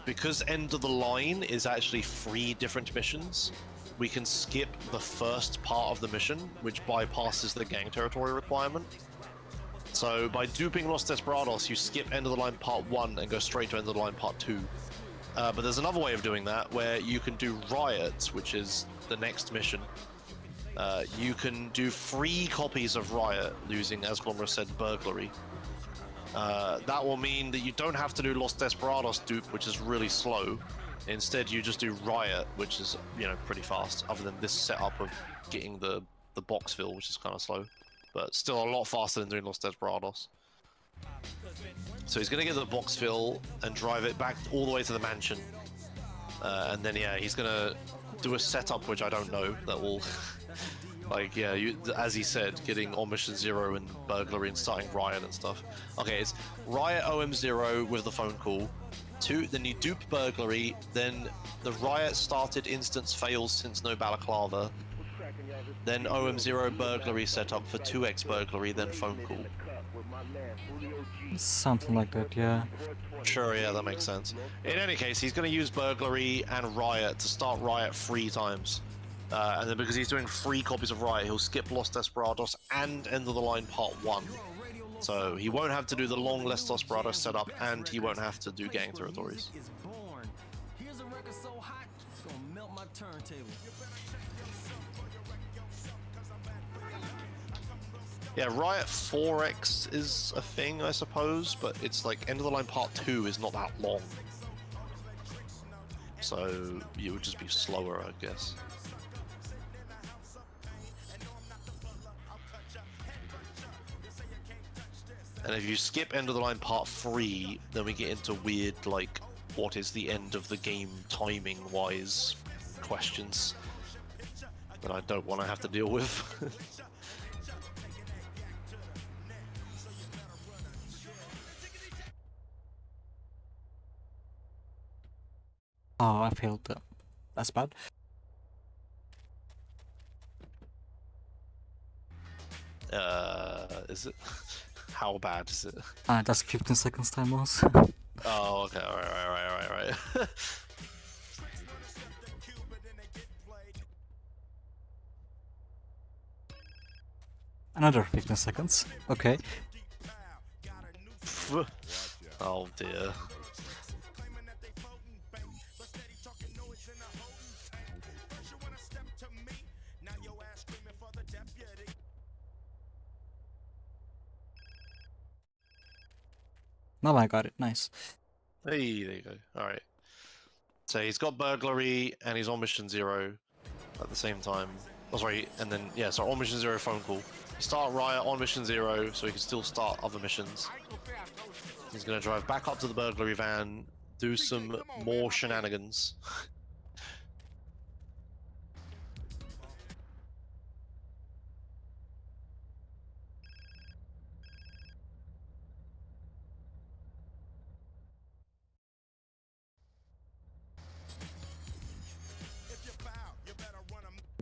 Because End of the Line is actually 3 different missions, we can skip the first part of the mission, which bypasses the gang territory requirement. So by duping Los Desperados, you skip End of the Line Part 1 and go straight to End of the Line Part 2. But there's another way of doing that, where you can do Riot, which is the next mission. You can do 3 copies of Riot using, as Glomerius said, Burglary. That will mean that you don't have to do Los Desperados dupe, which is really slow. Instead, you just do Riot, which is, you know, pretty fast, other than this setup of getting the box fill, which is kind of slow. But still a lot faster than doing Los Desperados. So he's going to get the box fill and drive it back all the way to the mansion. And then, yeah, he's going to do a setup, which I don't know, that will... like, yeah, as he said, getting on mission 0 and burglary and starting Riot and stuff. Okay, it's Riot OM0 with the phone call. 2, then you dupe burglary, then the Riot started instance fails since no balaclava. Then OM0 burglary setup for 2x burglary, then phone call. Something like that, yeah. Sure, yeah, that makes sense. In any case, he's going to use burglary and Riot to start Riot 3 times. And then because he's doing 3 copies of Riot, he'll skip Los Desperados and End of the Line Part 1. So he won't have to do the long Los Desperados setup, and he won't have to do gang territories. Here's a record so hot, it's gonna melt my turntable. Yeah, Riot 4X is a thing, I suppose, but it's like End of the Line Part 2 is not that long. So it would just be slower, I guess. And if you skip End of the Line Part 3, then we get into weird, like, what is the end of the game timing-wise questions that I don't want to have to deal with. Oh, I failed that. That's bad. Is it? How bad is it? That's 15 seconds time loss. Oh, okay, alright. Another 15 seconds. Okay. Oh dear. Now I got it. Nice. Hey, there you go. Alright. So he's got burglary and he's on mission 0 at the same time. Oh, sorry, and then, yeah, so on mission 0 phone call. Start Riot on mission 0 so he can still start other missions. He's gonna drive back up to the burglary van, do some more shenanigans.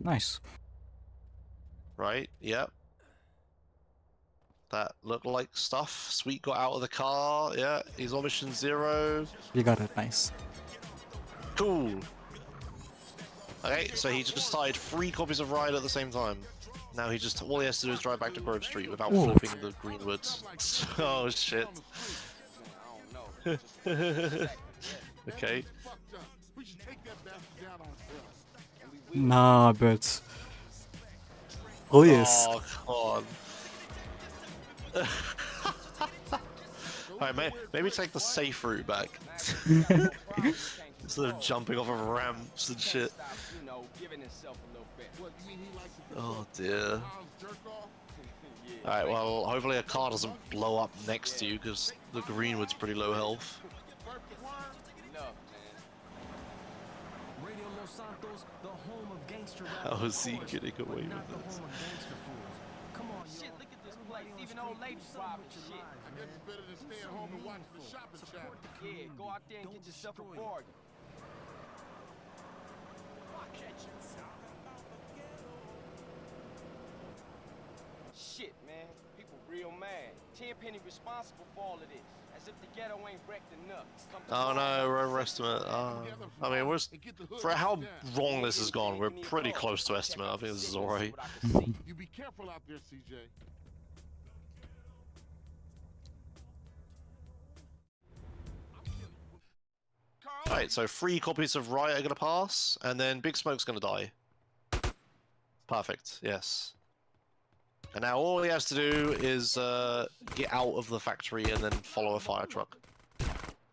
Nice. Right, yep. That looked like stuff. Sweet got out of the car, yeah, he's on mission 0. You got it. Nice. Cool. Okay, so he just started 3 copies of Riot at the same time. Now he just, all he has to do is drive back to Grove Street without flipping the Greenwoods. Oh shit. Okay. Nah, but... Please. Oh, God. Alright, maybe take the safe route back. Instead of jumping off of ramps and shit. Stop, you know, giving himself a little bit. What, you mean he likes to Oh dear. jerk off? Yeah, Alright, well, hopefully a car doesn't blow up next to you, because the Greenwood's pretty low health. enough, man. Radio Los Santos, the home of gangster rap. How is he of course, getting but away not with the this? home of gangster fools. Come on, Shit, y'all. look at this Everybody place. on the Even old street, ladies do something robbing with your shit. lives, I guess man. it's better than Do staying something home and watching the meaningful. shopping Support channel. the Yeah, community. go out there and Don't get yourself a destroy it. bargain. Shit, man. People real mad. Tenpenny responsible for all of this. As if the ghetto ain't wrecked enough. Come to Oh Florida. no, we're over estimate. I mean, we're for how wrong this has gone, we're pretty close to estimate. I think this is alright. You be careful out there, CJ. Alright, so 3 copies of Riot are gonna pass, and then Big Smoke's gonna die. Perfect, yes. And now all he has to do is get out of the factory and then follow a fire truck.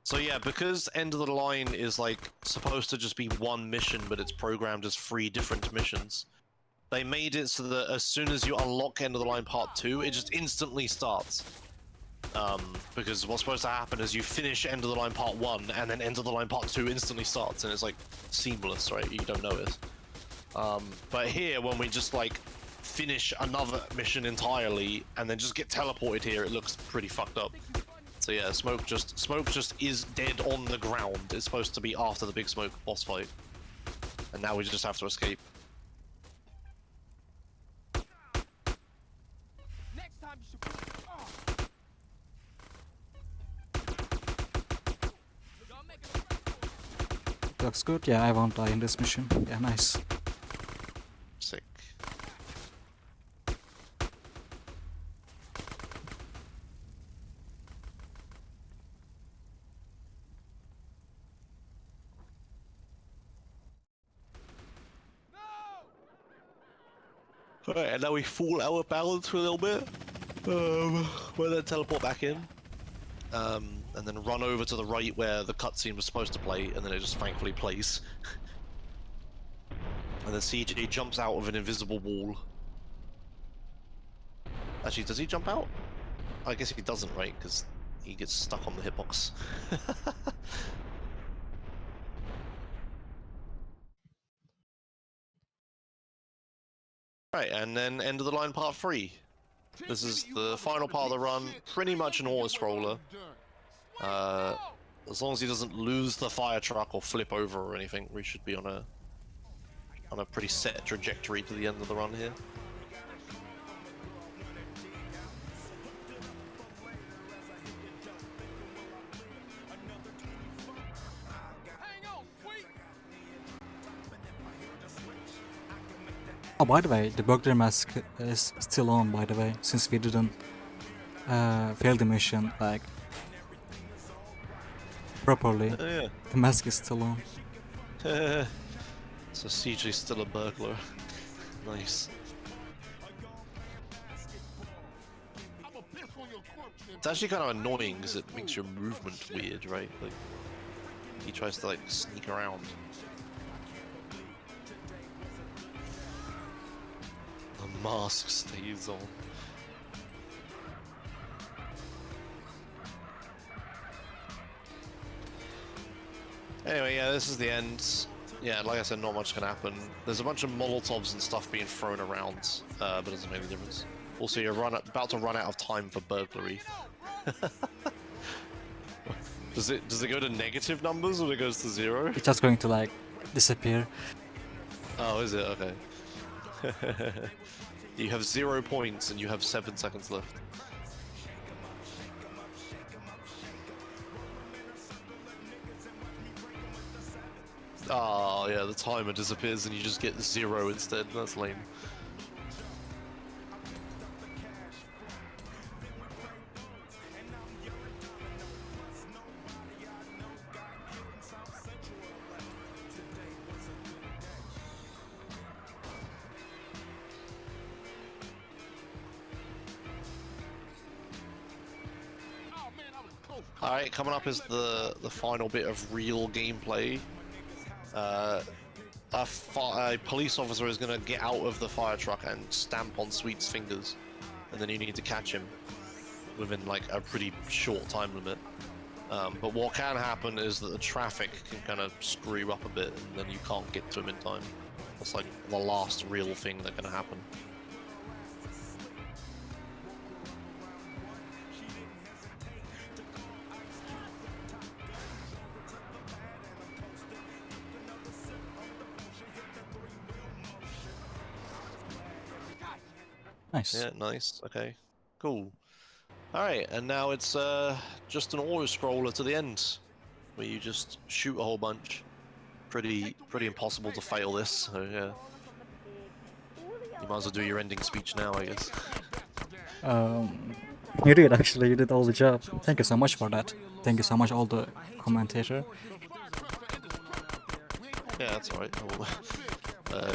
So yeah, because End of the Line is like supposed to just be one mission, but it's programmed as 3 different missions, they made it so that as soon as you unlock End of the Line Part 2, it just instantly starts. Because what's supposed to happen is you finish End of the Line Part 1, and then End of the Line Part 2 instantly starts, and it's like seamless, right? You don't notice. But here, when we just like finish another mission entirely, and then just get teleported here, it looks pretty fucked up. So yeah, Smoke just is dead on the ground. It's supposed to be after the Big Smoke boss fight. And now we just have to escape. Next time you should. Looks good. Yeah, I won't die in this mission. Yeah, nice. Sick. Alright, and now we fall out of balance for a little bit. We'll then teleport back in. And then run over to the right where the cutscene was supposed to play, and then it just thankfully plays. And then CJ jumps out of an invisible wall. Actually, does he jump out? I guess he doesn't, right? Because he gets stuck on the hitbox. Right, and then End of the Line Part 3. This is the final part of the run, pretty much an auto-scroller. As long as he doesn't lose the fire truck or flip over or anything, we should be on a pretty set trajectory to the end of the run here. Oh, by the way, the burglar mask is still on, by the way, since we didn't fail the mission, like, properly. Oh, yeah. The mask is still on. So CJ's still a burglar. Nice. It's actually kind of annoying because it makes your movement weird, right? Like, he tries to like sneak around. The mask stays on. Anyway, yeah, this is the end. Yeah, like I said, not much can happen. There's a bunch of Molotovs and stuff being thrown around, but it doesn't make any difference. Also, you're about to run out of time for burglary. Does it go to negative numbers or it goes to 0? It's just going to, like, disappear. Oh, is it? Okay. You have 0 points and you have 7 seconds left. Oh, yeah, the timer disappears and you just get 0 instead. That's lame. Alright, coming up is the final bit of real gameplay. a police officer is going to get out of the fire truck and stamp on Sweet's fingers, and then you need to catch him within like a pretty short time limit. But what can happen is that the traffic can kind of screw you up a bit, and then you can't get to him in time. That's like the last real thing that can happen. Nice. Yeah, nice. Okay, cool. All right, and now it's just an auto scroller to the end, where you just shoot a whole bunch. Pretty impossible to fail this. So yeah, you might as well do your ending speech now, I guess. You did actually. You did all the job. Thank you so much for that. Thank you so much, all the commentator. Yeah, that's alright.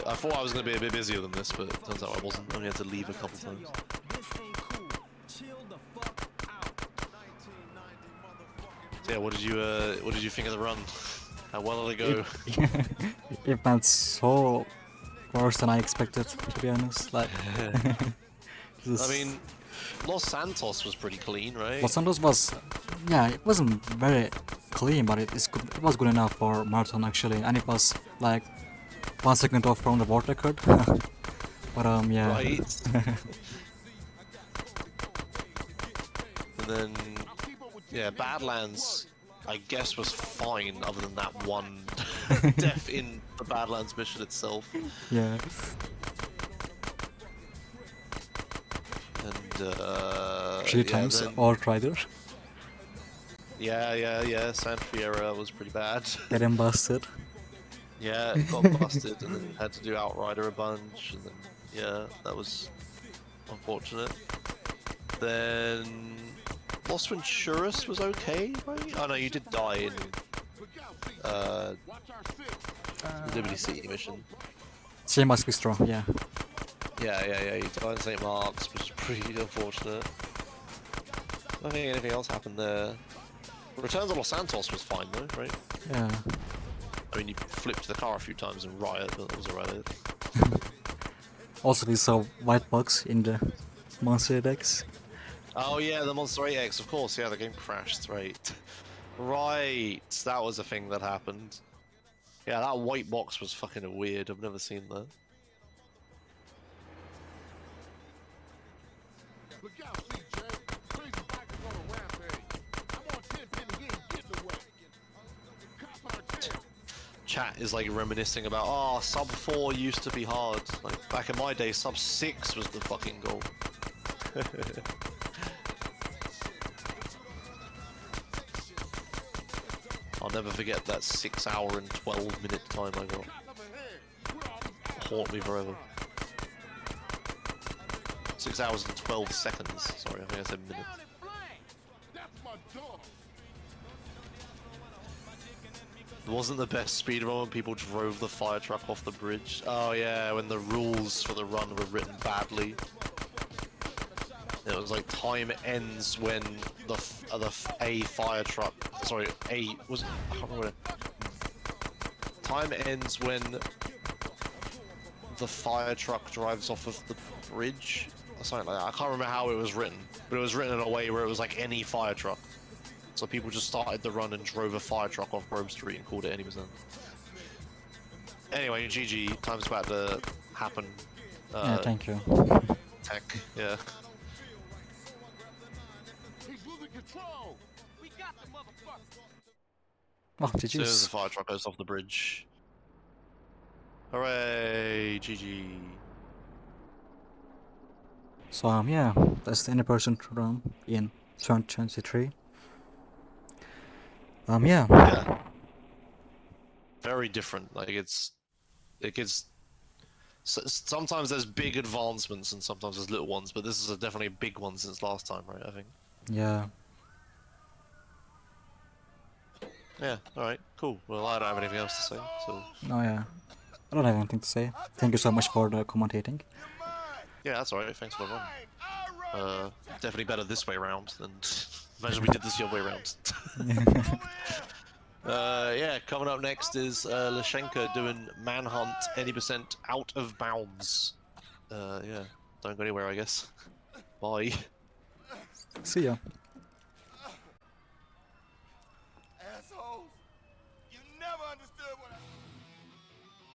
I thought I was going to be a bit busier than this, but it turns out I wasn't. I only had to leave a couple times. So yeah, what did you think of the run? How well did it go? It went so worse than I expected, to be honest. Like, I mean, Los Santos was pretty clean, right? Los Santos was, yeah, it wasn't very clean, but it was good enough for marathon actually, and it was like 1 second off from the world record. But yeah. Right. And then, yeah, Badlands, I guess, was fine, other than that one death in the Badlands mission itself. Yeah. And 3 times Alt Rider. Yeah. San Fierro was pretty bad. Getting busted. Yeah, it got busted, and then had to do Outrider a bunch, and then yeah, that was unfortunate. Then Los Venturas was okay, right? Oh no, you did die in Liberty City mission. She must be strong, yeah. Yeah, you died in St. Mark's, which is pretty unfortunate. I don't think anything else happened there. Return to Los Santos was fine though, right? Yeah. I mean, you flipped the car a few times in Riot, but that was alright. Also, we saw white box in the Monster Decks. Oh yeah, the Monster 8X, of course, yeah, the game crashed, right. Right, that was a thing that happened. Yeah, that white box was fucking weird, I've never seen that. Look out, CJ. Crazy bikers on a rampage. I'm on 10 pin and getting in the way. Cops on a 10. Chat is like reminiscing about, oh, sub 4 used to be hard. Like, back in my day, sub 6 was the fucking goal. I'll never forget that 6 hour and 12 minute time I got. Haunt me forever. 6 hours and 12 seconds. Sorry, I think I said minute. Wasn't the best speedrun when people drove the fire truck off the bridge? Oh yeah, when the rules for the run were written badly. It was like time ends when a fire truck. Sorry, I can't remember. Time ends when the fire truck drives off of the bridge. Or something like that. I can't remember how it was written, but it was written in a way where it was like any fire truck. So people just started the run and drove a fire truck off Grove Street and called it any percent. Anyway, GG, time's about to happen. Yeah, thank you. Tech, yeah. He's losing control. We got the motherfucker. Oh, As soon as the fire truck goes off the bridge. Hooray, GG. So yeah, that's the in-person run in 2023. Yeah. Very different. Like it gets. Sometimes there's big advancements and sometimes there's little ones, but this is definitely a big one since last time, right? I think. Yeah. Yeah. All right. Cool. Well, I don't have anything else to say. So. Oh yeah. I don't have anything to say. Thank you so much for the commentating. Yeah, that's alright. Thanks for the run. Definitely better this way around than. Imagine we did this the other way around. Yeah, coming up next is Lashenka doing Manhunt, any percent out of bounds. Yeah, don't go anywhere, I guess. Bye. See ya.